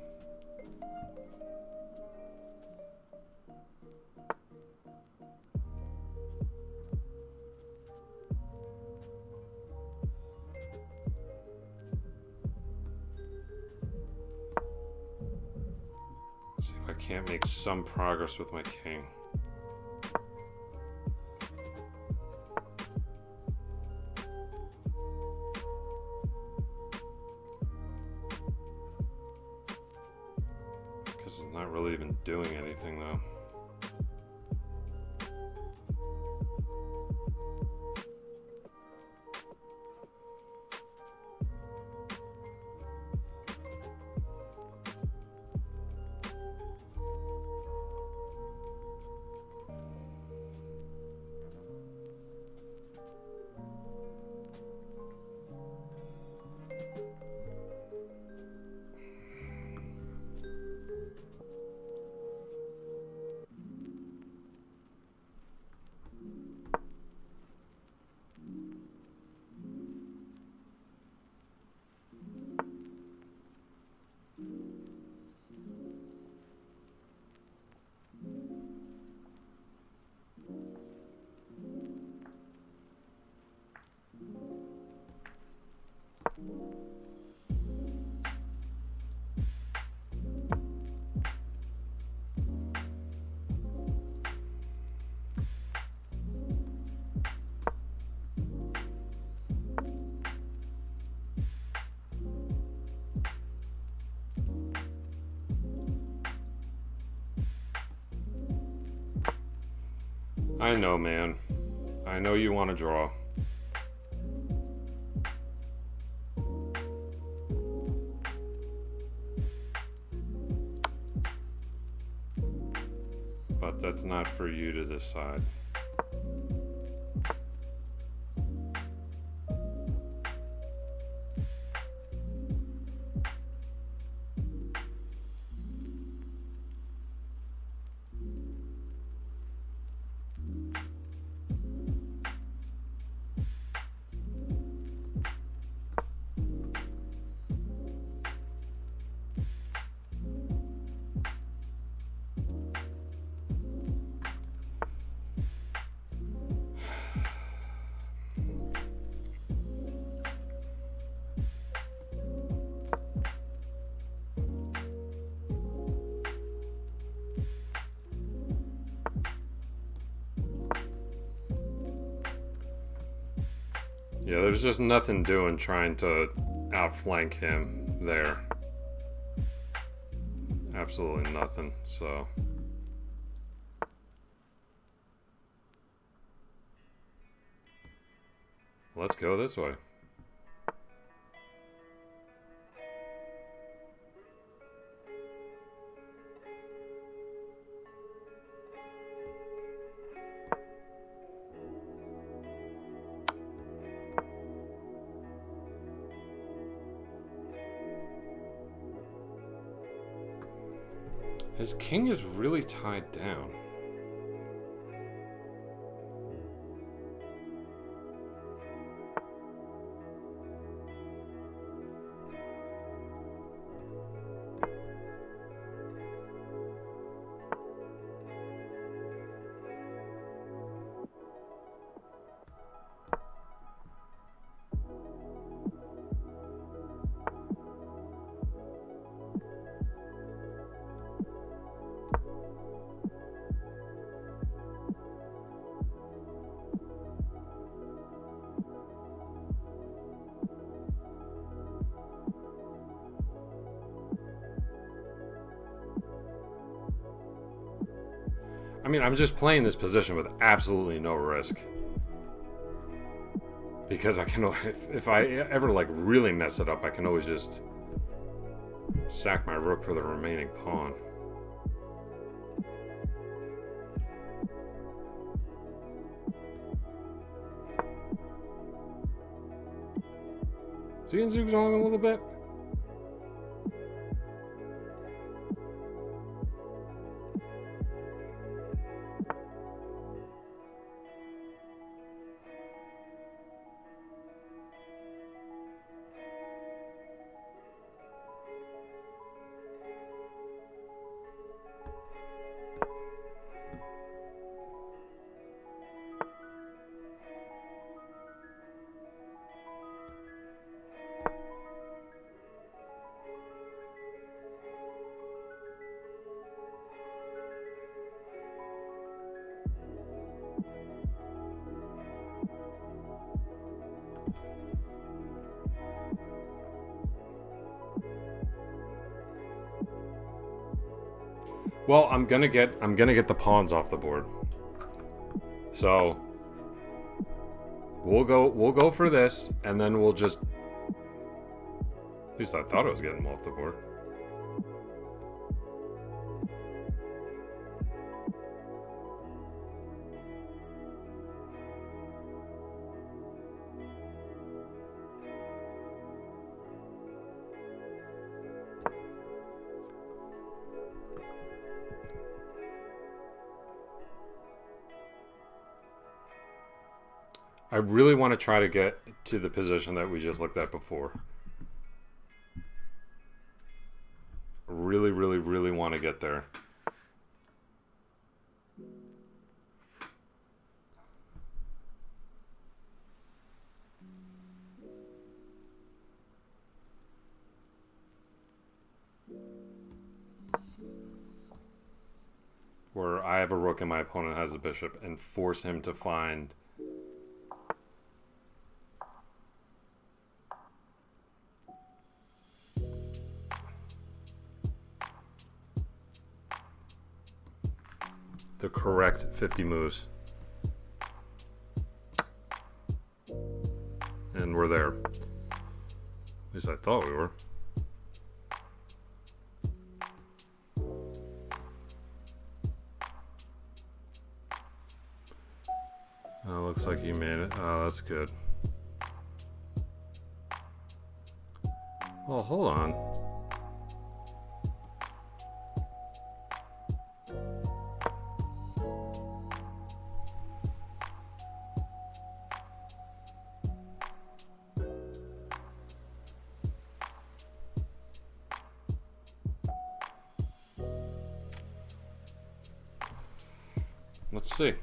See if I can't make some progress with my king. Guess it's not really even doing anything though. I know, man. I know you want to draw. But that's not for you to decide. Yeah, there's just nothing doing trying to outflank him there. Absolutely nothing, so... Let's go this way. His king is really tied down. I mean, I'm just playing this position with absolutely no risk. Because I can, if I ever like really mess it up, I can always just sack my rook for the remaining pawn. Seeing zigzag a little bit. Well, I'm gonna get the pawns off the board. So we'll go for this, and then we'll just, at least I thought I was getting them off the board. I really want to try to get to the position that we just looked at before. Really, really, really want to get there. Where I have a rook and my opponent has a bishop, and force him to find the correct 50 moves. And we're there. At least I thought we were. Oh, looks like you made it. Oh, that's good. Well, hold on. Let's see.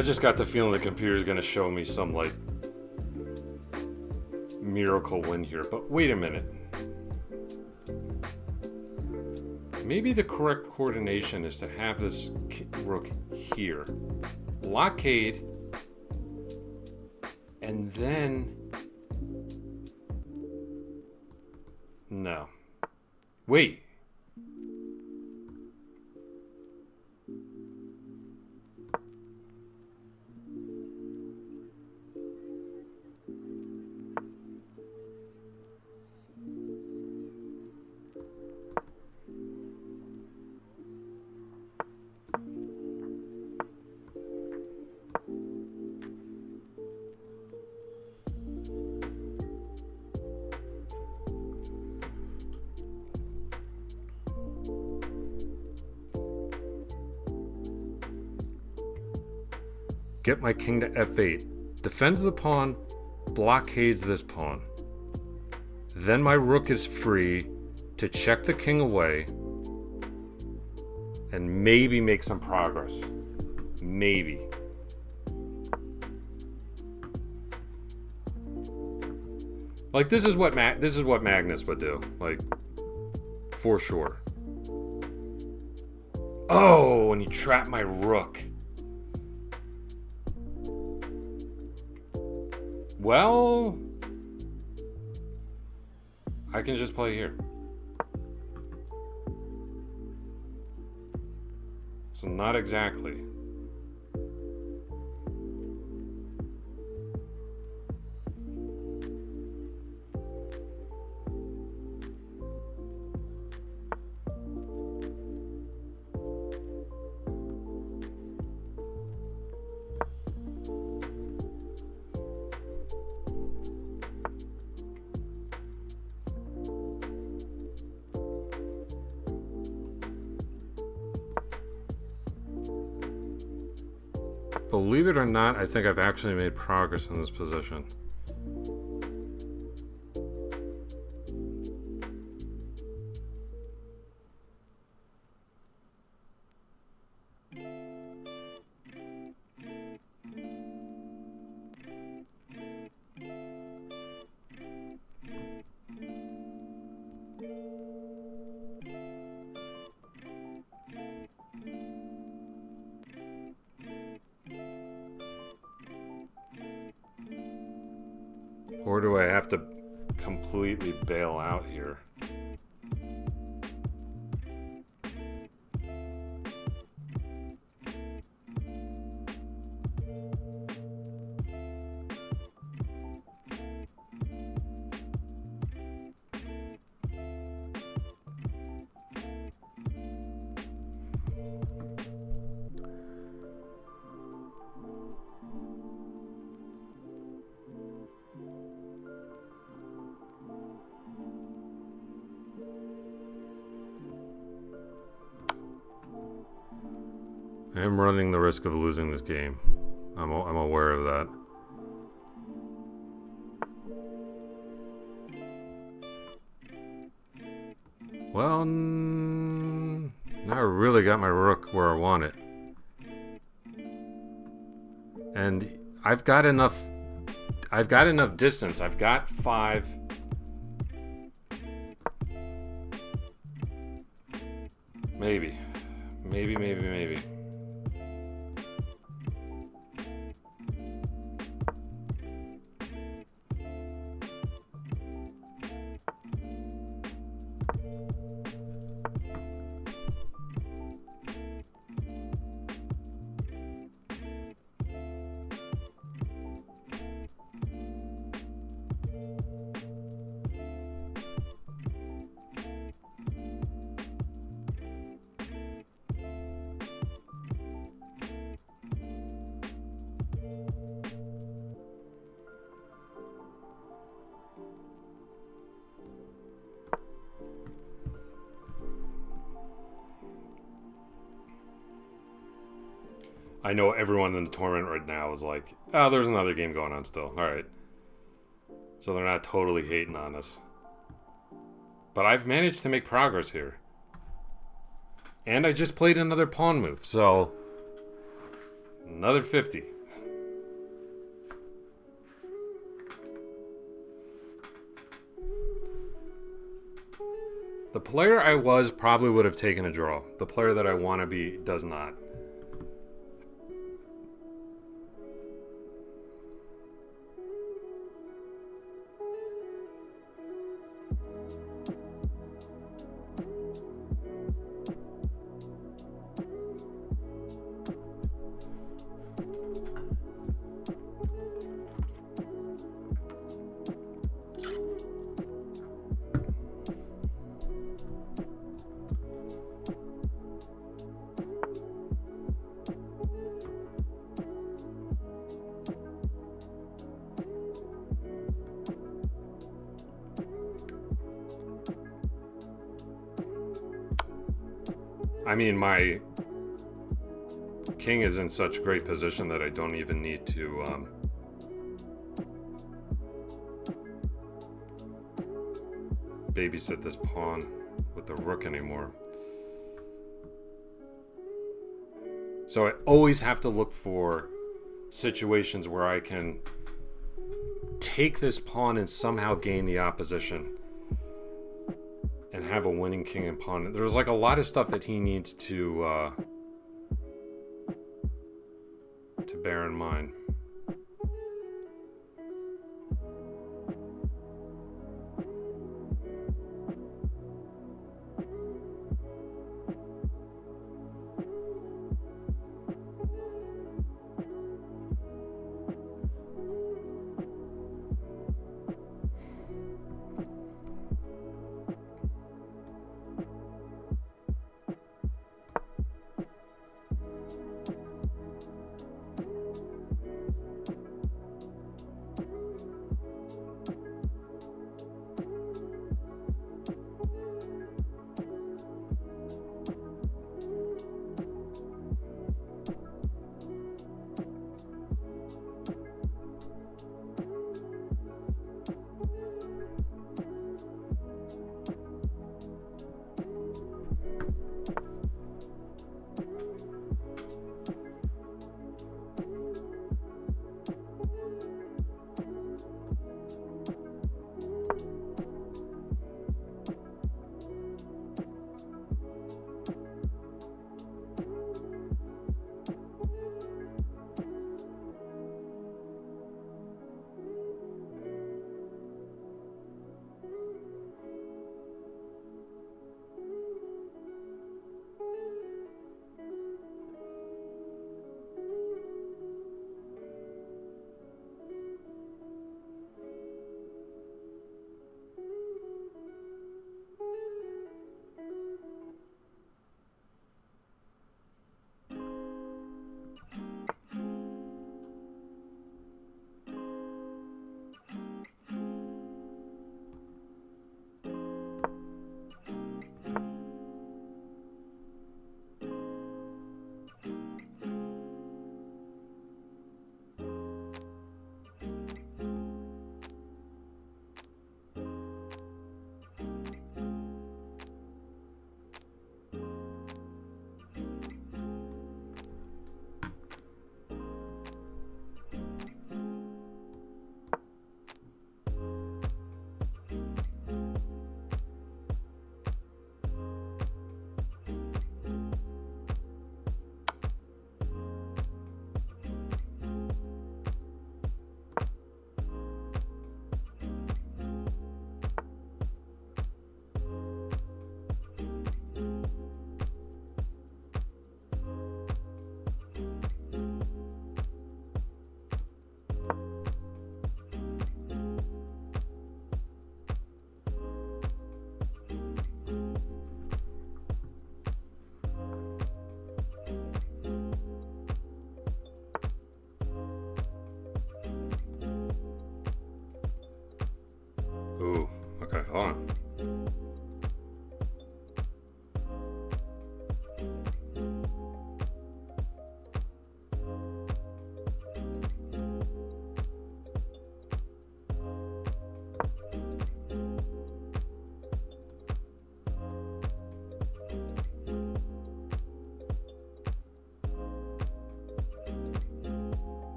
I just got the feeling the computer's going to show me some, like, miracle win here. But wait a minute. Maybe the correct coordination is to have this rook here. Blockade. And then... No. Wait. Get my king to f8. Defends the pawn, blockades this pawn. Then my rook is free to check the king away and maybe make some progress. Maybe. Like this is what Magnus would do, like for sure. Oh, and he trapped my rook. Well, I can just play here. So not exactly. Believe it or not, I think I've actually made progress in this position. Or do I have to completely bail out here? I am running the risk of losing this game. I'm aware of that. Well, now I really got my rook where I want it. And I've got enough distance. I've got 5. Maybe. I know everyone in the tournament right now is like, oh, there's another game going on still. All right. So they're not totally hating on us. But I've managed to make progress here. And I just played another pawn move, so Another 50. The player I was probably would have taken a draw. The player that I want to be does not. I mean, my king is in such great position that I don't even need to babysit this pawn with the rook anymore. So I always have to look for situations where I can take this pawn and somehow gain the opposition and have a winning king and pawn. There's like a lot of stuff that he needs to bear in mind.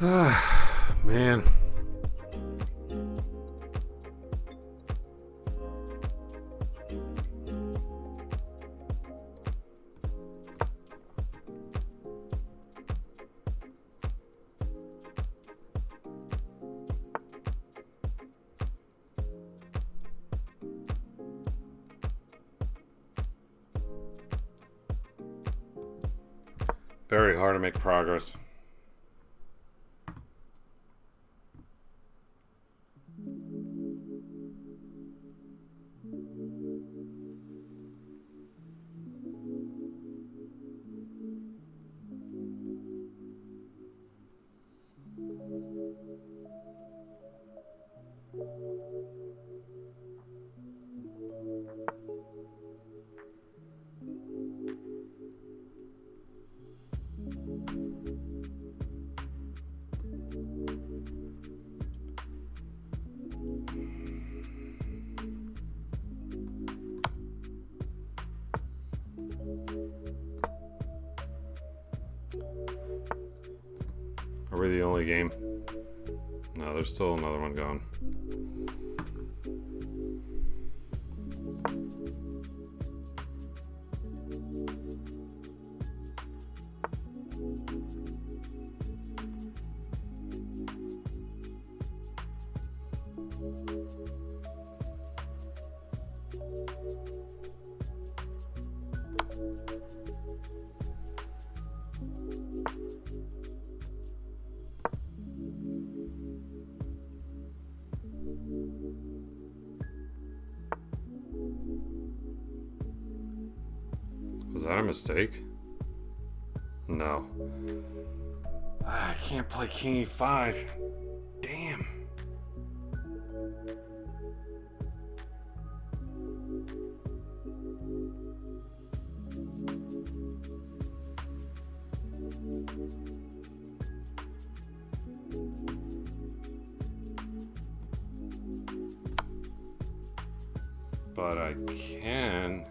Man. Very hard to make progress. Are we the only game? No, there's still another one going. Was that a mistake? No. I can't play King E5. Damn. But I can.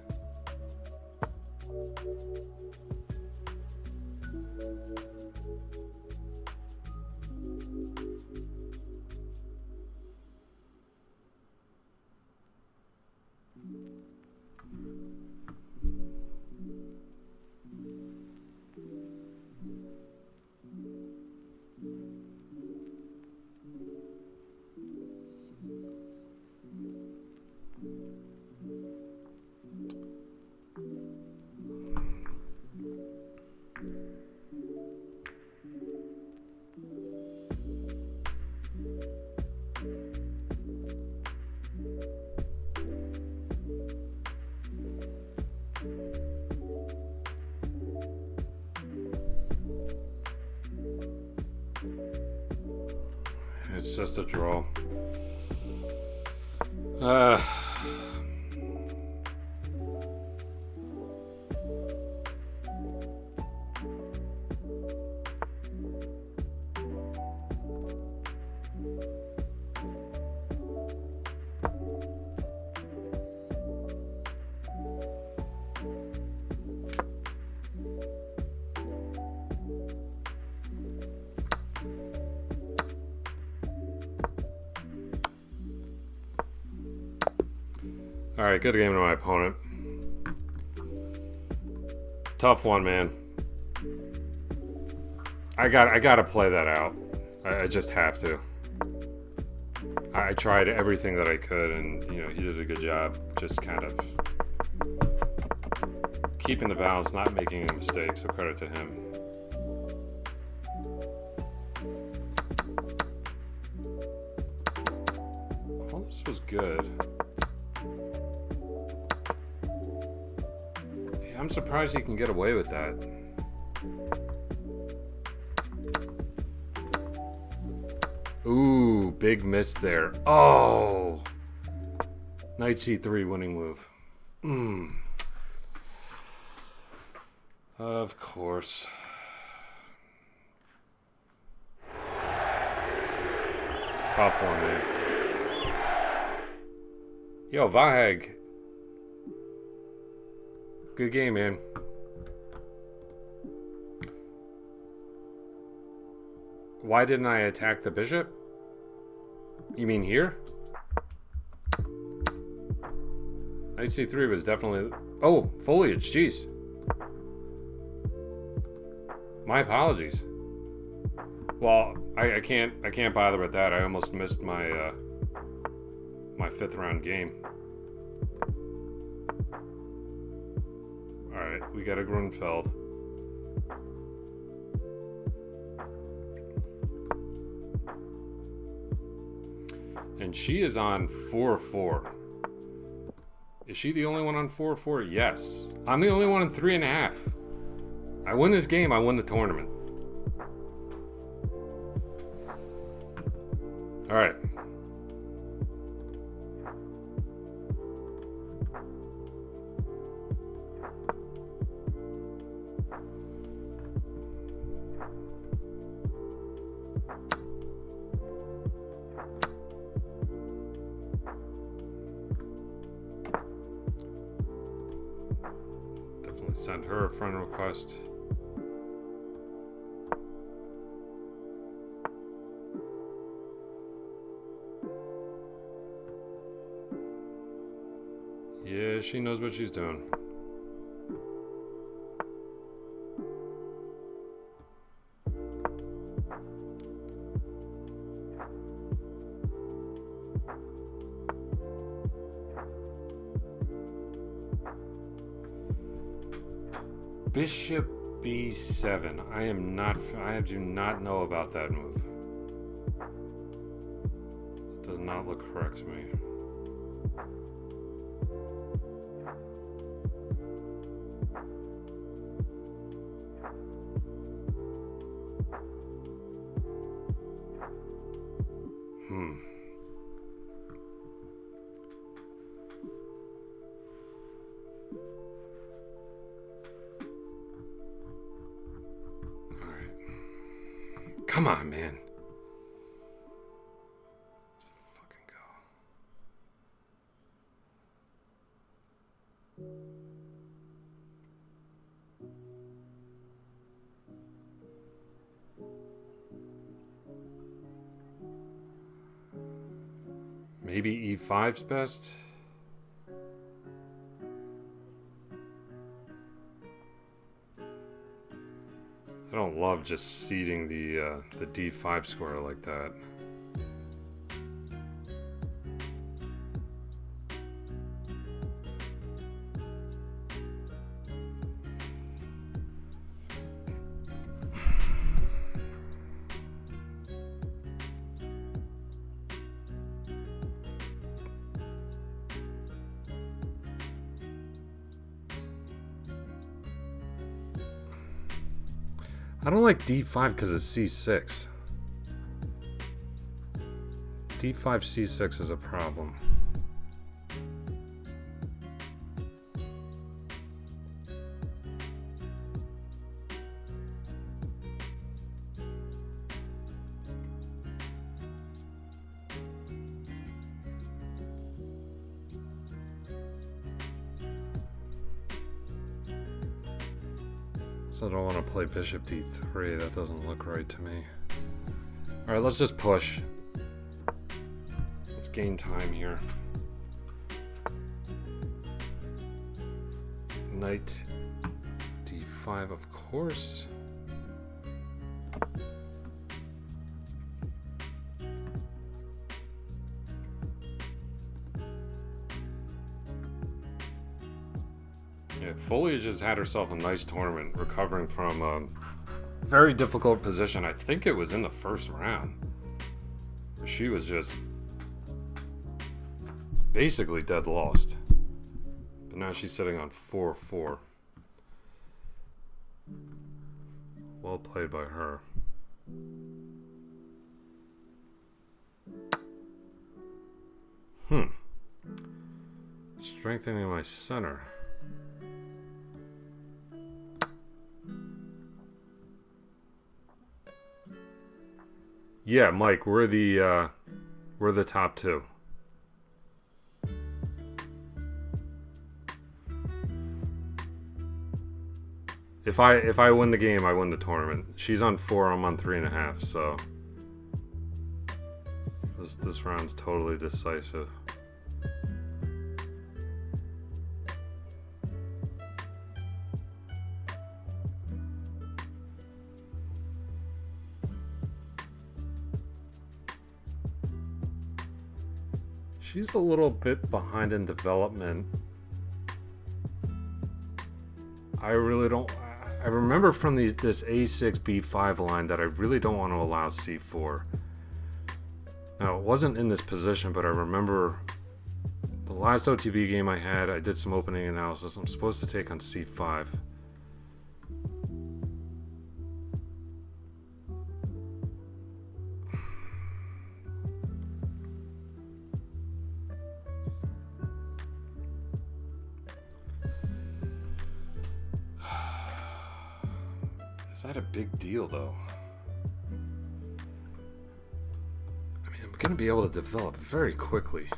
It's just a draw. All right, good game to my opponent. Tough one, man. I gotta play that out. I just have to. I tried everything that I could, and he did a good job. Just kind of keeping the balance, not making a mistake. So credit to him. Well, this was good. I'm surprised he can get away with that. Ooh, big miss there. Oh! Knight c3 winning move. Of course. Tough one, man. Yo, Vaheg. Good game, man. Why didn't I attack the bishop? You mean here? Knight c3 was definitely... Oh, foliage, jeez. My apologies. Well, I can't bother with that. I almost missed my my 5th round game. Alright, we got a Grunfeld. And she is on 4-4. Is she the only one on 4-4? Yes. I'm the only one on 3.5. I win this game, I win the tournament. Alright. Definitely send her a friend request. Yeah, she knows what she's doing. Bishop b7. I do not know about that move. It does not look correct to me. Come on, man. Let's fucking go. Maybe e5's best. I don't love just seeding the d5 square like that. I don't like d5 because it's c6. d5 c6 is a problem. I don't want to play bishop d3. That doesn't look right to me. Alright, let's just push. Let's gain time here. Knight d5, of course. Yeah, Foliage has had herself a nice tournament, recovering from a very difficult position. I think it was in the first round, where she was just basically dead lost. But now she's sitting on 4-4. Well played by her. Strengthening my center. Yeah, Mike, we're the top two. If I win the game, I win the tournament. She's on 4, I'm on 3.5, so This round's totally decisive. She's a little bit behind in development. I really don't. I remember from this A6 B5 line that I really don't want to allow C4. Now, it wasn't in this position, but I remember the last OTB game I had, I did some opening analysis. I'm supposed to take on C5. Is that a big deal, though? I mean, I'm going to be able to develop very quickly.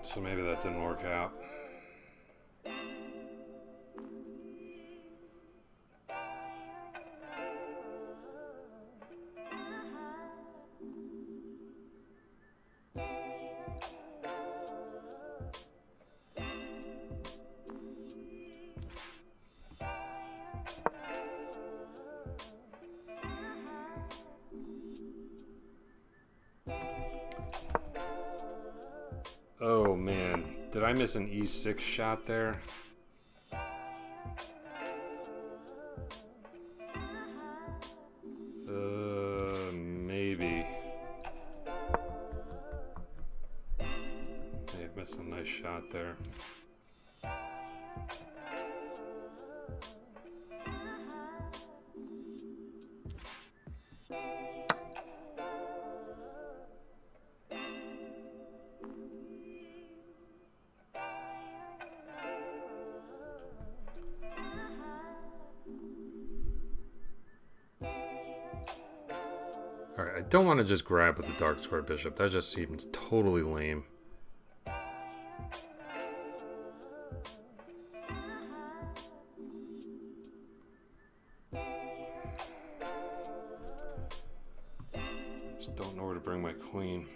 So maybe that didn't work out. Oh man, did I miss an E6 shot there? Maybe. May have missed a nice shot there. Alright, I don't want to just grab with the dark square bishop. That just seems totally lame. Just don't know where to bring my queen.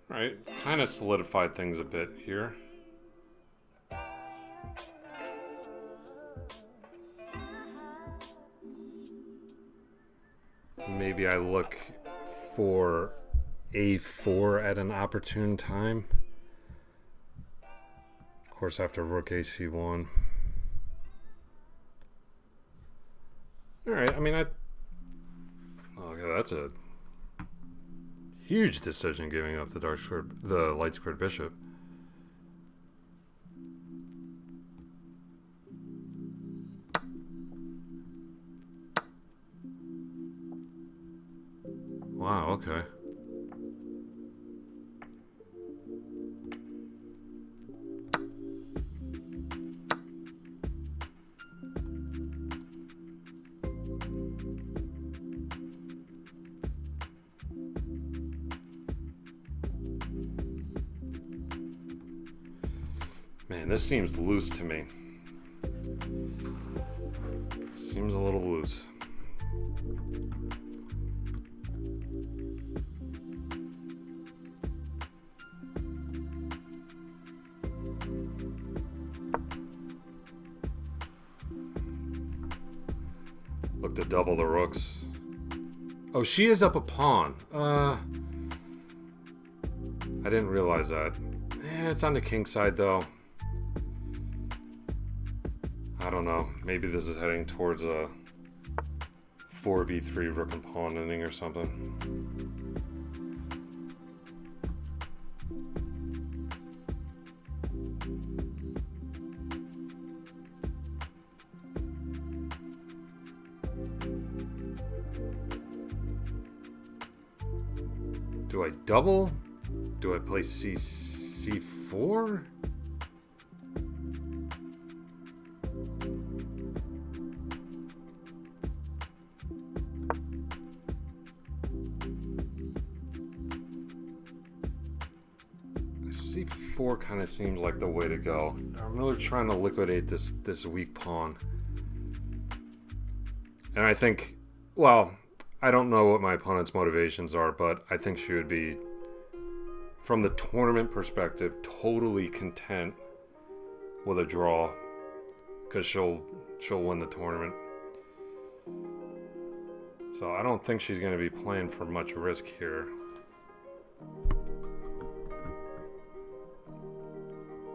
Right, kind of solidified things a bit here. Maybe I look for A4 at an opportune time. Of course, after rook AC1. All right, I mean, okay, that's a huge decision, giving up the light squared bishop. Wow, okay. Man, this seems loose to me. Seems a little loose. Look to double the rooks. Oh, she is up a pawn. I didn't realize that. It's on the king side, though. I don't know. Maybe this is heading towards a 4v3 rook and pawn ending or something. Do I double? Do I play c4? C4 kind of seems like the way to go. I'm really trying to liquidate this weak pawn. And I think, well, I don't know what my opponent's motivations are, but I think she would be, from the tournament perspective, totally content with a draw, because she'll win the tournament. So I don't think she's going to be playing for much risk here.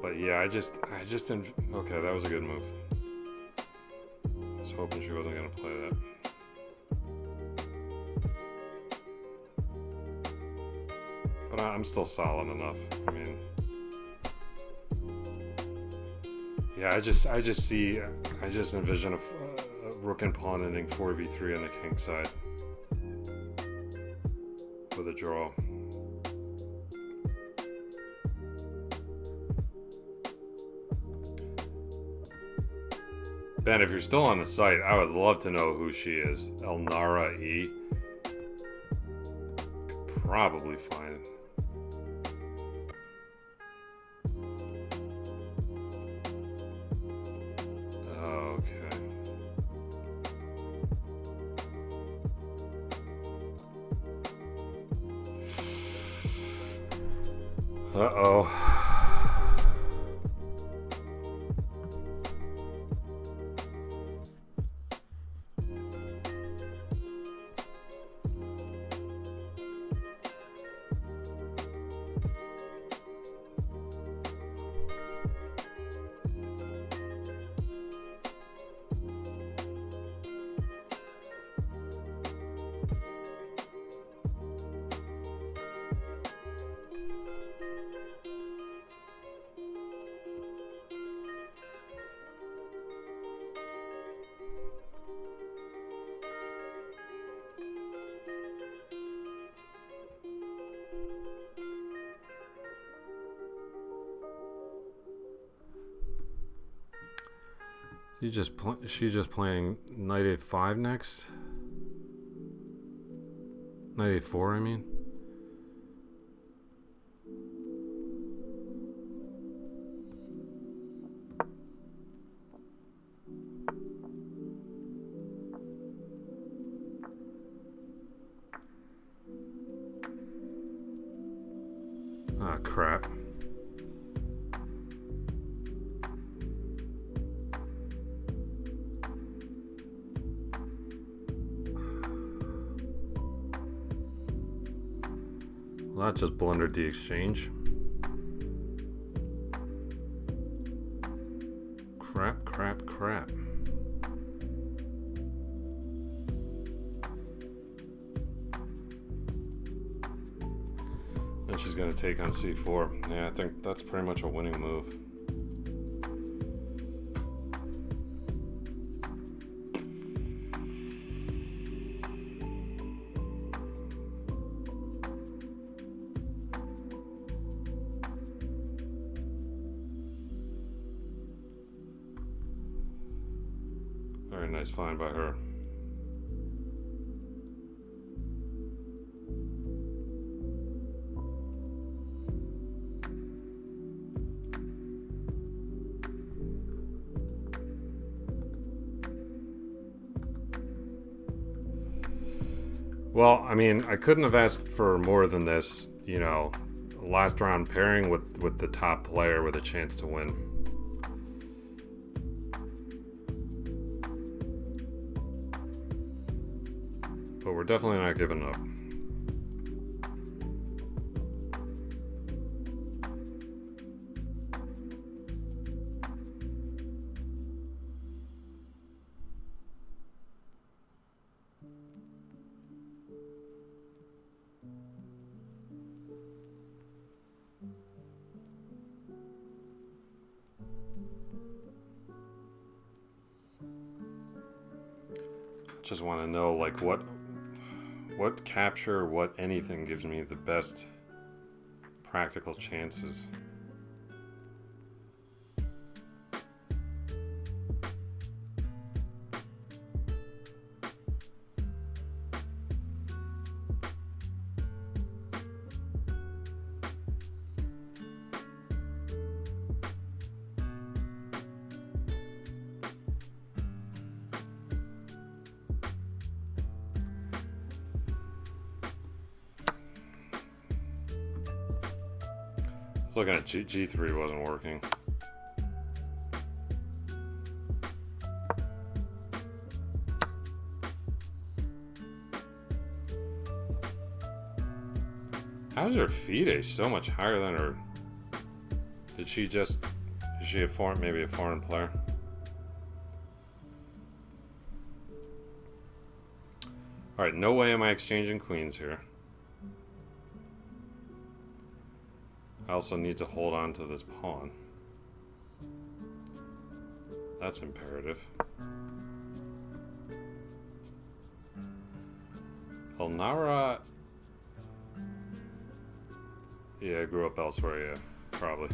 But yeah, I just okay, that was a good move. I was hoping she wasn't going to play that. But I'm still solid enough. I mean, yeah, I just envision a rook and pawn ending 4v3 on the king side with a draw. Ben, if you're still on the site, I would love to know who she is. Elnara E. Could probably find it. Okay. Uh-oh. She's just playing knight a5 next. Knight a4, I mean. Ah, crap. Well, that just blundered the exchange. Crap, crap, crap. And she's going to take on c4. Yeah, I think that's pretty much a winning move. Very nice find by her. Well, I mean, I couldn't have asked for more than this, you know, last round pairing with the top player with a chance to win. But we're definitely not giving up. Just want to know, like, what capture, what anything gives me the best practical chances. I was looking at G3 wasn't working. How's her FIDE so much higher than her? Is she a foreign, maybe a foreign player? Alright, no way am I exchanging queens here. I also need to hold on to this pawn. That's imperative. Elnara. Yeah, I grew up elsewhere, yeah. Probably.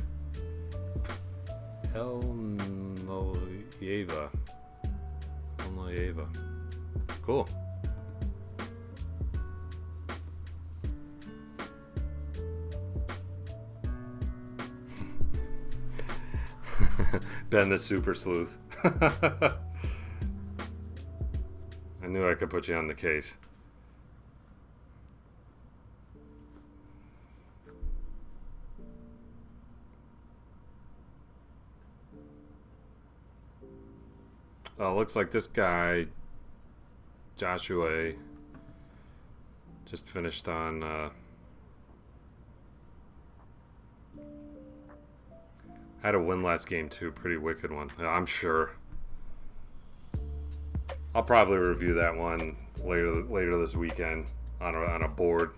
Elnoyeva. Cool. Ben the super sleuth. I knew I could put you on the case. Oh, looks like this guy, Joshua, just finished on had a win last game too, pretty wicked one. I'm sure. I'll probably review that one later this weekend on a board.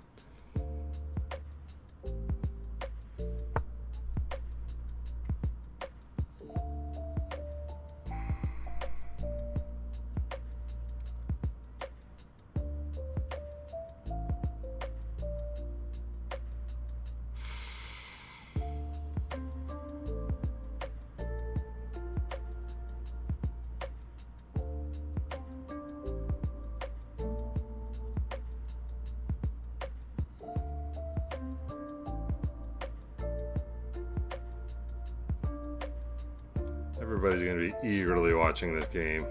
Everybody's going to be eagerly watching this game.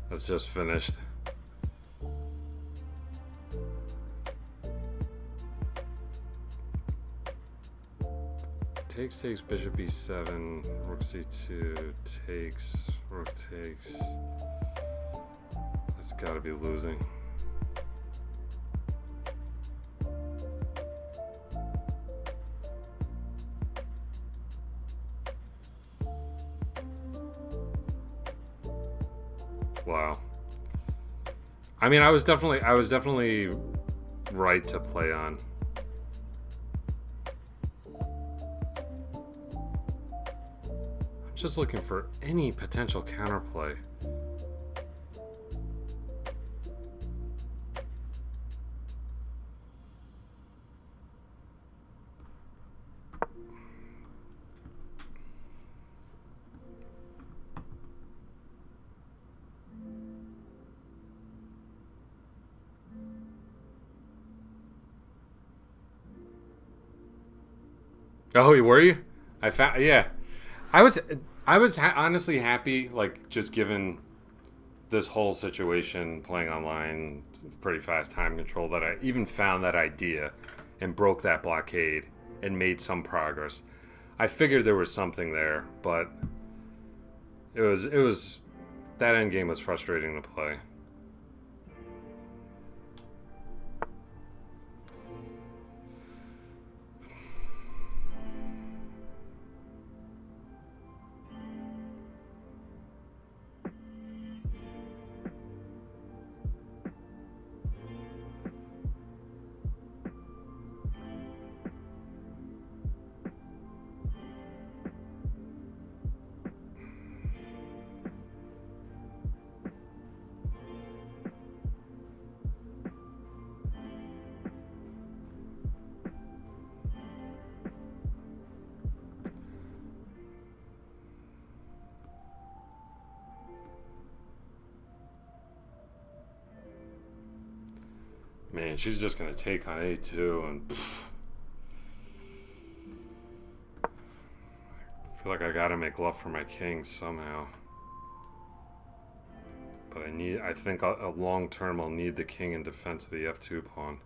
That's just finished. Takes, bishop e7, rook c2, takes, rook takes. That's got to be losing. Wow. I mean, I was definitely right to play on. I'm just looking for any potential counterplay. Oh, were you? I found, yeah. I was honestly happy, like, just given this whole situation, playing online, pretty fast time control, that I even found that idea and broke that blockade and made some progress. I figured there was something there, but it was that endgame was frustrating to play. Man, she's just going to take on a2 and... I feel like I gotta make love for my king somehow. But I think a long term I'll need the king in defense of the f2 pawn.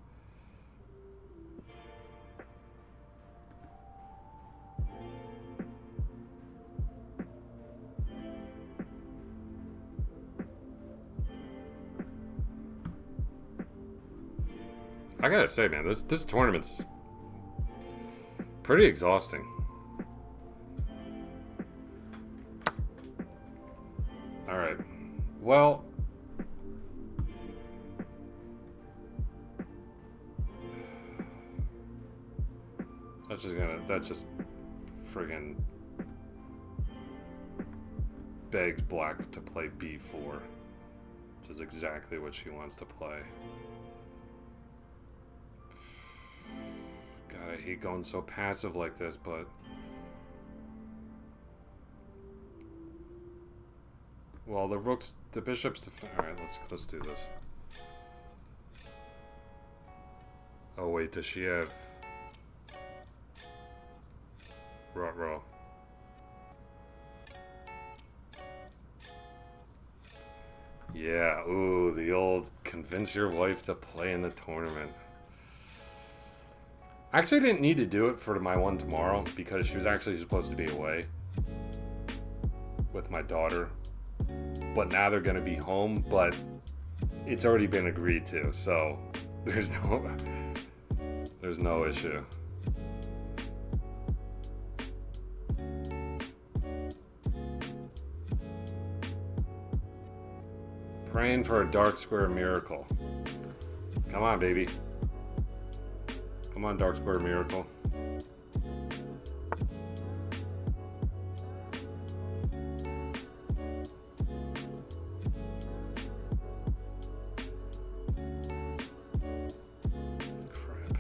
I gotta say, man, this tournament's pretty exhausting. Alright. Well, that just friggin' begs black to play b4, which is exactly what she wants to play. God, I hate going so passive like this, but well, the bishop's all right. Let's do this. Oh wait, does she have ruh-roh? Yeah, ooh, the old convince your wife to play in the tournament. I actually didn't need to do it for my one tomorrow because she was actually supposed to be away with my daughter. But now they're going to be home, but it's already been agreed to, so there's no issue. Praying for a dark square miracle. Come on, baby. Come on, dark square miracle. Crap.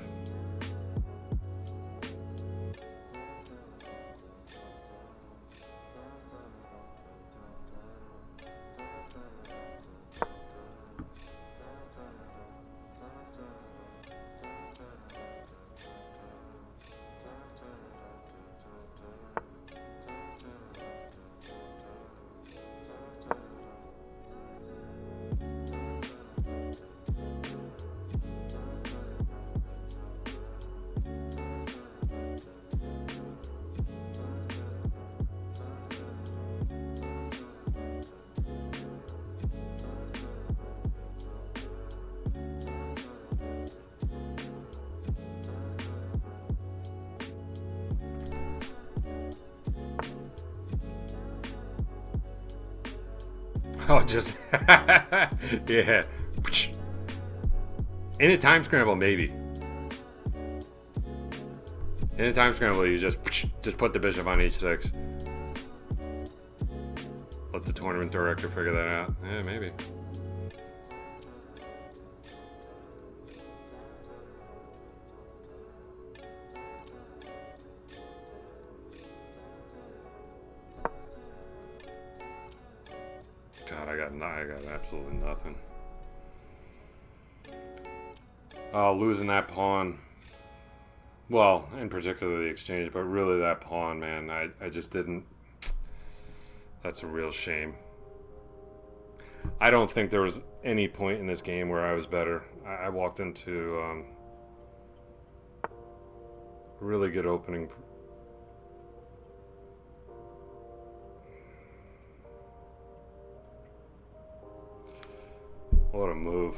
Oh, just yeah. In a time scramble, maybe. In a time scramble, you just put the bishop on h6. Let the tournament director figure that out. Yeah, maybe. God, I got absolutely nothing. Oh, losing that pawn. Well, in particular the exchange, but really that pawn, man. I just didn't. That's a real shame. I don't think there was any point in this game where I was better. I walked into really good opening. What a move.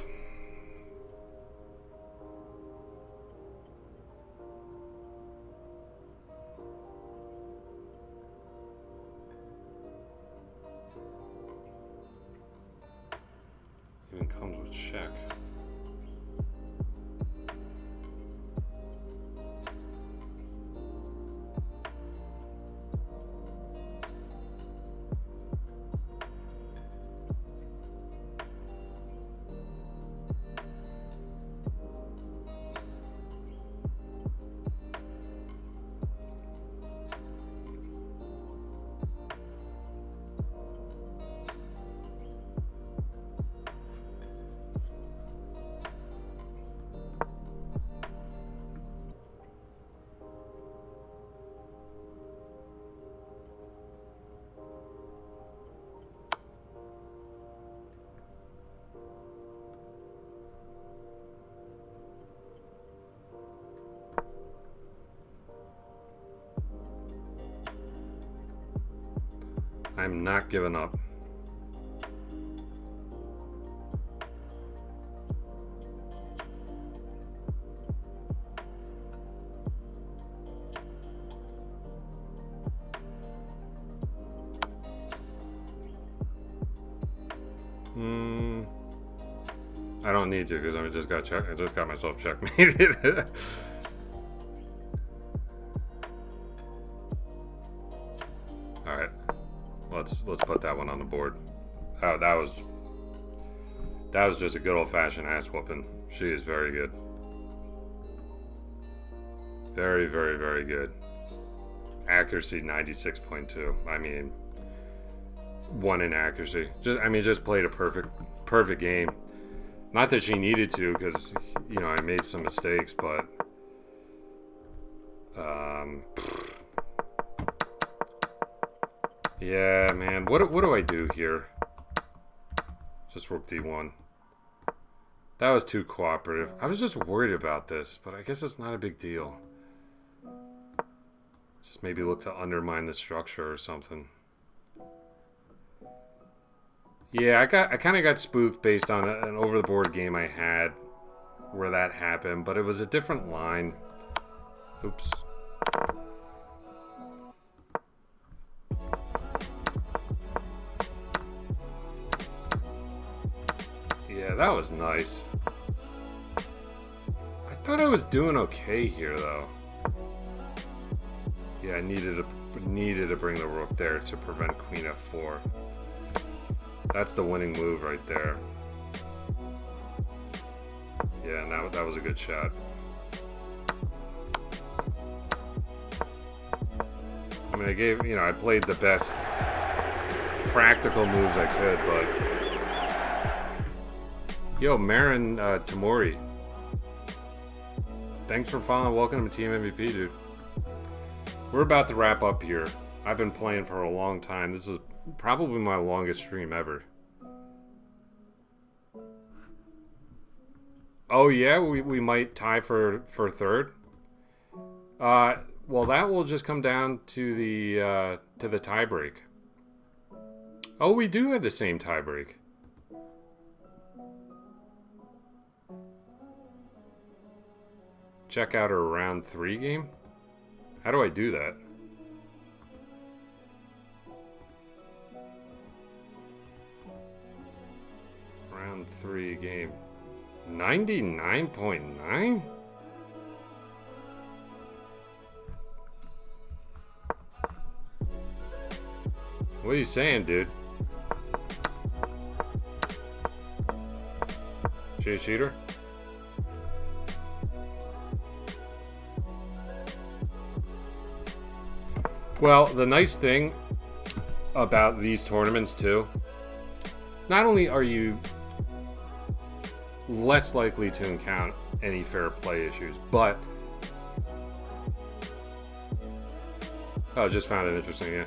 Even comes with check. I'm not giving up. I don't need to because I just got myself checkmated. All right, let's put that one on the board. Oh, that was just a good old-fashioned ass whooping. She is very good. Very, very, very good. Accuracy 96.2. I mean, 1 in accuracy. Just played a perfect game. Not that she needed to, because I made some mistakes, but yeah, man. What do I do here? Just rook d1. That was too cooperative. I was just worried about this, but I guess it's not a big deal. Just maybe look to undermine the structure or something. Yeah, I kind of got spooked based on an over-the-board game I had where that happened, but it was a different line. Oops. Yeah, that was nice. I thought I was doing okay here, though. Yeah, I needed to bring the rook there to prevent queen f4. That's the winning move right there. Yeah, and that was a good shot. I mean, I played the best practical moves I could, but yo, Marin Tamori, thanks for following. Welcome to Team MVP, dude. We're about to wrap up here. I've been playing for a long time. This is probably my longest stream ever. Oh yeah, we might tie for third. Well, that will just come down to the tie break. Oh, we do have the same tie break. Check out our round 3 game. How do I do that? Round 3 game. 99.9? What are you saying, dude? She a cheater? Well, the nice thing about these tournaments too, not only are you less likely to encounter any fair play issues, but just found it interesting.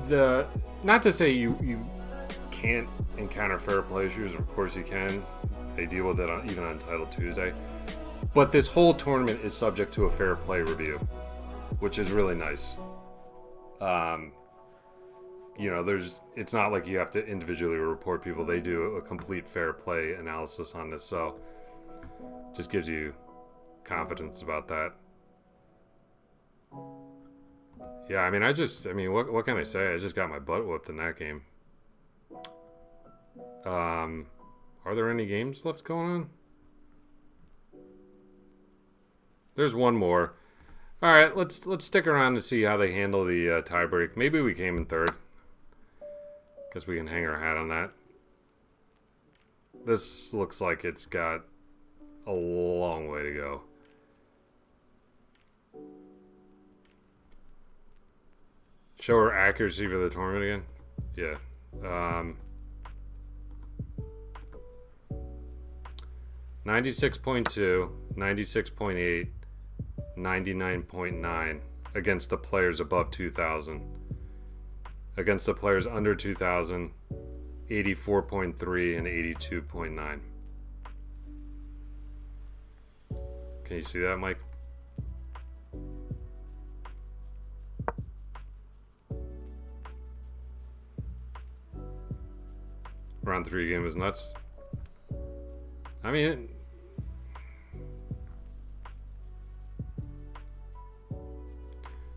Yeah, not to say you can't encounter fair play issues. Of course you can. They deal with it even on Title Tuesday. But this whole tournament is subject to a fair play review, which is really nice. It's not like you have to individually report people. They do a complete fair play analysis on this, so just gives you confidence about that. Yeah, what can I say? I just got my butt whooped in that game. Are there any games left going on? There's one more. All right, let's stick around to see how they handle the tiebreak. Maybe we came in third. Guess we can hang our hat on that. This looks like it's got a long way to go. Show her accuracy for the tournament again. Yeah. 96.2, 96.8, 99.9 against the players above 2,000. Against the players under 2,000, 84.3 and 82.9. Can you see that, Mike? 2003 game is nuts. I mean,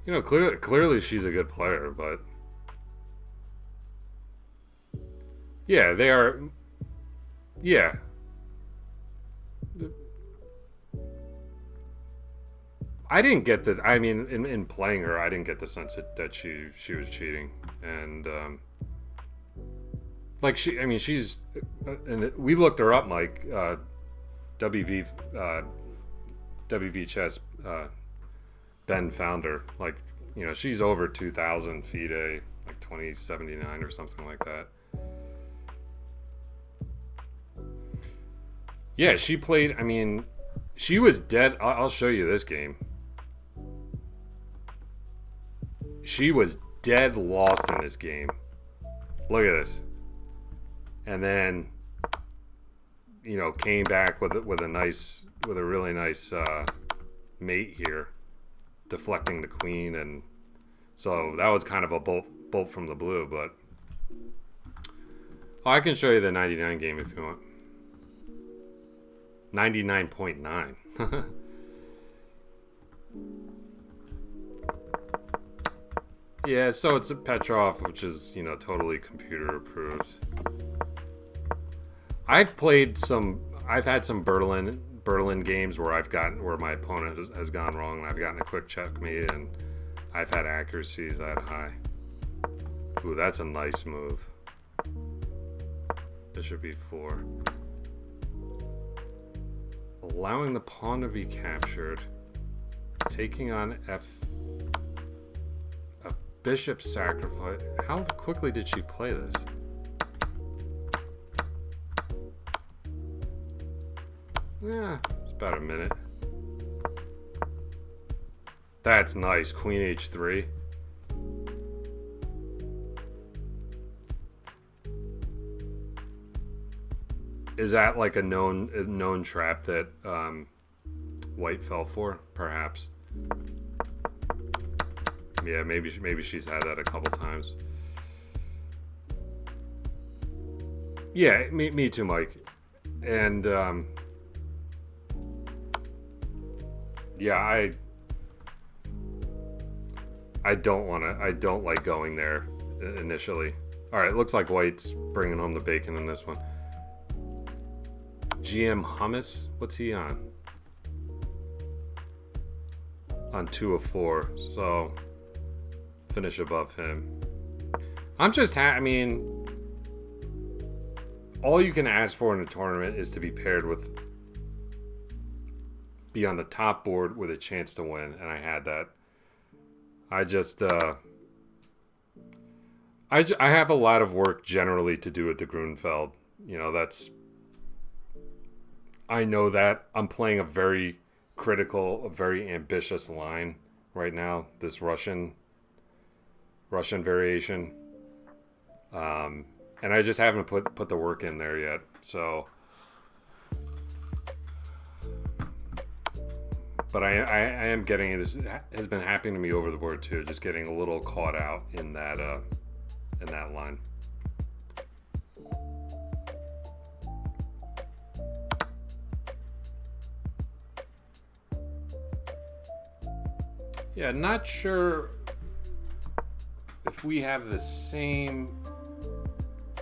you know, clearly she's a good player, but yeah, they are. Yeah. I didn't get the. I mean, in playing her, I didn't get the sense that she was cheating, and like she. I mean, she's. And we looked her up, Mike. WV WV Chess. Ben found her. Like, you know, she's over 2,000 FIDE, like 2079 or something like that. Yeah, she played. I mean, she was dead. I'll show you this game. She was dead lost in this game. Look at this. And then, you know, came back with a really nice mate here, deflecting the queen, and so that was kind of a bolt from the blue. But I can show you the 99 game if you want. 99.9. Yeah, so it's a Petrov, which is, you know, totally computer approved. I've had some Berlin games where my opponent has gone wrong, and I've gotten a quick checkmate, and I've had accuracies that high. Ooh, that's a nice move. Bishop e4. Allowing the pawn to be captured. Taking on a bishop sacrifice. How quickly did she play this? Yeah, it's about a minute. That's nice. Queen h3. Is that like a known trap that White fell for? Perhaps. Yeah, maybe she's had that a couple times. Yeah, me too, Mike. And yeah, I don't like going there initially. All right, looks like White's bringing home the bacon in this one. GM Hummus, what's he on? On 2 of 4, so finish above him. I'm just I mean, all you can ask for in a tournament is to be paired with, be on the top board with a chance to win, and I had that. I just I have a lot of work generally to do at the Grunfeld. You know, I know that I'm playing a very critical, a very ambitious line right now. This Russian variation, and I just haven't put the work in there yet. So, but I am getting, this has been happening to me over the board too. Just getting a little caught out in that line. Yeah, not sure if we have the same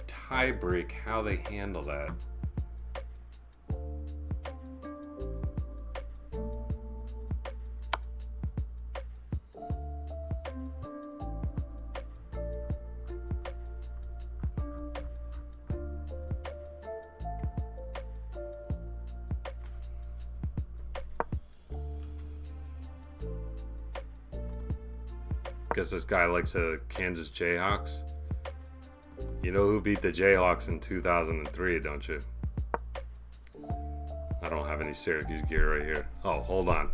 tie break, how they handle that. Guess this guy likes the Kansas Jayhawks. You know who beat the Jayhawks in 2003, don't you? I don't have any Syracuse gear right here. Oh, hold on.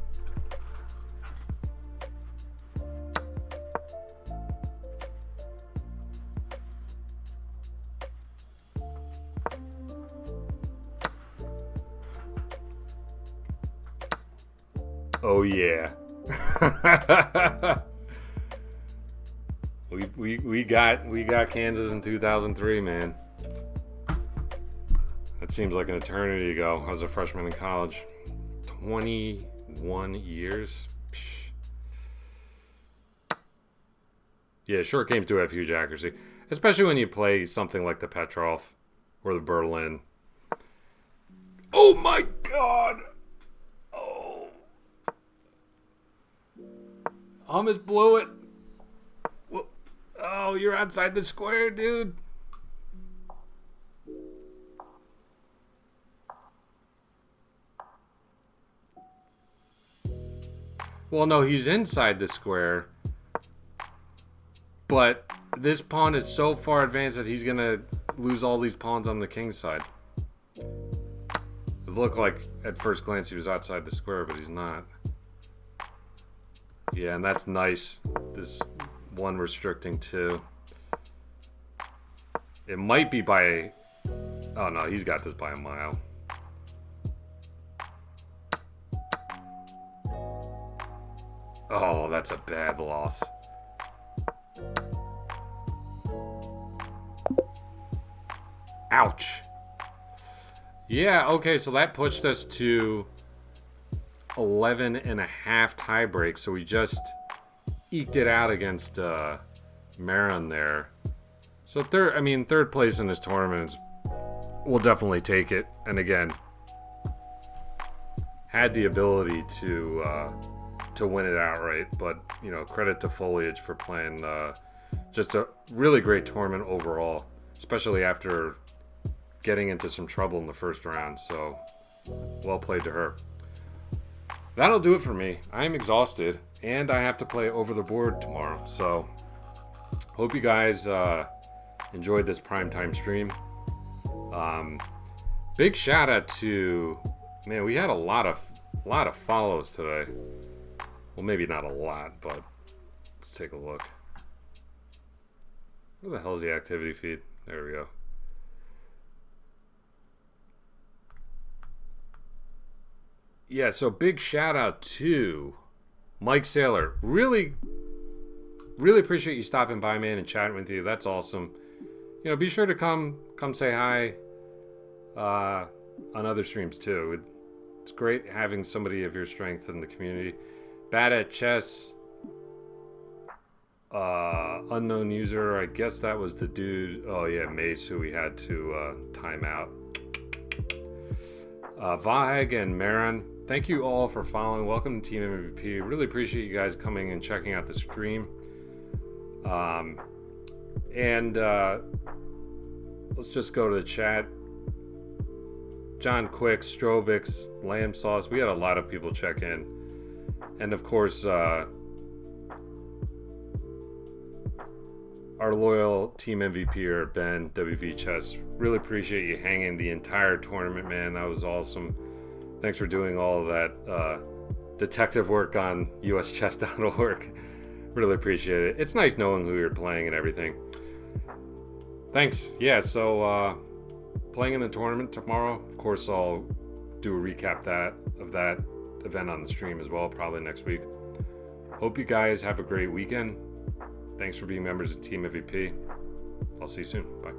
Oh yeah. We got Kansas in 2003, man. That seems like an eternity ago. I was a freshman in college. 21 years. Psh. Yeah, short games do have huge accuracy, especially when you play something like the Petrov or the Berlin. Oh my god! Oh. Almost blew it. Oh, you're outside the square, dude. Well, no, he's inside the square. But this pawn is so far advanced that he's going to lose all these pawns on the king's side. It looked like at first glance he was outside the square, but he's not. Yeah, and that's nice. This one restricting two. It might be by... Oh no, he's got this by a mile. Oh, that's a bad loss. Ouch. Yeah, okay, so that pushed us to 11 and a half tie break, so we just eked it out against Marin there. So third place in this tournament, we'll definitely take it. And again, had the ability to win it outright, but credit to Foliage for playing just a really great tournament overall, especially after getting into some trouble in the first round. So well played to her. That'll do it for me. I'm exhausted and I have to play over the board tomorrow. So hope you guys enjoyed this primetime stream. Big shout out to, man, we had a lot of follows today. Well, maybe not a lot, but let's take a look. Where the hell is the activity feed? There we go. Yeah, so big shout out to Mike Saylor. Really appreciate you stopping by, man, and chatting with you. That's awesome. Be sure to come say hi on other streams too. It's great having somebody of your strength in the community. Bad at chess. Unknown user. I guess that was the dude. Oh yeah, Mace, who we had to time out. Vaheg and Marin, thank you all for following. Welcome to Team MVP. Really appreciate you guys coming and checking out the stream. Let's just go to the chat. John Quick, Strobix, Lamb Sauce. We had a lot of people check in. And of course, our loyal team MVP, Ben, WV Chess. Really appreciate you hanging the entire tournament, man. That was awesome. Thanks for doing all of that detective work on uschess.org. Really appreciate it. It's nice knowing who you're playing and everything. Thanks. Yeah, so playing in the tournament tomorrow. Of course, I'll do a recap of that event on the stream as well, probably next week. Hope you guys have a great weekend. Thanks for being members of Team MVP. I'll see you soon. Bye.